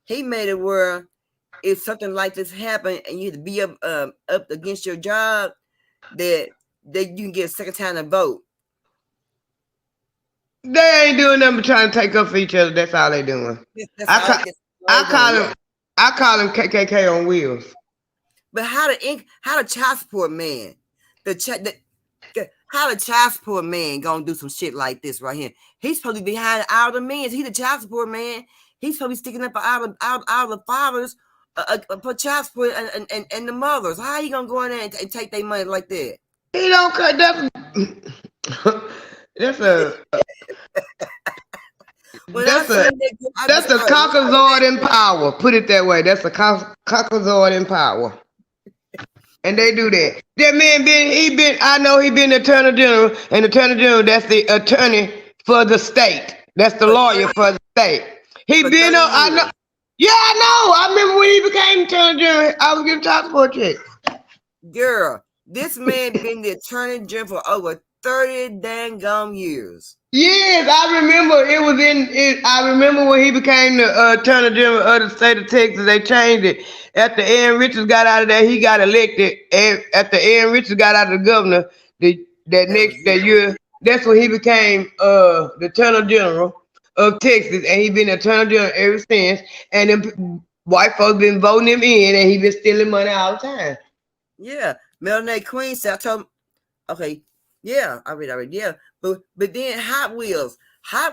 he made it where if something like this happened and you had to be up against your job, that you can get a second time to vote. They ain't doing nothing but trying to take up for each other. That's all they doing. I call them KKK on wheels. But how the child support man, how the child support man gonna do some shit like this right here? He's supposed to be behind all the men. He's the child support man. He's supposed to be sticking up for all the fathers for child support and the mothers. How you gonna go in there and take their money like that? He don't cut that. That's a Caucasoid in power. Put it that way. That's a Caucasoid in power. And they do that. That man I know he been Attorney General, and Attorney General, that's the attorney for the state. That's the lawyer for the state. He been on, I know. Yeah, I know. I remember when he became attorney general. I was getting child support checks. Girl, this man been the attorney general for over 30 dang gum years. Yes, I remember it was I remember when he became the attorney general of the state of Texas. They changed it after Aaron Richards got out of there. He got elected. And after Aaron Richards got out of the governor, that year, that's when he became the attorney general of Texas, and he been attorney general ever since. And them white folks been voting him in, and he been stealing money all the time. Yeah, Melanie Queen said, I told him, okay, yeah, I read, yeah. But then Hot Wheels, I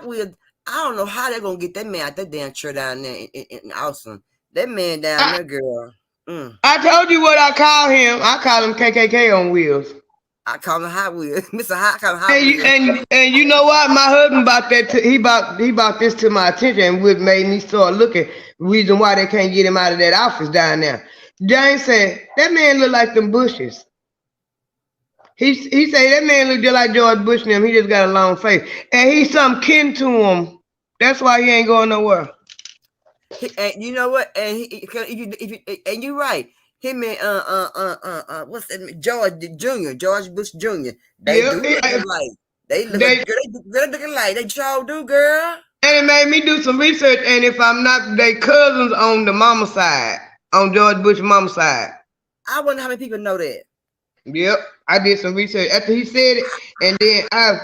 don't know how they're gonna get that man out that damn church down there in Austin. That man down there, girl. I told you what I call him. I call him KKK on wheels. I call him Hot Wheels, Mr. Hot. Call him Hot Wheels. And you know what? My husband bought that. He bought this to my attention, and what made me start looking. Reason why they can't get him out of that office down there. James said that man look like them Bushes. He said that man look just like George Bush and him. He just got a long face, and he's some kin to him. That's why he ain't going nowhere. And you know what? And and you're right. Him and what's that? George Bush Jr. They do look alike. They look alike. They sure do, girl. And it made me do some research. And if I'm not, they cousins on the mama side, on George Bush's mama side. I wonder how many people know that. Yep, I did some research after he said it, and then I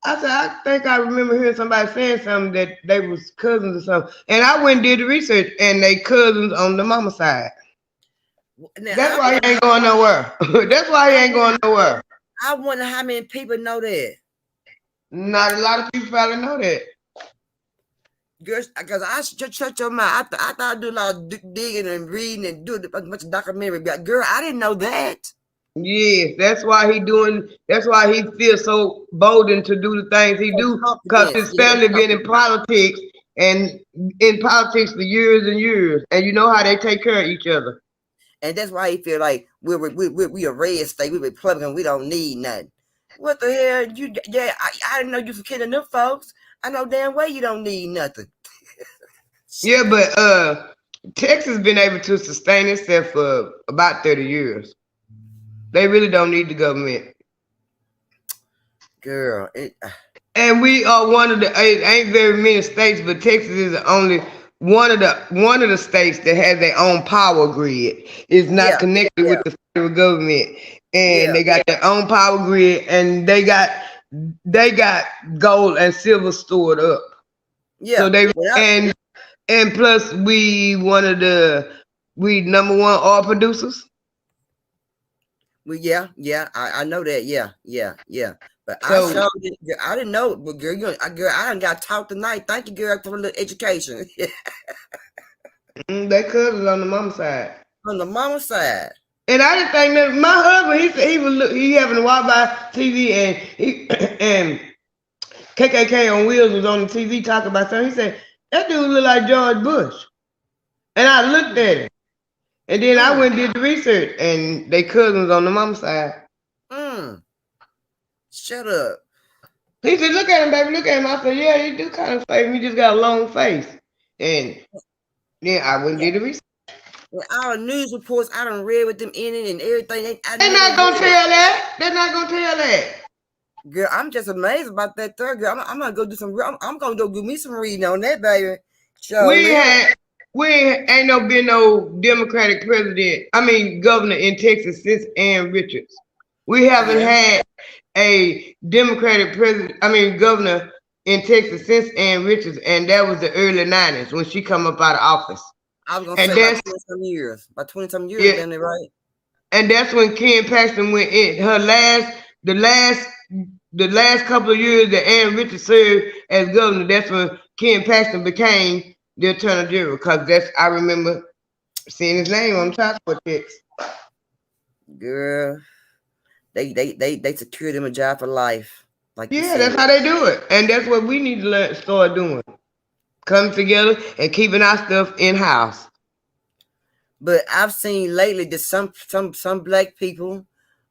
said I think I remember hearing somebody saying something that they was cousins or something, and I went and did the research, and they cousins on the mama side. Now, that's why he ain't going nowhere. That's why he ain't going nowhere. I wonder how many people know that. Not a lot of people probably know that. Girl, because I shut your mouth. I thought I'd do a lot of digging and reading and do a bunch of documentary. But girl, I didn't know that. Yes, that's why he feels so bolden to do the things he do, because his family been in politics and in politics for years and years, and you know how they take care of each other. And that's why he feel like we a red state, we Republican, we don't need nothing. What the hell? I didn't know you for kidding them folks. I know damn well you don't need nothing. Yeah, but Texas been able to sustain itself for about 30 years. They really don't need the government. Girl. And we are one of the, it ain't very many states, but Texas is the only one of the states that has their own power grid. It's not connected with the federal government. And they got their own power grid, and they got gold and silver stored up. Yeah. So they and plus we number one oil producers. Well, I know that. Yeah. But so, I didn't know. But girl, I done got taught tonight. Thank you, girl, for a little education. They cousins on the mama side. On the mama side. And I didn't think that my husband. He said he having to walk by TV and KKK on wheels was on the TV talking about something. He said that dude look like George Bush, and I looked at him. And then I went and did the research, and they cousins on the mama side. Shut up. He said, look at him, baby, look at him. I said, yeah, he do kind of face. He just got a long face. And then I went and did the research. And all the news reports I done read with them in it and everything. They're not going to tell that. They're not going to tell that. Girl, I'm just amazed about that third girl. I'm going to go do some, I'm going to go do me some reading on that, baby. We ain't been no Democratic governor in Texas since Aaron Richards. We haven't had a Democratic governor in Texas since Aaron Richards, and that was the early 90s when she come up out of office. I was gonna say about 20-some years. About 20-some years, yeah. Right? And that's when Ken Paxton went in. The last couple of years that Aaron Richards served as governor, that's when Ken Paxton became the attorney general, because I remember seeing his name on the child support checks. Girl, they secured him a job for life. That's how they do it, and that's what we need to start doing. Coming together and keeping our stuff in house. But I've seen lately that some black people,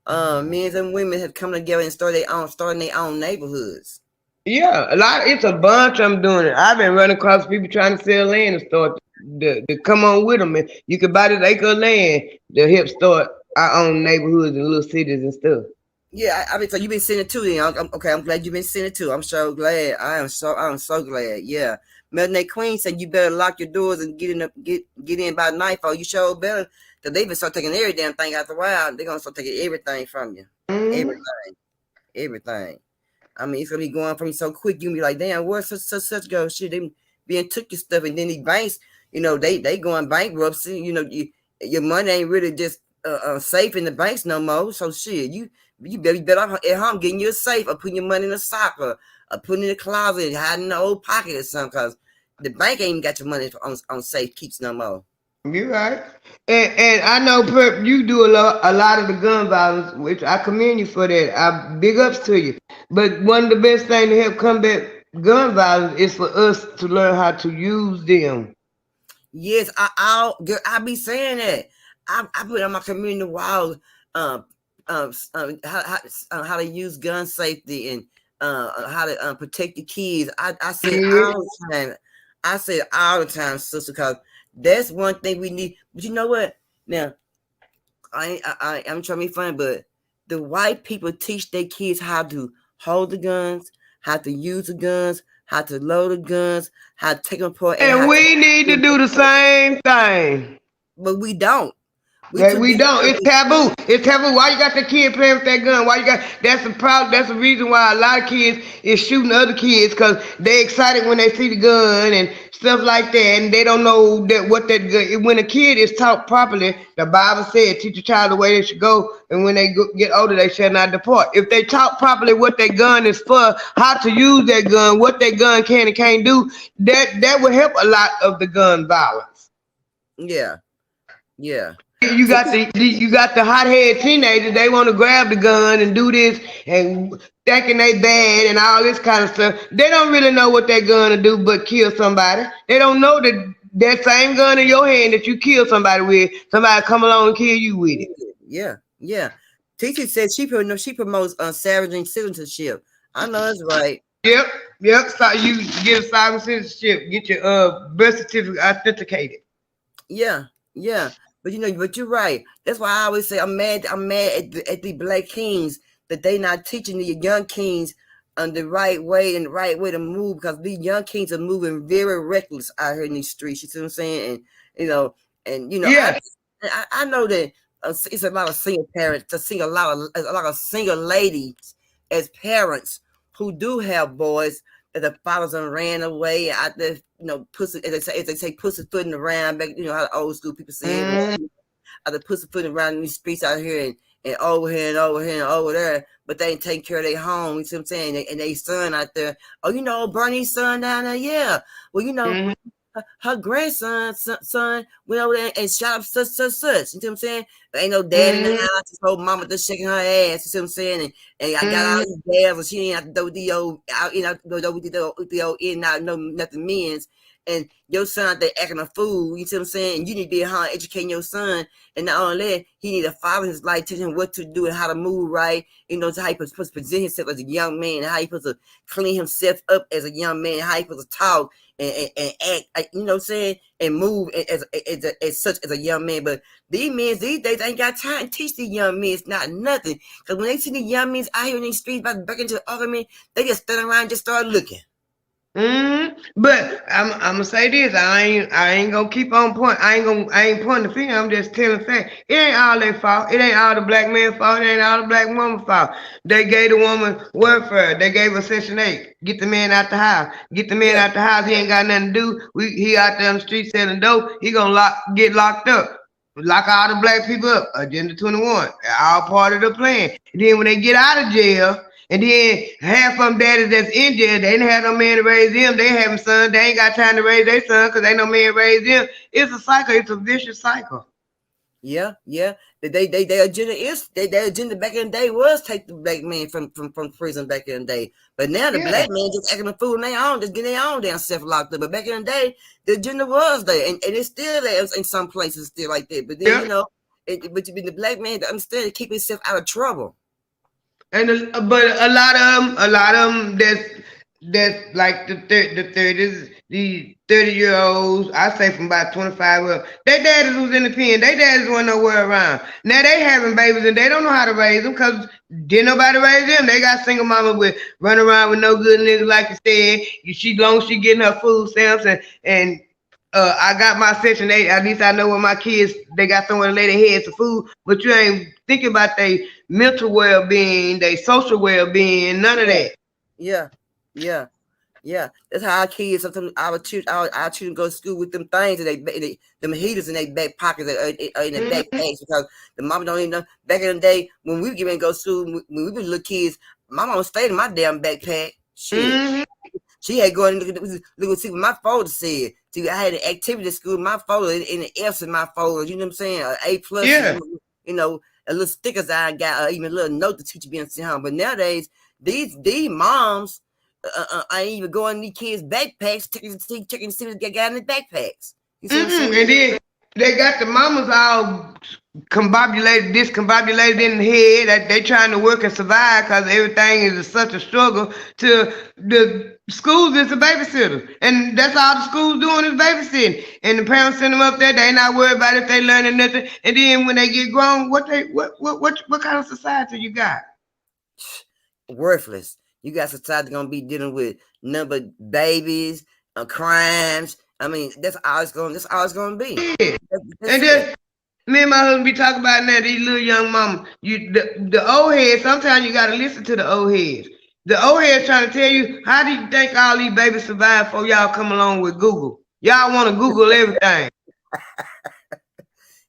men and women, have come together and starting their own neighborhoods. Yeah, it's a bunch of them doing it. I've been running across people trying to sell land and start to come on with them. And you can buy this acre of land to help start our own neighborhoods and little cities and stuff. Yeah, I mean, so you've been sending too. Then okay. I'm glad you've been sending too. I'm so glad. I'm so glad. Yeah, Melanie Queen said you better lock your doors and get in by nightfall. You sure better, cause they been start taking every damn thing after a while. They're gonna start taking everything from you. Everything. I mean, it's gonna be going from you so quick. You can be like, damn, where such go? Shit, they being took your stuff, and then these banks, they going bankruptcy. Your money ain't really just safe in the banks no more. So shit, you better off at home getting you a safe or putting your money in a sock or putting it in the closet, hiding in the old pocket or something, because the bank ain't even got your money on safe keeps no more. You're right. And I know, Perp, you do a lot of the gun violence, which I commend you for that. I big ups to you. But one of the best things to help combat gun violence is for us to learn how to use them. Yes, I be saying that. I put on my community wall how to use gun safety and how to protect the kids. I say all the time. I say all the time, sister, because that's one thing we need. But you know what? Now, I'm trying to be funny, but the white people teach their kids how to hold the guns, how to use the guns, how to load the guns, how to take them apart. And we need to do the same thing. But we don't. We don't. It's taboo. It's taboo. Why you got the kid playing with that gun? That's the problem. That's the reason why a lot of kids is shooting other kids, because they excited when they see the gun and stuff like that, and they don't know what that gun. When a kid is taught properly, the Bible said, teach a child the way they should go, and when they get older, they shall not depart. If they taught properly what that gun is for, how to use that gun, what that gun can and can't do, that would help a lot of the gun violence. Yeah. You got the hothead teenagers. They want to grab the gun and do this and thinking they bad and all this kind of stuff. They don't really know what that gun to do but kill somebody. They don't know that same gun in your hand that you kill somebody with, somebody come along and kill you with it. Yeah. Titi says she promotes sovereign citizenship. I know that's right. Yep. So you get a sovereign citizenship, get your birth certificate authenticated. Yeah. But you're right. That's why I always say I'm mad at the black kings that they not teaching the young kings on the right way and the right way to move, because these young kings are moving very reckless out here in these streets. You see what I'm saying? And yeah. I know that it's a lot of single parents, a lot of single ladies as parents who do have boys that the fathers done ran away out there, pussy, as they say, pussyfooting around back, how the old school people say out there pussyfooting around in these streets out here and over here and over here and over there, but they ain't taking care of their home. You see what I'm saying? And they son out there. Oh, Bernie's son down there. Yeah. Well, her grandson son went over there and shot up such. You know what I'm saying? There ain't no dad in the house. His whole mama just shaking her ass. You see what I'm saying? And I got all these dads, and she ain't have to do the old out, in out, no nothing means. And your son, they acting a fool. You see what I'm saying? And you need to be at home educating your son. And not only that, he need to follow his life, teach him what to do and how to move right. How he supposed to present himself as a young man, how he supposed to clean himself up as a young man, how he supposed to talk and act, you know what I'm saying, and move as such as a young man. But these men these days ain't got time to teach these young men. It's not nothing. Because when they see the young men out here in these streets about back into the argument, they just stand around and just start looking. But I'm gonna say this. I ain't gonna keep on point. I ain't pointing the finger. I'm just telling facts. It ain't all their fault. It ain't all the black man's fault. It ain't all the black woman's fault. They gave the woman welfare. They gave her Section 8. Get the man out the house. Get the man out the house. He ain't got nothing to do. He out there on the street selling dope. He gonna get locked up. Lock all the black people up. Agenda 21. All part of the plan. And then when they get out of jail, and then half of them daddies that's in jail, they didn't have no man to raise them. They having sons. They ain't got time to raise their son because ain't no man to raise them. It's a cycle. It's a vicious cycle. Yeah. Their agenda back in the day was take the black man from prison back in the day. But now the black man just acting a fool on their own, just getting their own damn self locked up. But back in the day, the agenda was there, and it's still there in some places, still like that. But then but the black man to understand to keep himself out of trouble. But a lot of them that's that's like the 30s, the 30-year-olds, I say from about 25 up. Their daddies was in the pen. Their daddies wasn't nowhere around. Now they having babies and they don't know how to raise them because didn't nobody raise them. They got single mama with run around with no good niggas like you said. She long as she getting her food stamps and I got my Section 8. At least I know when my kids, they got somewhere to lay their heads of food. But you ain't thinking about their mental well-being, their social well-being, none of that. Yeah. That's how our kids, sometimes our children go to school with them things and them heaters in their back pockets or in their backpacks because the mama don't even know. Back in the day when we get ready to go to school, when we were little kids, my mama stayed in my damn backpack. Shit. She had going to look and see what my folder said. See, I had an activity at school, my folder, in the F's in my folder, you know what I'm saying? A plus, you know, a little stickers I got, or even a little note the teacher being sent home. But nowadays, these moms ain't even going in these kids' backpacks, checking to see what they got in the backpacks. You see what I'm saying? And then they got the mamas all discombobulated in the head that they trying to work and survive because everything is such a struggle. To the schools is a babysitter, and that's all the schools doing is babysitting. And the parents send them up there; they not worried about if they learning nothing. And then when they get grown, what kind of society you got? Worthless. You got society gonna be dealing with number babies, crimes. I mean, that's all it's gonna be. Yeah. And then me and my husband be talking about now these little young mamas. The old heads, sometimes you gotta listen to the old heads. The old heads trying to tell you, how do you think all these babies survive before y'all come along with Google? Y'all want to Google everything.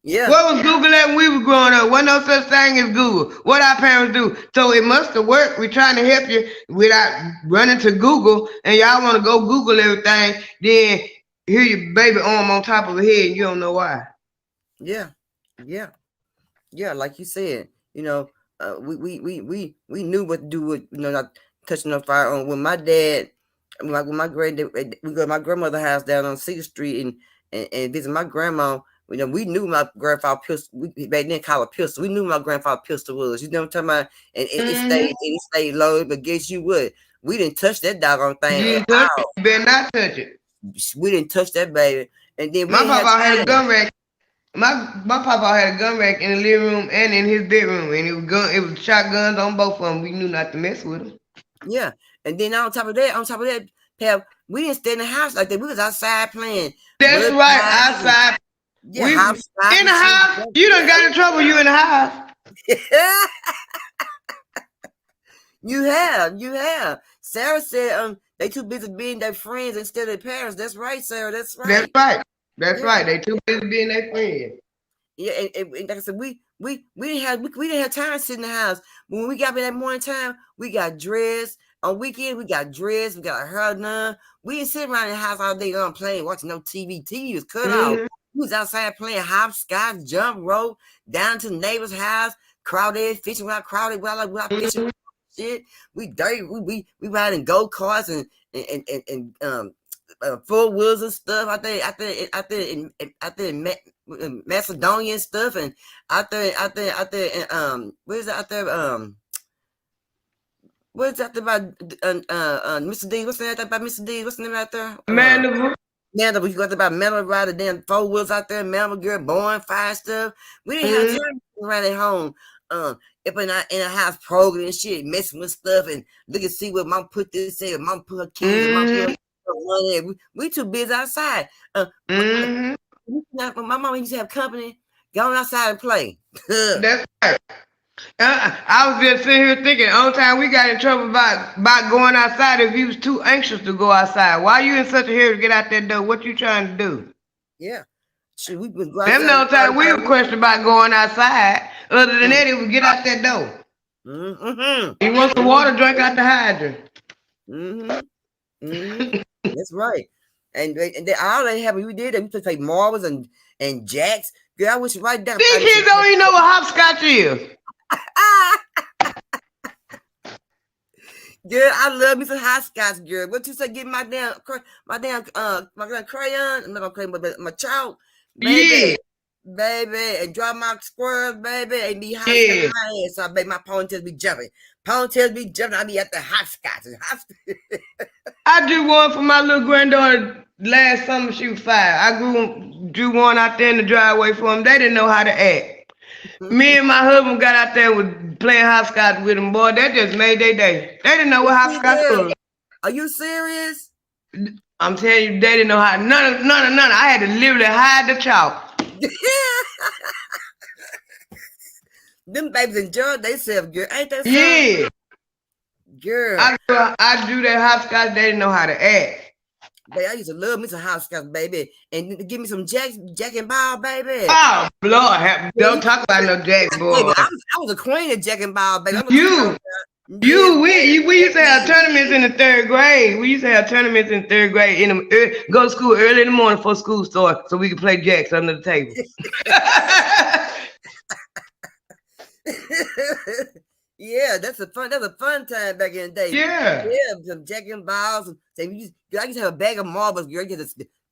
Yeah. What was Google at when we were growing up? Wasn't no such thing as Google. What our parents do. So it must have worked. We're trying to help you without running to Google, and y'all want to go Google everything. Then here your baby arm on top of her head, and you don't know why. Yeah. Like you said, you know, we knew what to do with, you know, not touching no firearm. When my dad, when my granddad, we go to my grandmother's house down on Cedar Street and visit my grandma. You know, we knew my grandfather pistol. We back then call it pistol. We knew my grandfather pistol was. You know what I'm talking about? And it stayed loaded. But guess you what? We didn't touch that doggone thing. You better not touch it. We didn't touch that baby. And then my papa had a gun rack. My papa had a gun rack in the living room and in his bedroom, and it was shotguns on both of them. We knew not to mess with them. Yeah, and then on top of that, Pep, we didn't stay in the house like that. We was outside playing. That's right, outside. Yeah, in the house. You done got in trouble. You in the house. You have. Sarah said they too busy being their friends instead of their parents. That's right, Sarah. That's right. That's right. They too busy being their friends. Yeah, and like I said, we didn't have time to sit in the house. When we got up in that morning time, we got dressed. On weekend, we got dressed. We got our hair done. We didn't sit around the house all day long playing, watching no TV. TV was cut off. We was outside playing hopscotch, jump rope, down to the neighbor's house, crowded fishing without fishing. Shit, we dirty. We riding go-karts and 4-wheels and stuff out there in Macedonia and stuff, and out there and where's out there what's that about Mr. D? What's that about Mr. D? What's the name out there? Mandible. You got about Mandible ride the damn 4-wheels out there, Mandible girl, born fire stuff. We didn't have time around at home. Up in a house programming and shit, messing with stuff and look and see what mom put this in, mom put her kids, mom put her we too busy outside. My mom used to have company, going outside and play. That's right. I was just sitting here thinking, the only time we got in trouble about going outside if you was too anxious to go outside. Why you in such a hurry to get out that door? What you trying to do? Yeah. Shit, we was them no time we were questioning about going outside. Other than that, it would get out that door. He wants some water, drink out the hydrant. That's right. And all they have, we did that. We used to play marbles and jacks. Girl, I wish right down. These kids don't even know what hopscotch is. Girl, I love me some hopscotch, girl. What you say? Get my damn crayon. I'm not gonna claim my chalk, baby, and draw my squirrels, baby, and be hopscotch my ass. So I bet my ponytails be jumping. I be at the hopscotch. I drew one for my little granddaughter last summer. She was 5. I drew one out there in the driveway for them. They didn't know how to act. Me and my husband got out there with playing hopscotch with them. Boy, that just made their day. They didn't know what hopscotch was. Are you serious? I'm telling you, they didn't know how. None. I had to literally hide the chalk. Them babies enjoyed themselves, girl. Ain't that something? Yeah. Girl. I drew that hopscotch. They didn't know how to act. Baby, I used to love me some hopscotch, baby. And give me some Jack and Ball, baby. Oh, Lord. Don't talk about no Jack, boy. Baby, I was a queen of Jack and Ball, baby. We used to have tournaments in the 3rd grade. We used to have tournaments in 3rd grade. Go to school early in the morning before school started so we could play jacks under the table. Yeah, that's a fun time back in the day. Yeah. Some Jack and Balls. I used to have a bag of marbles, girl. Get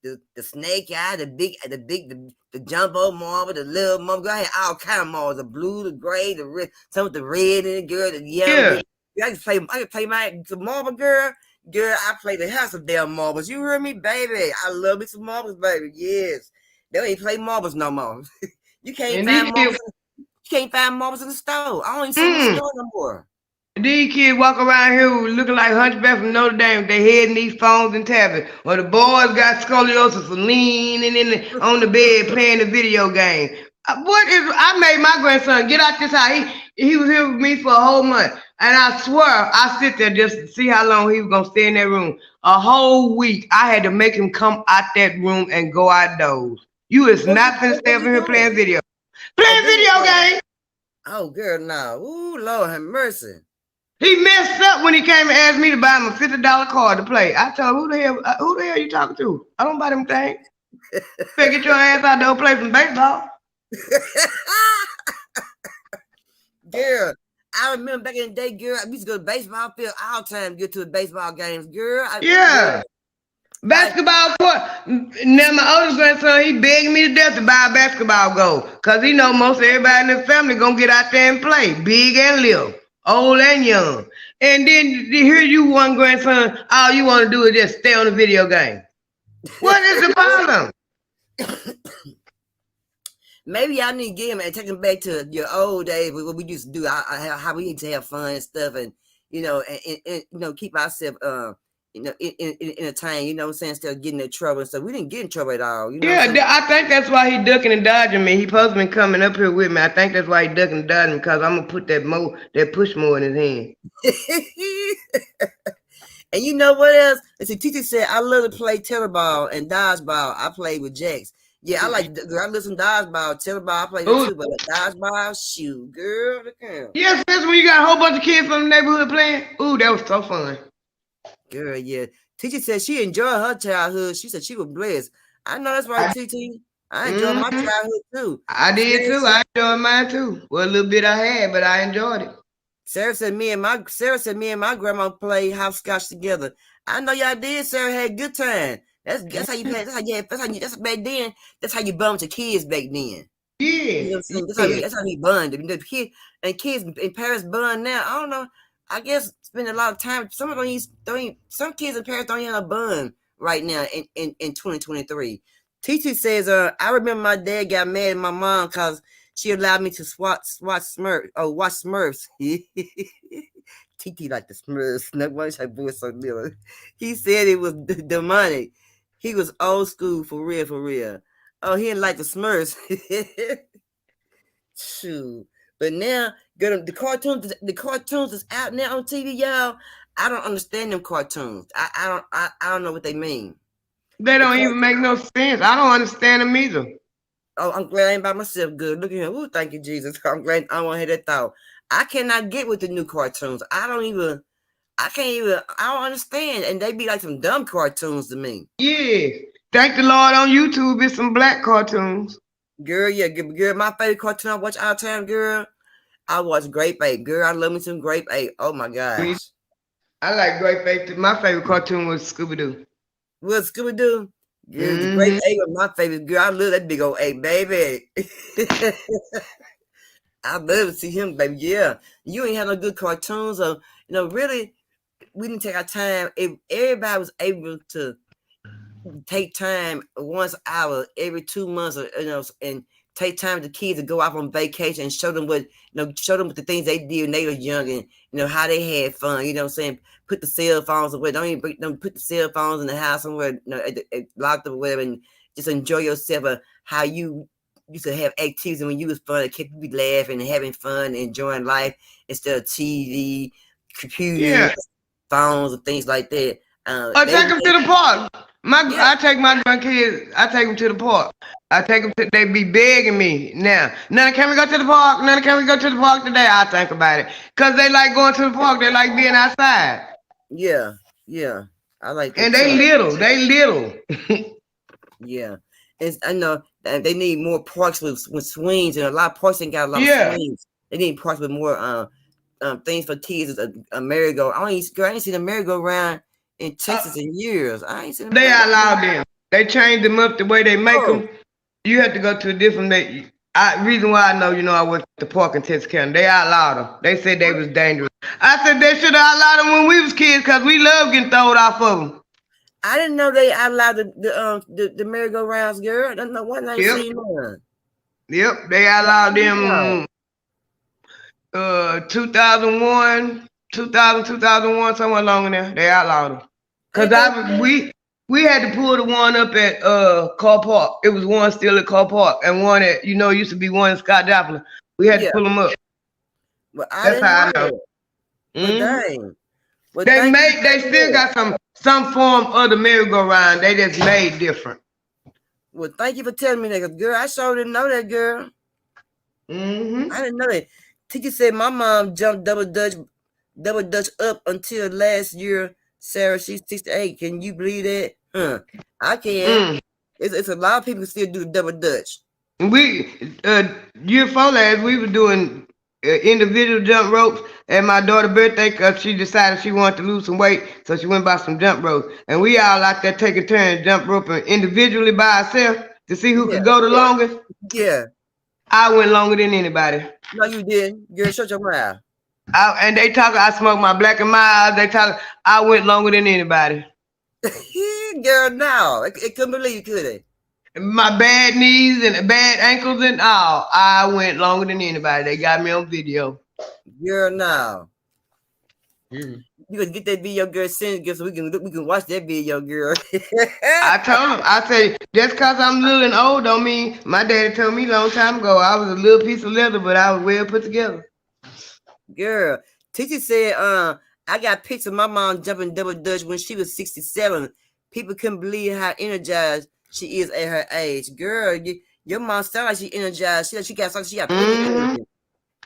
the snake eye, the jumbo marble, the little marble. Girl, I had all kind of marbles: the blue, the gray, the red, some with the red in it, girl, the yellow. Yeah. I could play some marble, girl. Girl, I played the house of damn marbles. You heard me, baby? I love me some marbles, baby. Yes, they don't even play marbles no more. You can't find marbles. You can't find marbles in the store. I don't even see them in the store no more. These kids walk around here looking like Hunchback from Notre Dame with their head in these phones and tablets. Or the boys got scoliosis for leaning on the bed playing the video game. I made my grandson get out this house. He was here with me for a whole month. And I swear, I sit there just to see how long he was going to stay in that room. A whole week, I had to make him come out that room and go outdoors. You is not going to stay up in here playing video. Playing video game. Oh, girl, no. Ooh, Lord have mercy. He messed up when he came and asked me to buy him a $50 card to play. I told him, who the hell are you talking to? I don't buy them things. Better get your ass out there and play some baseball. Girl, I remember back in the day, girl, I used to go to baseball field all the time to get to the baseball games, girl. Basketball court. Now my oldest grandson, he begged me to death to buy a basketball goal. Because he know most of everybody in his family going to get out there and play. Big and little. Old and young. And then here you one grandson, all you want to do is just stay on the video game. What is the problem? Maybe y'all need to get him and take him back to your old days, what we used to do, how we used to have fun and stuff, and keep ourselves entertained, what I'm saying, instead of getting in trouble and stuff. We didn't get in trouble at all. I think that's why he ducking and dodging me. He supposed to be coming up here with me. I think that's why he ducking and dodging me, because I'm gonna put that push more in his hand. And you know what else? And see, Titi said, I love to play tetherball and dodgeball. I play with Jax. Yeah, I listen to dodgeball, tetherball. I play that too, but dodgeball, shoot, girl, look at. Yes, that's when you got a whole bunch of kids from the neighborhood playing. Ooh, that was so fun. Girl, yeah. Titi said she enjoyed her childhood. She said she was blessed. I know that's right, Titi. I enjoyed my childhood too. I did too. I enjoyed mine too. Well, a little bit I had, but I enjoyed it. Sarah said me and my grandma played hopscotch together. I know y'all did. Sarah had a good time. That's how you play. That's back then. That's how you bummed your kids back then. Yeah. That's how you bonded. The kids and parents bond now. I don't know. I guess spend a lot of time. Some kids and parents don't even have a bond right now in 2023. TT says, I remember my dad got mad at my mom because she allowed me to watch Smurfs. TT like the Smurfs. No wonder her voice so little. He said it was demonic. He was old school for real. Oh, he didn't like the Smurfs. Shoot. But now, the cartoons is out now on TV, y'all. I don't understand them cartoons. I don't know what they mean. They don't even make no sense. I don't understand them either. Oh, I'm glad I ain't by myself. Good. Look at him. Ooh, thank you, Jesus. I'm glad I want to hear that thought. I cannot get with the new cartoons. I don't understand. And they be like some dumb cartoons to me. Yeah. Thank the Lord on YouTube it's some black cartoons. Girl, yeah, girl, my favorite cartoon I watch all the time, girl. I watch Grape Ape. Girl, I love me some Grape Ape. Oh my gosh. I like Grape Ape. My favorite cartoon was Scooby-Doo. What, Scooby-Doo? Girl, the Grape Ape was my favorite. Girl, I love that big old ape, baby. I love to see him, baby. Yeah. You ain't have no good cartoons or, really, we didn't take our time. If everybody was able to take time once hour every 2 months, or, and take time with the kids to go off on vacation and show them what the things they did when they were young, and how they had fun. You know what I'm saying? Put the cell phones away. Don't put the cell phones in the house somewhere, locked up or whatever, and just enjoy yourself. How you used to have activities when you was fun. It kept you laughing and having fun, and enjoying life instead of TV, computers, phones, and things like that. Take them to the park. I take my grandkids. I take them to the park. I take them to. They be begging me now. Nana, can we go to the park? Nana, can we go to the park today? I think about it because they like going to the park. They like being outside. Yeah, I like that. And they little. Yeah, I know they need more parks with swings, and a lot of parks ain't got a lot of swings. They need parks with more things for kids. A merry-go. I ain't seen a merry-go-round in Texas in years. I ain't seen them. They allowed them. They changed them up the way they make them. You have to go to a different. Reason why I know, I went to the park in Texas County. They outlawed them. They said they was dangerous. I said they should have outlawed them when we was kids because we loved getting thrown off of them. I didn't know they outlawed the merry-go-rounds, girl. I don't know what I seen there. Yep, they outlawed them 2001, 2001, somewhere along in there. They outlawed them. Because we had to pull the one up at Carr Park. It was one still at Carr Park, and one at used to be one in Scott Joplin. We had to pull them up. Well, that's how I know. Well, dang. Well, they still got some form of the merry-go-round. They just made different. Well, thank you for telling me that, girl. I sure didn't know that, girl. I didn't know that. Teacher said my mom jumped double dutch up until last year. Sarah, she's 68. Can you believe that? I can. It's a lot of people still do double dutch. We year before last, we were doing individual jump ropes. And my daughter's birthday, because she decided she wanted to lose some weight, so she went and bought some jump ropes. And we all out there taking turns jump roping individually by ourselves to see who could go the longest. Yeah. I went longer than anybody. No, you didn't. Girl, shut your mouth. And they talk, I smoked my Black and Mild. They talk, I went longer than anybody. Girl, no. It couldn't believe, could it? My bad knees and bad ankles and all, I went longer than anybody. They got me on video. Girl, no. You gonna get that video, girl, send it so we can watch that video, girl. I told him, I say, just cause I'm little and old don't mean my daddy told me a long time ago I was a little piece of leather, but I was well put together. Girl, teacher said, I got pictures of my mom jumping double dutch when she was 67. People couldn't believe how energized she is at her age. Girl, your mom sounds like she energized. She got something. She got plenty of energy.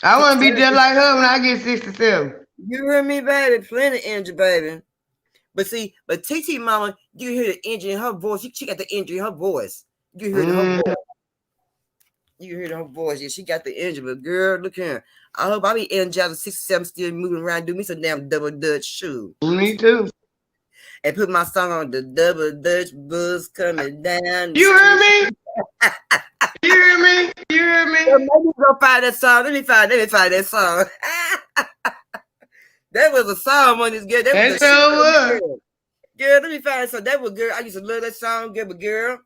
I want to be just like her when I get 67. You hear me, baby? Plenty of energy, baby. But TT mama, you hear the energy in her voice. She got the energy in her voice. You hear her voice. You hear her voice. Yeah, she got the energy. But girl, look here. I hope I be energized at 67, still moving around, do me some damn double dutch shoe. Me too. And put my song on, the double dutch bus coming down. You hear me? You hear me? You hear me? Well, maybe go find that song. Let me find that song. That was a song on this girl. That was girl, let me find that song. That was girl. I used to love that song, girl, but girl,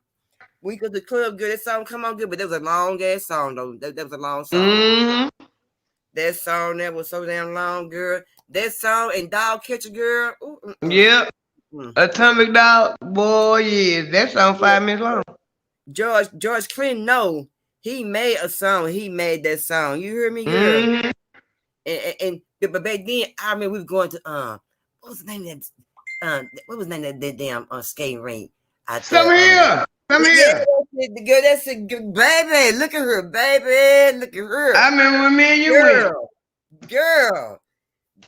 we go to the club, girl, that song come on good, but that was a long ass song though. That was a long song. That song that was so damn long, girl. That song and Dog Catcher, girl. Yep. Atomic Dog, boy, yeah. That song 5 minutes long. George Clinton, no, he made a song. He made that song. You hear me, girl? But back then, I remember we were going to what was the name of that damn skating rink? Come here. The girl, that's a good baby. Look at her, baby. Look at her. I remember when me and you went.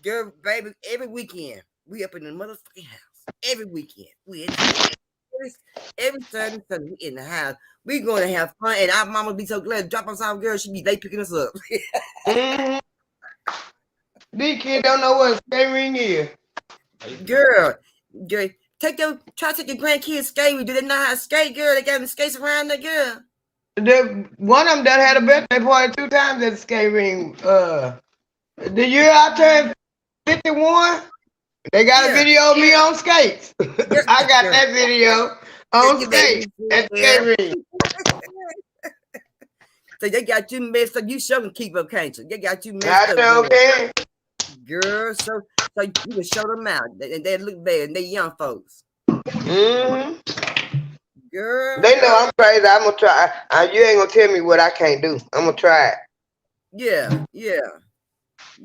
Girl, baby. Every weekend, we up in the motherfucking house. Every weekend, we every Sunday we in the house. We going to have fun, and our mama be so glad to drop us off. Girl, she be late picking us up. These kids don't know what a skate ring is. Girl, try to take your grandkids skating. Do they know how to skate, girl? They got them skates around there, girl. One of them that had a birthday party 2 times at the skate ring. The year I turned 51, They got a Yeah. video of me on skates. Girl, I got girl, that video on you make skates me feel at good. skate ring. So they got you messed up. You sure can keep up, can't you? They got you messed I up, sure girl. can. Girl, so you can show them out. They look bad, and they young folks. Mm-hmm. Girl. They know I'm crazy. I'm gonna try. You ain't gonna tell me what I can't do. I'm gonna try it. Yeah.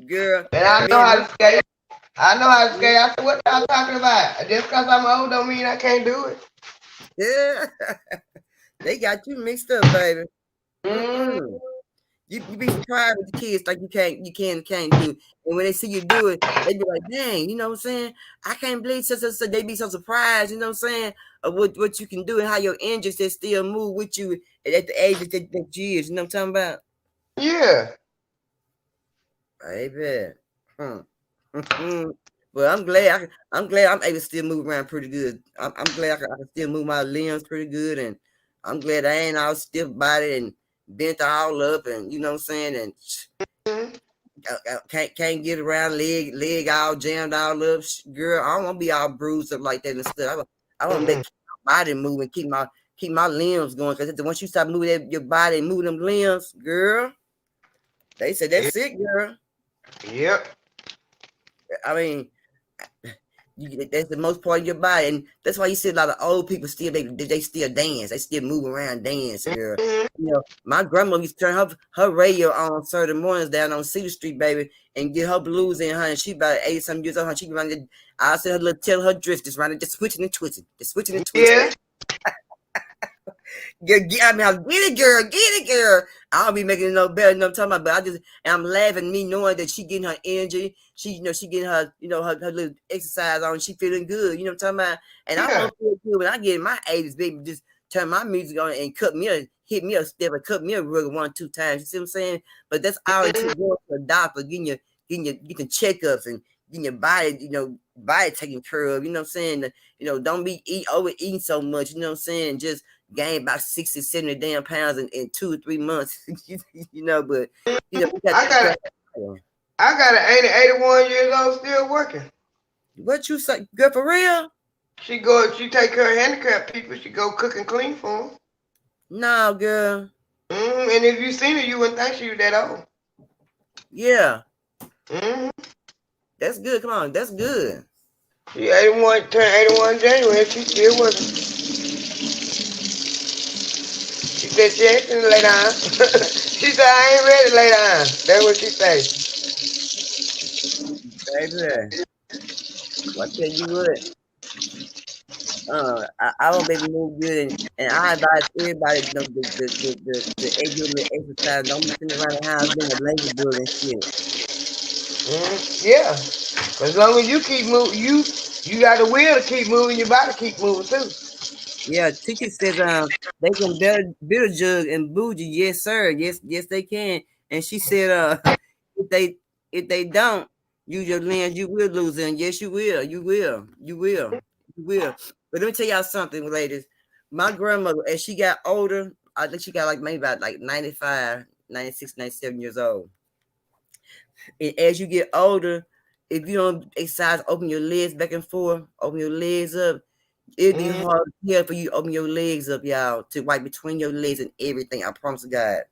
Girl. And I know Man, how to skate. I know how to skate. I said, what y'all talking about? Just because I'm old don't mean I can't do it. yeah. They got you mixed up, baby. Mm-hmm. You be surprised with the kids like you can't do. And when they see you do it, they be like, dang, you know what I'm saying? I can't believe so they be so surprised, you know what I'm saying, of what you can do and how your engines that still move with you at the age that you is, you know what I'm talking about? Yeah. Baby. But I'm glad I'm able to still move around pretty good. I'm glad I can still move my limbs pretty good, and I'm glad I ain't all stiff bodied and bent all up, and you know what I'm saying, and can't get around, leg all jammed all up. Girl, I don't want to be all bruised up like that and stuff. I want to make my body move and keep my limbs going, because once you stop moving your body and moving them limbs, girl, they said that's it, girl. Yep. I mean, that's the most part of your body, and that's why you see a lot of old people still they still dance, they still move around, dance, girl. You know, my grandma used to turn her radio on Saturday mornings down on Cedar Street, baby, and get her blues in her, and she about 80-something years old. She be running. I said her little tell her drift just running, just switching and twisting, Yeah. Get it, girl. I don't be making it no better. No talking about, but I'm laughing, me knowing that she getting her energy. She getting her, her little exercise on. She feeling good. You know what I'm talking about? And I want to feel good when I get in my 80s, baby. Just turn my music on and hit me a step or cut me a rug 1-2 times. You see what I'm saying? But that's all it took, going to the doctor, getting checkups and getting your body, body taken care of. You know what I'm saying? Don't be overeating so much. You know what I'm saying? Just gain about 60, 70 damn pounds in 2 or 3 months. But I got an 81 years old still working. What you say, girl, for real? She take care of handicapped people. She go cook and clean for them. No, girl. And if you seen her, you wouldn't think she was that old. Yeah. That's good. Come on, that's good. She 81, turned 81 in January. She still working. She said she ain't finna lay down. She said I ain't ready to lay down. That's what she said. Baby, what tell you what? I want baby move good, and I advise everybody the exercise. Don't be sitting around the house being a lazy boy and shit. Yeah. As long as you keep moving, you got the will to keep moving. Your body keep moving too. Yeah, Tiki says they can build a jug and bougie. Yes, sir. Yes, they can. And she said if they don't use your lens, you will lose them. Yes, you will. You will. But let me tell y'all something, ladies. My grandmother, as she got older, I think she got maybe about 95, 96, 97 years old. And as you get older, if you don't exercise, open your legs back and forth, open your legs up, it'd be hard for you to open your legs up, y'all, to wipe between your legs and everything. I promise God.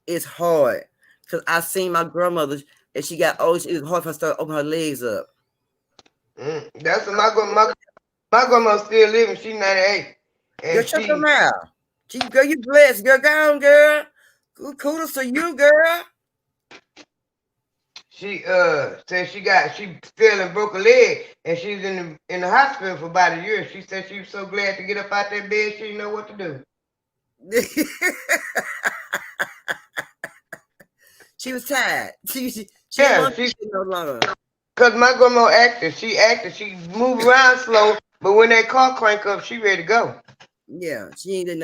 It's hard. Because I seen my grandmother, as she got old, it was hard for her to start opening her legs up. That's what my grandma's still living. She's 98. Girl, check them out. Girl, you blessed. Girl, go on, girl. Kudos to you, girl. She said she fell and broke a leg, and she's in the hospital for about a year. She said she was so glad to get up out that bed, she didn't know what to do. She was tired. She no longer. Cause my grandma acted. She moved around slow, but when that car crank up, she ready to go. Yeah, she ain't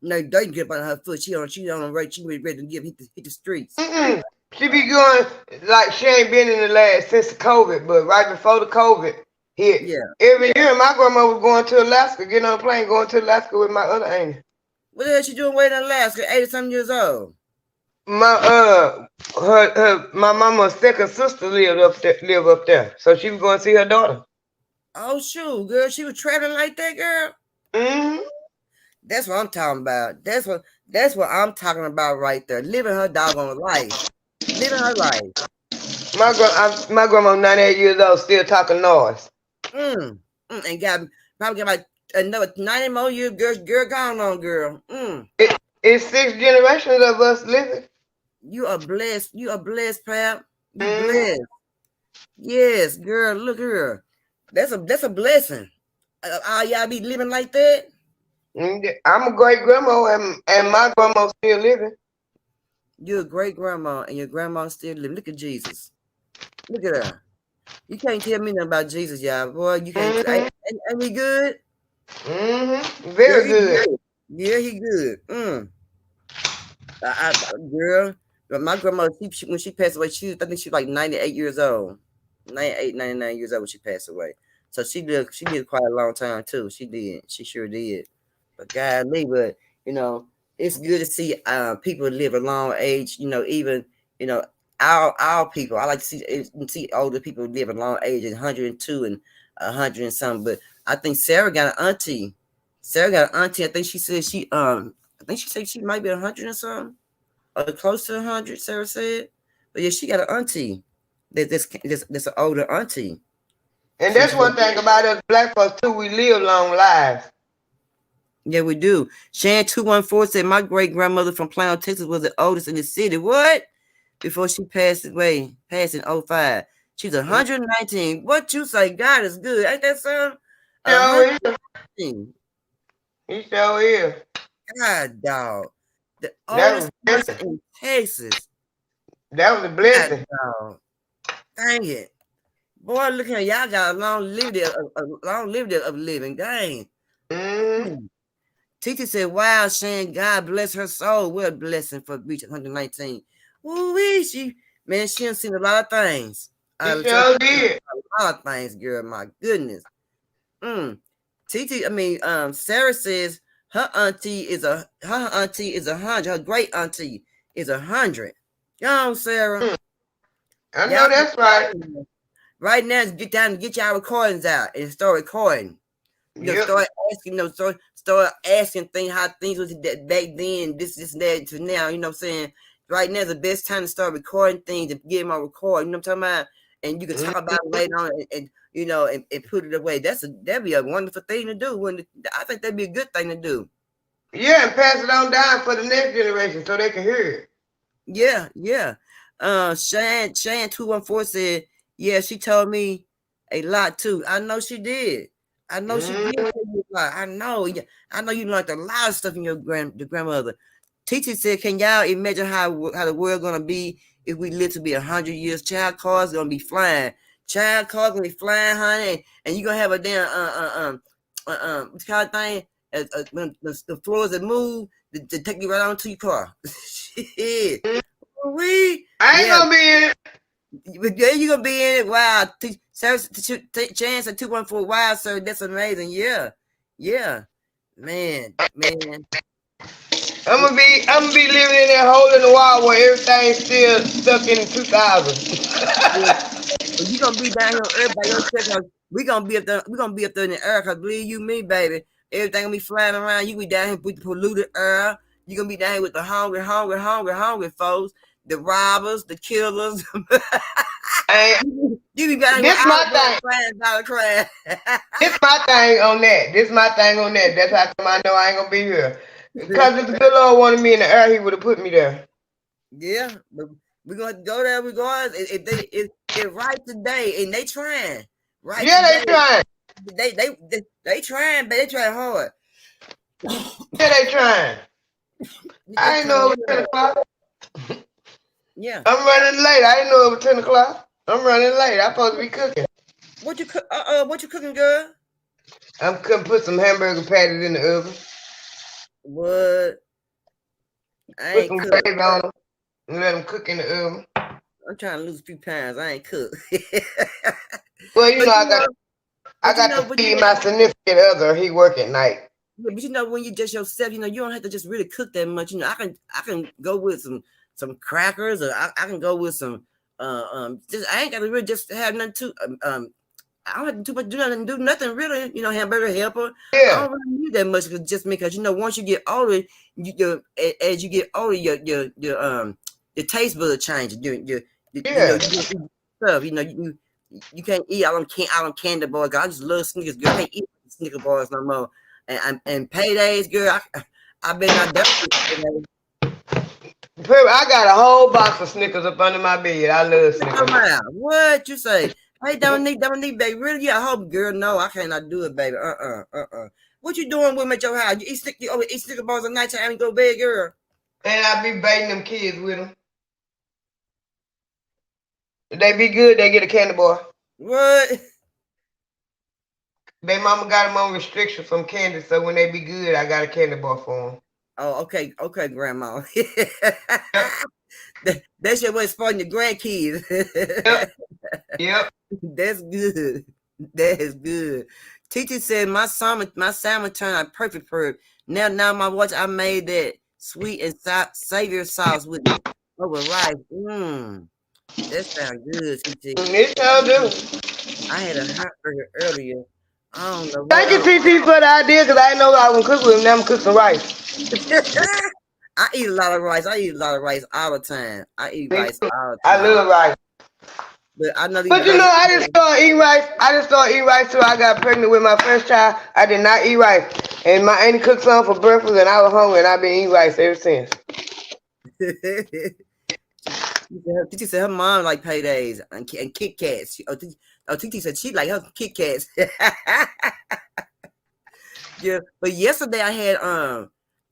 no dirt get on her foot. She on the right. She ready to hit the streets. She be going like she ain't been in the last since the COVID, but right before the COVID hit. Yeah. Every year my grandma was going to Alaska, getting on a plane, going to Alaska with my other auntie. What the hell she doing waiting in Alaska? 80-something years old. my mama's second sister live up there. So she was going to see her daughter. Oh shoot, girl, she was traveling like that, girl. Mm-hmm. That's what I'm talking about. That's what I'm talking about right there. Living her doggone life. Living her life. My grandma 98 years old, still talking noise. And probably got like another 90 more years, girl gone on, girl. It's 6 generations of us living. You are blessed. You are blessed, Pap. You blessed. Yes, girl. Look here. That's a blessing. All y'all be living like that. I'm a great grandma, and my grandma still living. You're a great grandma, and your grandma still living. Look at Jesus. Look at her. You can't tell me nothing about Jesus, y'all. Boy, you can't. Ain't we good? Very good. Yeah, he good. Girl, my grandma, when she passed away, I think she was like 98 years old. 98, 99 years old when she passed away. So she lived quite a long time too. She did. She sure did. But golly, but it's good to see people live a long age, even our people. I like to see older people live a long age, 102 and 100 and something. But I think Sarah got an auntie. I think she said she might be 100 or something. Or close to 100, Sarah said. But yeah, she got an auntie. That's an older auntie. And that's one thing about us black folks too, we live long lives. Yeah, we do. Shan 214 said my great grandmother from Plano, Texas was the oldest in the city. What? Before she passed in 05. She's 119. What you say? God is good. Ain't that something? He sure is. God, dog. The oldest person in Texas. That was a blessing. God, dog. Dang it. Boy, look here. Y'all got a long lived of living. Dang. Titi said, wow, Shan, God bless her soul. What a blessing for reaching 119. Ooh, she done seen a lot of things. She sure did. A lot of things, girl. My goodness. Sarah says her auntie is 100. Her great auntie is 100. You know, Sarah. I know that's right. Right now, it's get down and get y'all recordings out and start recording. Start asking things, how things was back then, this and that to now. You know what I'm saying? Right now is the best time to start recording things and get them on record. You know what I'm talking about? And you can talk about it later on and put it away. That'd be a wonderful thing to do. I think that'd be a good thing to do. Yeah, and pass it on down for the next generation so they can hear it. Yeah. Shan 214 said, yeah, she told me a lot too. I know she did. I know she did tell you a lot. I know you learned a lot of stuff in your grandmother. Teacher said, can y'all imagine how the world gonna be if we live to be 100 years? Child cars gonna be flying. Child cars gonna be flying, honey, and you gonna have a damn what's kind of thing? When the floors that move to take you right on to your car. Shit. I ain't gonna be in it. But yeah, you gonna be in it. Wow. Chance at 214. Wow, sir, that's amazing. Yeah. Man. I'm gonna be living in that hole in the wall where everything's still stuck in 2000. Well, you gonna be down here on Earth by yourself. We gonna be up there in the air. Cause believe you me, baby, everything gonna be flying around. You be down here with the polluted air. You gonna be down here with the hungry folks, the robbers, the killers. You be down here. This my thing. This my thing on that. That's how come I know I ain't gonna be here. Because if the good Lord wanted me in the air, he would have put me there. Yeah, but we're gonna go there regardless. If right today, and they trying. Right? Yeah, today, they trying. They trying, but they trying hard. Yeah, they trying. I ain't know it was 10 o'clock. Yeah. I'm running late. I didn't know it was 10 o'clock. I'm running late. I'm supposed to be cooking. What you cooking, girl? I'm gonna put some hamburger patties in the oven. What? I Put ain't some cook. gravy on them and let them cook in the oven. I'm trying to lose a few pounds. I ain't cook. Well, I got to feed my significant other. He work at night. Yeah, but when you just yourself, you don't have to just really cook that much. I can go with some crackers, or I can go with some just I ain't gotta really just have nothing to I don't have to do nothing really, hamburger helper. I don't really need that much because once you get older, as you get older, your taste buds change. Stuff. You can't eat all them candy bars. I just love Snickers, girl. I can't eat Snickers bars no more. And paydays, girl. I've been out there. I got a whole box of Snickers up under my bed. I love Snickers. What you say? Hey, Dominique, baby. Really? Yeah, I hope, girl. No, I cannot do it, baby. What you doing with them at your house? You eat Snickers bars at night time and go to bed, girl. And I be baiting them kids with them. If they be good, they get a candy bar. What? Their mama got them on restriction from candy, so when they be good, I got a candy bar for them. Oh, okay, Grandma. That shit was for your grandkids. Yep. That's good. That is good. Teacher said my salmon turned out perfect for it. Now my watch, I made that sweet and savory sauce with it over rice. That sounds good, TT. It sounds good. I had a hot burger earlier. I don't know. Thank you, TT, for the idea, because I didn't know I was cook with them. Now I'm cooking some rice. I eat a lot of rice. I eat a lot of rice all the time. I eat rice all the time. I love rice. But I know. But I just started eating rice. Till I got pregnant with my first child. I did not eat rice. And my auntie cooked some for breakfast, and I was hungry, and I've been eating rice ever since. Titi said her mom like paydays and Kit Kats. Titi said she like her Kit Kats. Yeah, but yesterday I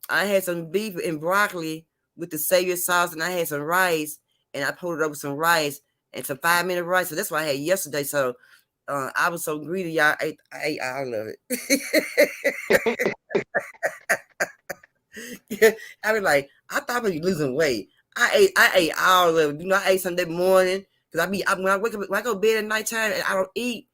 had some beef and broccoli with the savory sauce, and I had some rice, and I pulled it over some rice and some 5-minute rice. So that's what I had yesterday. So I was so greedy, y'all. I ate all of it. Yeah, I was like, I thought I was losing weight. I ate all of it. I ate Sunday morning because when I wake up, when I go to bed at nighttime and I don't eat,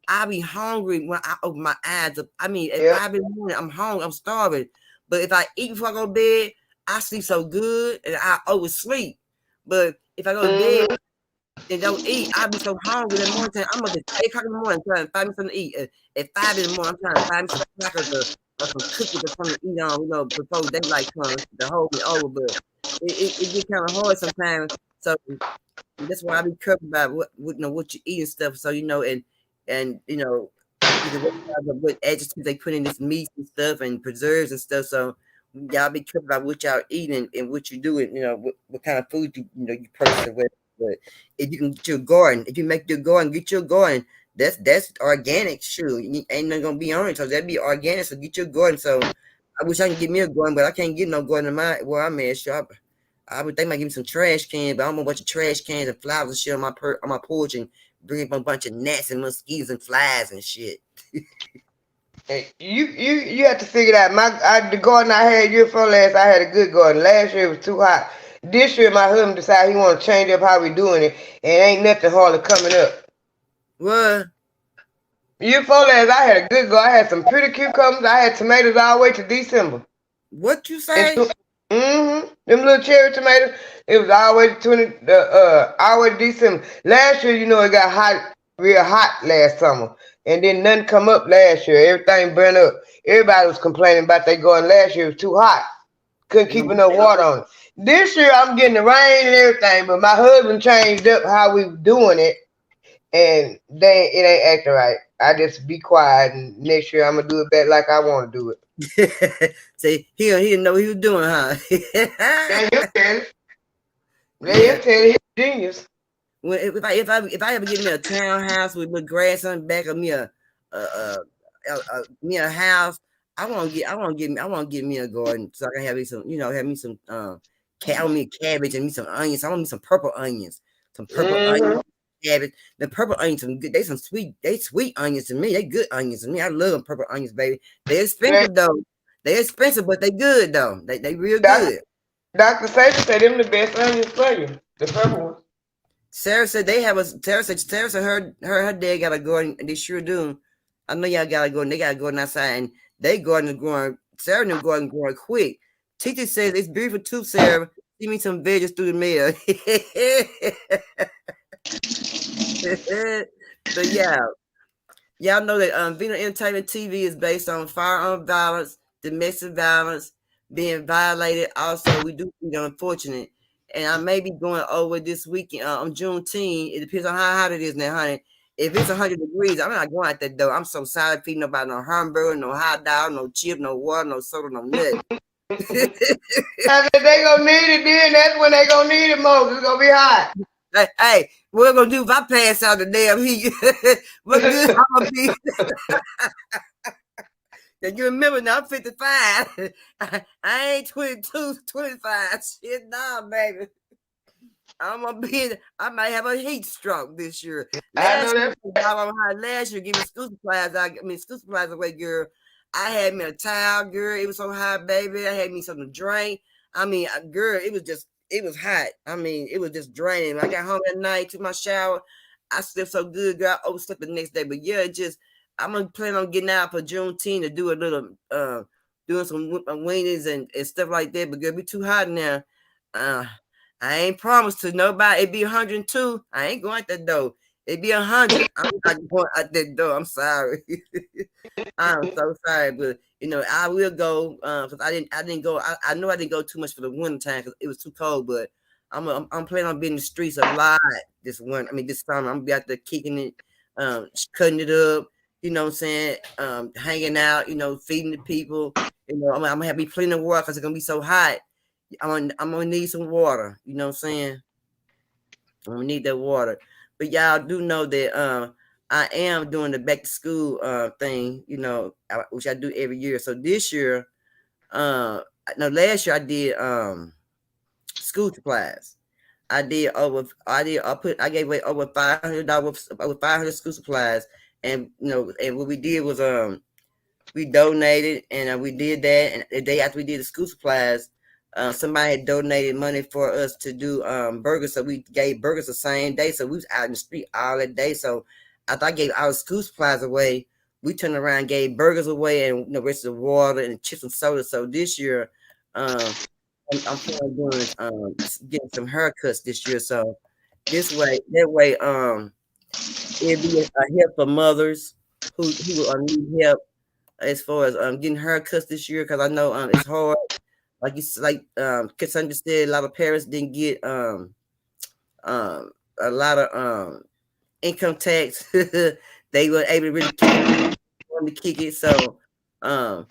I be hungry when I open my eyes up. I mean, at 5 in the morning, I'm hungry, I'm starving. But if I eat before I go to bed, I sleep so good and I oversleep. But if I go to bed and don't eat, I be so hungry in the morning. I'm up at 8 o'clock in the morning trying to find me something to eat. At 5 in the morning, I'm trying to find me some crackers or some cookies or something to eat on, before daylight comes to hold me over. But it get kind of hard sometimes. So that's why I be careful about what you eat and stuff. So and what adjectives they put in this meat and stuff and preserves and stuff. So y'all be careful about what y'all eating and what you do, and what kind of food you purchase with. But if you can get your garden, if you make your garden, get your garden. That's organic. Sure, ain't nothing gonna be on it, so that'd be organic. So get your garden. So I wish I can get me a garden, but I can't get no garden in where I'm at. Sure, I would think I might give me some trash cans, but I'm a bunch of trash cans and flowers and shit on my porch and bring up a bunch of gnats and mosquitoes and flies and shit. Hey, you have to figure it out. The garden I had year before last, I had a good garden. Last year it was too hot. This year my husband decided he want to change up how we doing it, and ain't nothing hardly coming up. What? Year before last, I had a good garden. I had some pretty cucumbers. I had tomatoes all the way to December. What you say? Them little cherry tomatoes. It was all the way to all the way to December. Last year, it got hot, real hot last summer, and then nothing come up last year. Everything burned up. Everybody was complaining about they garden last year. It was too hot. Couldn't keep enough water on it. This year, I'm getting the rain and everything, but my husband changed up how we were doing it, and it ain't acting right. I just be quiet, and next year I'm gonna do it back like I want to do it. Say he didn't know what he was doing, huh? Yeah, he'll tell it. Yeah, he'll tell it. He's a genius. Well, if I ever get me a townhouse with grass on the back of me a house, I want to get me a garden so I can have me some cabbage and me some onions. I want me some purple onions, onions. Cabbage. The purple onions are good. They sweet onions to me. They good onions to me. I love them purple onions, baby. They're expensive though. They're expensive, but they good though. They real good. Dr. Sager said them the best onions for you. The purple ones. Sarah said Sarah said her dad got a garden, and they sure do. I know y'all got a garden. They got a garden outside, and they garden is growing. Sarah and them garden growing quick. Titi says it's beautiful too, Sarah. see me some veggies through the mail. So yeah, y'all know that Vino Entertainment TV is based on firearm violence, domestic violence, being violated. Also, we do see the unfortunate. And I may be going over this weekend on Juneteenth. It depends on how hot it is now, honey. If it's 100 degrees, I'm not going out that door. I'm so sorry feeding nobody no hamburger, no hot dog, no chip, no water, no soda, no nothing. If they gonna need it then, that's when they gonna need it most. It's gonna be hot. Hey, what we're gonna do if I pass out the damn heat? What good I'm gonna be? And you remember now, I'm 55. I ain't 22, 25. Shit, nah, baby. I'm gonna be. I might have a heat stroke this year. Last year, giving school supplies. School supplies away, girl. I had me a towel, girl. It was so hot, baby. I had me something to drink. Girl, it was hot. It was just draining. I got home at night, took my shower. I slept so good, girl. I overslept the next day. But yeah, I'm gonna plan on getting out for Juneteenth to do a little, doing some weenies and stuff like that. But girl, be too hot now. I ain't promised to nobody. It be 102. I ain't going out that door. It be 100. I'm not going out that door. I'm sorry. I'm so sorry, but I will go because I didn't go. I know I didn't go too much for the winter time because it was too cold. But I'm planning on being in the streets a lot this winter. This summer I'm gonna be out there kicking it, cutting it up. You know what I'm saying? Hanging out. Feeding the people. I'm gonna have me plenty of water because it's gonna be so hot. I'm gonna need some water. You know what I'm saying? I'm gonna need that water. But y'all do know that I am doing the back to school thing, which I do every year. So this year, last year I did school supplies. I gave away over $500, over 500 school supplies, and and what we did was we donated, and we did that, and the day after we did the school supplies, somebody had donated money for us to do burgers, so we gave burgers the same day. So we was out in the street all that day. So after I gave our school supplies away, we turned around and gave burgers away and the rest of the water and chips and soda. So this year, I'm planning on doing getting some haircuts this year. So that way, it'll be a help for mothers who need help as far as getting haircuts this year, because I know it's hard. Cassandra said, a lot of parents didn't get a lot of income tax. They were able to really kick it. So I'm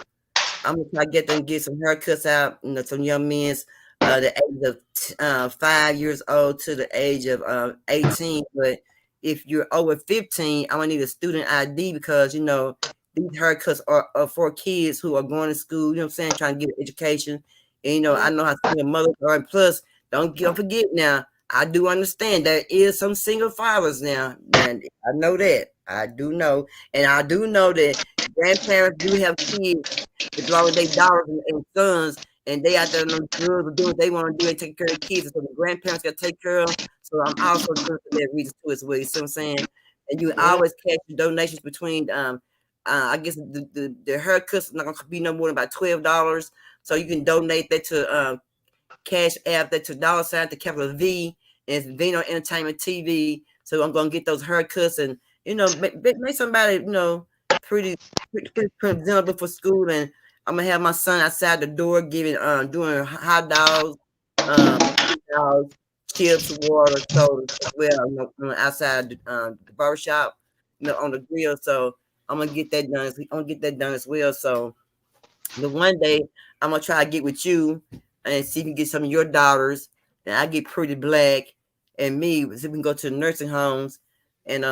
gonna try to get them get some haircuts out. Some young men's the age of 5 years old to the age of 18. But if you're over 15, I'm gonna need a student ID because these haircuts are for kids who are going to school. You know what I'm saying? Trying to get an education. And I know how single mothers are. And plus, don't forget now, I do understand there is some single fathers now. And I know that. I do know. And I do know that grandparents do have kids as long as they daughters and sons, and they out there on the drugs or doing what they want to do and take care of kids. So the grandparents got to take care of them. So I'm also doing for that reason too as well. You see what I'm saying? And you always catch donations between I guess the haircuts not gonna be no more than about $12. So you can donate that to Cash App, that to $ to capital V, and it's Vino Entertainment TV. So I'm gonna get those haircuts and make somebody pretty presentable for school. And I'm gonna have my son outside the door doing hot dogs, chips, water, soda as well. Outside the barbershop, on the grill. So I'm gonna get that done. I'm gonna get that done as well. So the one day I'm gonna try to get with you and see if we can get some of your daughters, and I get Pretty Black and me, so we can go to the nursing homes. And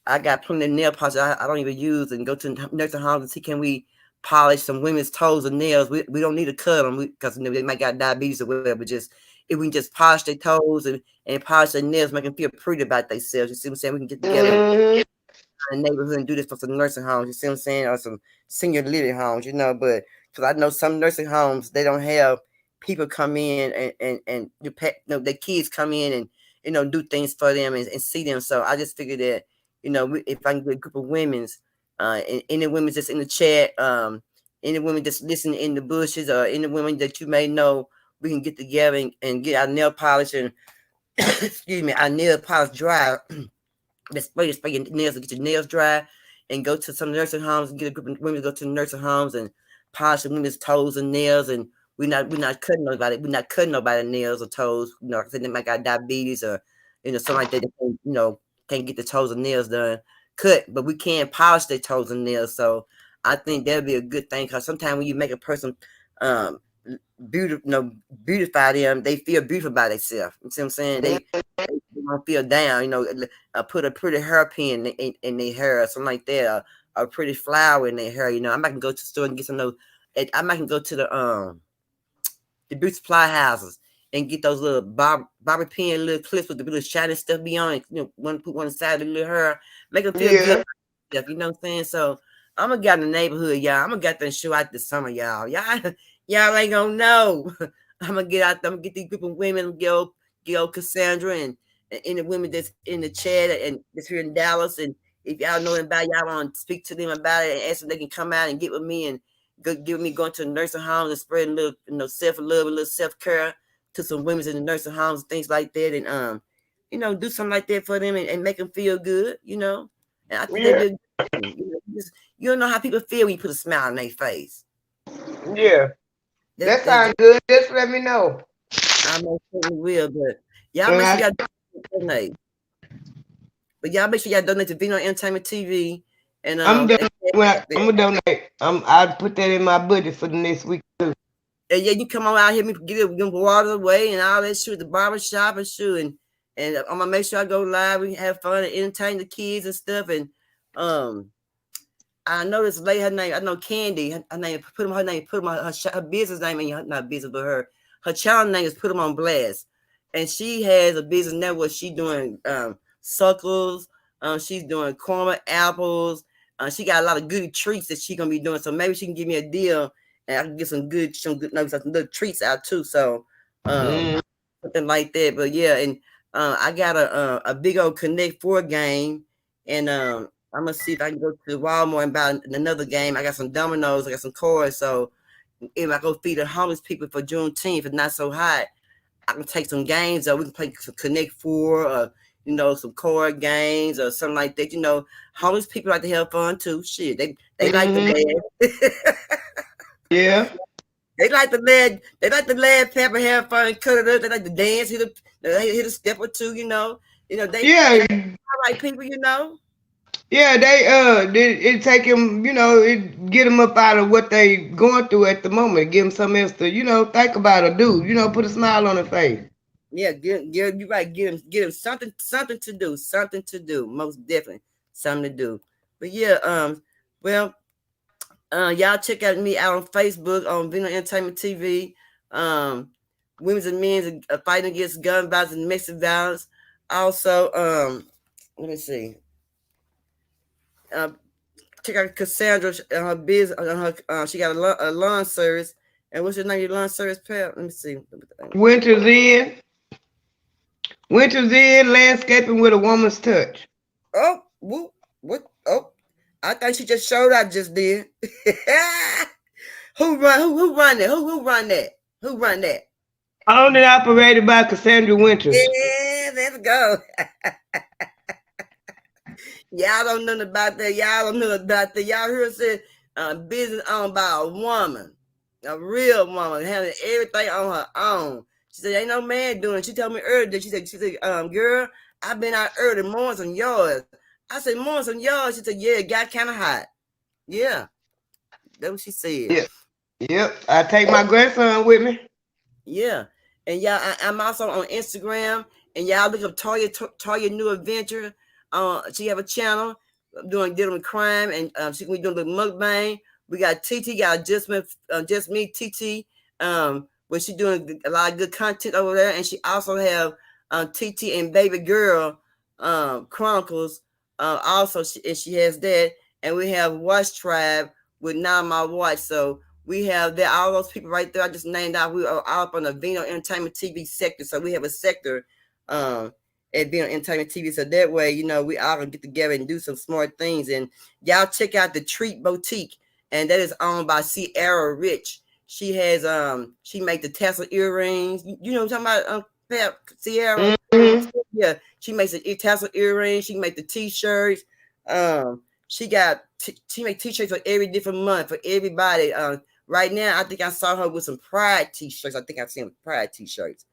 I got plenty of nail polish I don't even use, and go to nursing homes and see can we polish some women's toes and nails. We don't need to cut them because they might got diabetes or whatever. Just if we can just polish their toes and polish their nails, make them feel pretty about themselves. You see what I'm saying? We can get together in the neighborhood and do this for some nursing homes. You see what I'm saying? Or some senior living homes, but because I know some nursing homes, they don't have people come in and the kids come in and do things for them and see them. So I just figured that if I can get a group of women's and any women just in the chat, any women just listening in the bushes, or any women that you may know we can get together and get our nail polish and excuse me, our nail polish dry. spray your nails and get your nails dry, and go to some nursing homes and get a group of women to go to the nursing homes and polish the women's toes and nails. And we're not cutting nobody. We're not cutting nobody nails or toes. You know, like I said, they might got diabetes or something like that. They can't get the toes and nails done cut, but we can polish their toes and nails. So I think that'd be a good thing, because sometimes when you make a person beautify them, they feel beautiful by themselves. You see what I'm saying? They don't feel down. Put a pretty hairpin in their hair or something like that, a pretty flower in their hair. I might can go to the store and get some of those. I might can go to the beauty supply houses and get those little bobby pin little clips with the little shiny stuff beyond it. Put one side of the little hair, make them feel good. You know what I'm saying? So I'm gonna get in the neighborhood, y'all. I'm gonna get that show out this summer, y'all. Y'all ain't gonna know. I'm gonna get out there. I'm gonna get these group of women, get old Cassandra and the women that's in the chat and that's here in Dallas. And if y'all know about y'all want to speak to them about it and ask them they can come out and get with me and give me going to the nursing homes and spreading a little self-love, a little self-care to some women in the nursing homes and things like that. And do something like that for them and make them feel good, And I think that'd be you don't know how people feel when you put a smile on their face. Yeah. That sounds good. Just let me know. I most certainly will, but y'all make sure y'all donate. But y'all make sure y'all donate to Vino Entertainment TV. And I'm gonna donate. I'll put that in my budget for the next week too. And yeah, you come on out here, give water away and all that shit, the barbershop and shit, and I'm gonna make sure I go live. We have fun and entertain the kids and stuff. And I know this lady, her name, I know Candy. Her name, put her business name in, not business, but her channel name is Put Them on Blast. And she has a business network. She doing suckles. She's doing caramel apples. She got a lot of good treats that she gonna be doing. So maybe she can give me a deal and I can get some little treats out too. So something like that. But yeah, and I got a big old Connect 4 game, and I'm gonna see if I can go to Walmart and buy another game. I got some dominoes, I got some cards. So if I go feed the homeless people for Juneteenth, if it's not so hot, I can take some games, or we can play some Connect 4, or some card games or something like that. Homeless people like to have fun too. Shit, they like the laugh. Yeah. They like the laugh, pepper, have fun, cut it up. They like to dance, hit a step or two. They like people. Yeah, it take them, it get them up out of what they going through at the moment, give them something else to, think about or do, put a smile on their face. Yeah, you're right. Get them something to do, most definitely something to do. But yeah, y'all check out me out on Facebook on Vino Entertainment TV. Women's and men's are fighting against gun violence and domestic violence. Also, let me see. Check out Cassandra on her business. She got a lawn service. And what's your name? Your lawn service, pal? Let me see. Winter's in landscaping with a woman's touch. Oh, what? Oh, I thought she just showed out just then. Who run that? Who run that? Who run that? Owned and operated by Cassandra Winters. Yeah, let's go. Y'all don't know about that. Y'all heard said business owned by a woman, a real woman, having everything on her own. She said, ain't no man doing it. She told me earlier, she said, girl, I've been out early mornings on yours. I said, mornings on yours. She said, yeah, it got kind of hot. Yeah. That's what she said. Yeah. Yep. I take my grandson with me. Yeah. And y'all, I'm also on Instagram, and y'all look up Toya New Adventure. She have a channel dealing with crime, and she can be doing a little mukbang. We got TT, got just me, TT. Where she doing a lot of good content over there, and she also have TT and Baby Girl Chronicles. Also, she has that, and we have Watch Tribe with Now My Watch. So we have that. All those people right there I just named out. We are all up on the Vino Entertainment TV sector. So we have a sector at Vino Entertainment TV. So that way, we all gonna get together and do some smart things. And y'all check out the Treat Boutique, and that is owned by Sierra Rich. She has she make the tassel earrings. You know what I'm talking about, Sierra? Mm-hmm. Yeah, she makes the tassel earrings. She make the t-shirts. She make t-shirts for every different month for everybody. Right now, I think I saw her with some Pride t-shirts. I think I've seen Pride t-shirts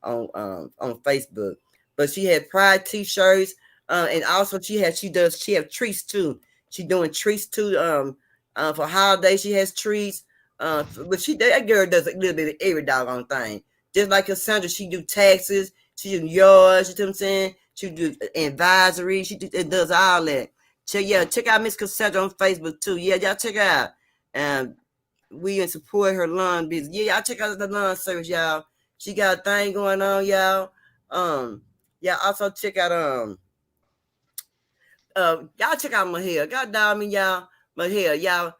on Facebook. But she had Pride t-shirts, and also she have treats too. She doing treats too. For holidays she has treats. But that girl does a little bit of every doggone thing. Just like Cassandra, she do taxes, she do yours. You know what I'm saying? She do advisory. It does all that. Check out Miss Cassandra on Facebook too. Yeah, y'all check out. We support her lawn business. Yeah, y'all check out the lawn service, y'all. She got a thing going on, y'all. Y'all also check out y'all check out my hair. God damn me, y'all. My hair, y'all.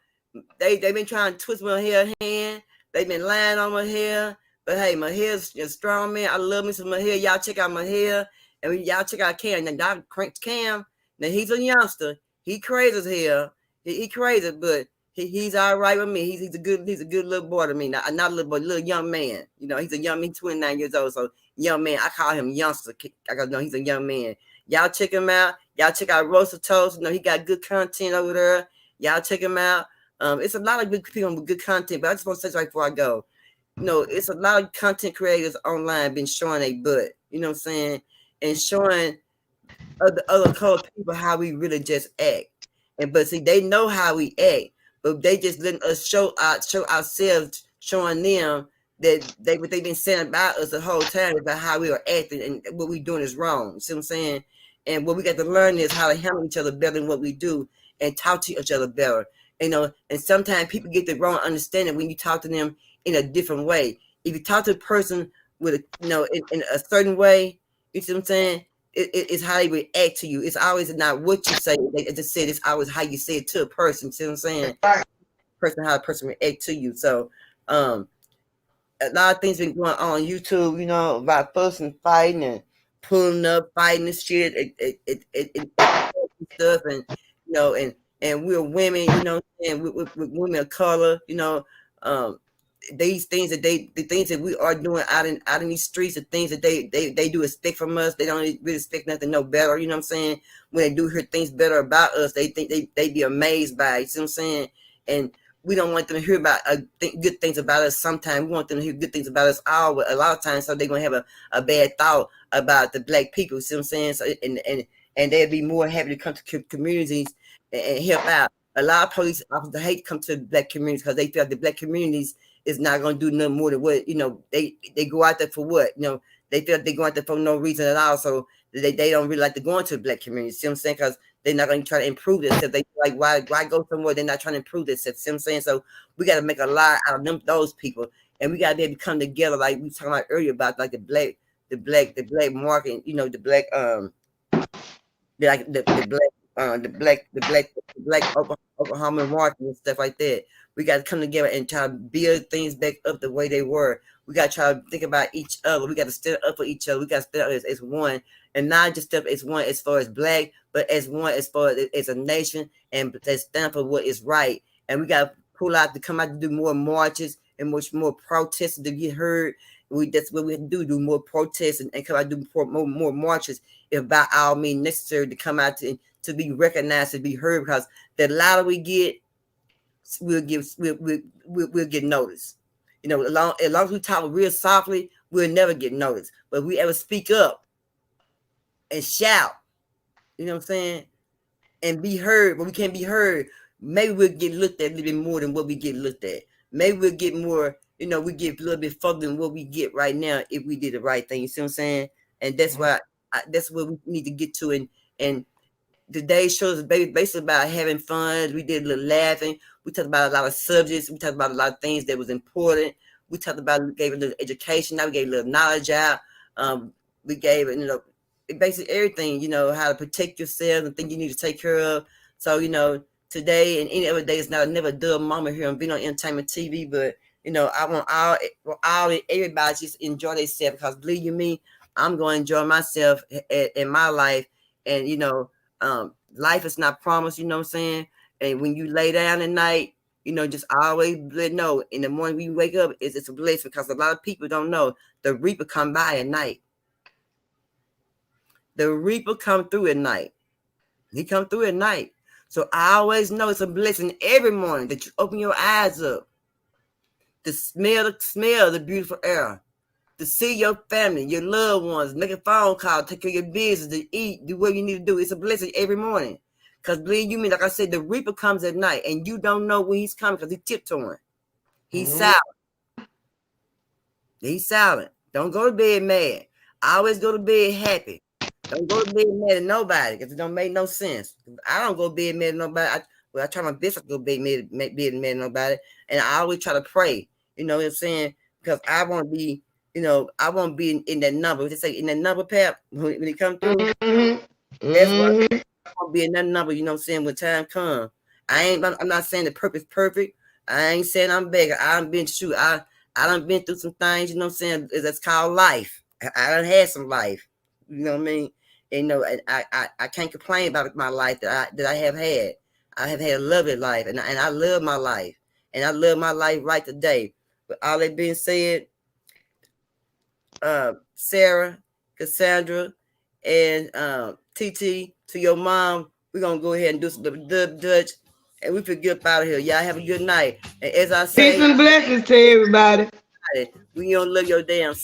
They been trying to twist my hair hand. They been lying on my hair. But hey, my hair's strong, man. I love me some my hair. Y'all check out my hair. And y'all check out Cam. Now y'all Cam. Now he's a youngster. He crazy as hell. He crazy, but he's all right with me. He's a good little boy to me. Not a little boy, little young man. You know, he's 29 years old. So young man, I call him youngster. I gotta know he's a young man. Y'all check him out. Y'all check out Rosa Toast. You know, he got good content over there. Y'all check him out. It's a lot of good people with good content, but I just want to say right before I go, it's a lot of content creators online been showing a butt, you know what I'm saying, and showing other colored people how we really just act. But see, they know how we act, but they just letting us show ourselves, showing them that what they've been saying about us the whole time about how we are acting and what we doing is wrong. You see what I'm saying? And what we got to learn is how to handle each other better than what we do and talk to each other better. And sometimes people get the wrong understanding when you talk to them in a different way. If you talk to a person with in a certain way, you see what I'm saying? It's how they react to you. It's always not what you say. As I said, it's always how you say it to a person. See what I'm saying? How a person react to you. So, a lot of things been going on YouTube, about fussing, fighting, and pulling up, fighting and shit, stuff, and we're women, and we're women of color, these things the things that we are doing out in these streets, the things that they do expect from us, they don't really expect nothing no better, you know what I'm saying? When they do hear things better about us, they think they be amazed by it, you see what I'm saying? And we don't want them to hear about good things about us. Sometimes we want them to hear good things about us all, a lot of times, so they're gonna have a bad thought about the black people, see what I'm saying? So and they'd be more happy to come to communities and help out. A lot of police officers hate to come to black communities because they feel the black communities is not going to do nothing more than what, they go out there for what, they feel they go out there for no reason at all. So they don't really like to go into black communities, see what I'm saying? Because they're not going to try to improve themselves. They feel like, why go somewhere they're not trying to improve themselves, see what I'm saying? So we got to make a lot out of those people. And we got to be able to come together, like we were talking about earlier about like the black market, the black, the black Oklahoma market and stuff like that. We got to come together and try to build things back up the way they were. We got to try to think about each other. We got to stand up for each other. We got to stand up as one, and not just stand up as one as far as black, but as one as far as a nation, and to stand for what is right. And we got to pull out to come out to do more marches and much more protests to get heard. That's what we do more protests and come out and do more marches, if by all means necessary, to come out to be recognized, to be heard, because the louder we get, we'll get noticed. As long as we talk real softly, we'll never get noticed. But if we ever speak up and shout, you know what I'm saying, and be heard, but we can't be heard, maybe we'll get looked at a little bit more than what we get looked at. Maybe we'll get more, we get a little bit further than what we get right now if we did the right thing. You see what I'm saying? And that's why that's what we need to get to. And today's show is basically about having fun. We did a little laughing. We talked about a lot of subjects. We talked about a lot of things that was important. We talked about, we gave a little education. Now we gave a little knowledge out. We gave basically everything, how to protect yourself and things you need to take care of. So, today and any other day is never a dull moment here on Vino Entertainment TV. But, I want everybody just enjoy themselves, because believe you me, I'm going to enjoy myself in my life. And, life is not promised, you know what I'm saying? And when you lay down at night, You know, just always know in the morning we wake up, it's a blessing, because a lot of people don't know the reaper come by at night. The reaper come through at night. He come through at night. So I always know it's a blessing every morning that you open your eyes up, to smell the beautiful air, to see your family, your loved ones, make a phone call, take care of your business, to eat, do what you need to do. It's a blessing every morning. Because believe you me, like I said, the reaper comes at night, and you don't know when he's coming because he's tiptoeing. He's silent. He's silent. Don't go to bed mad. Always go to bed happy. Don't go to bed mad at nobody, because it don't make no sense. I don't go to bed mad at nobody. I try my best to go to bed mad at nobody, and I always try to pray. You know what I'm saying? Because I want to be, you know, I want to be in that number. They say in that number path when it comes through. That's what I want to be in that number. You know what I'm saying? When time comes, I'm not saying the purpose perfect. I ain't saying I'm big. I've been I done been through some things. You know what I'm saying? That's called life. I done had some life. You know what I mean? And, you know, I can't complain about my life that I have had. I have had a lovely life, and I love my life, and I love my life right today. But all that being said, Sarah, Cassandra, and TT, to your mom, we're gonna go ahead and do some Dutch, and we forget out of here. Y'all have a good night. And as I say, peace and blessings to everybody. we don't love your damn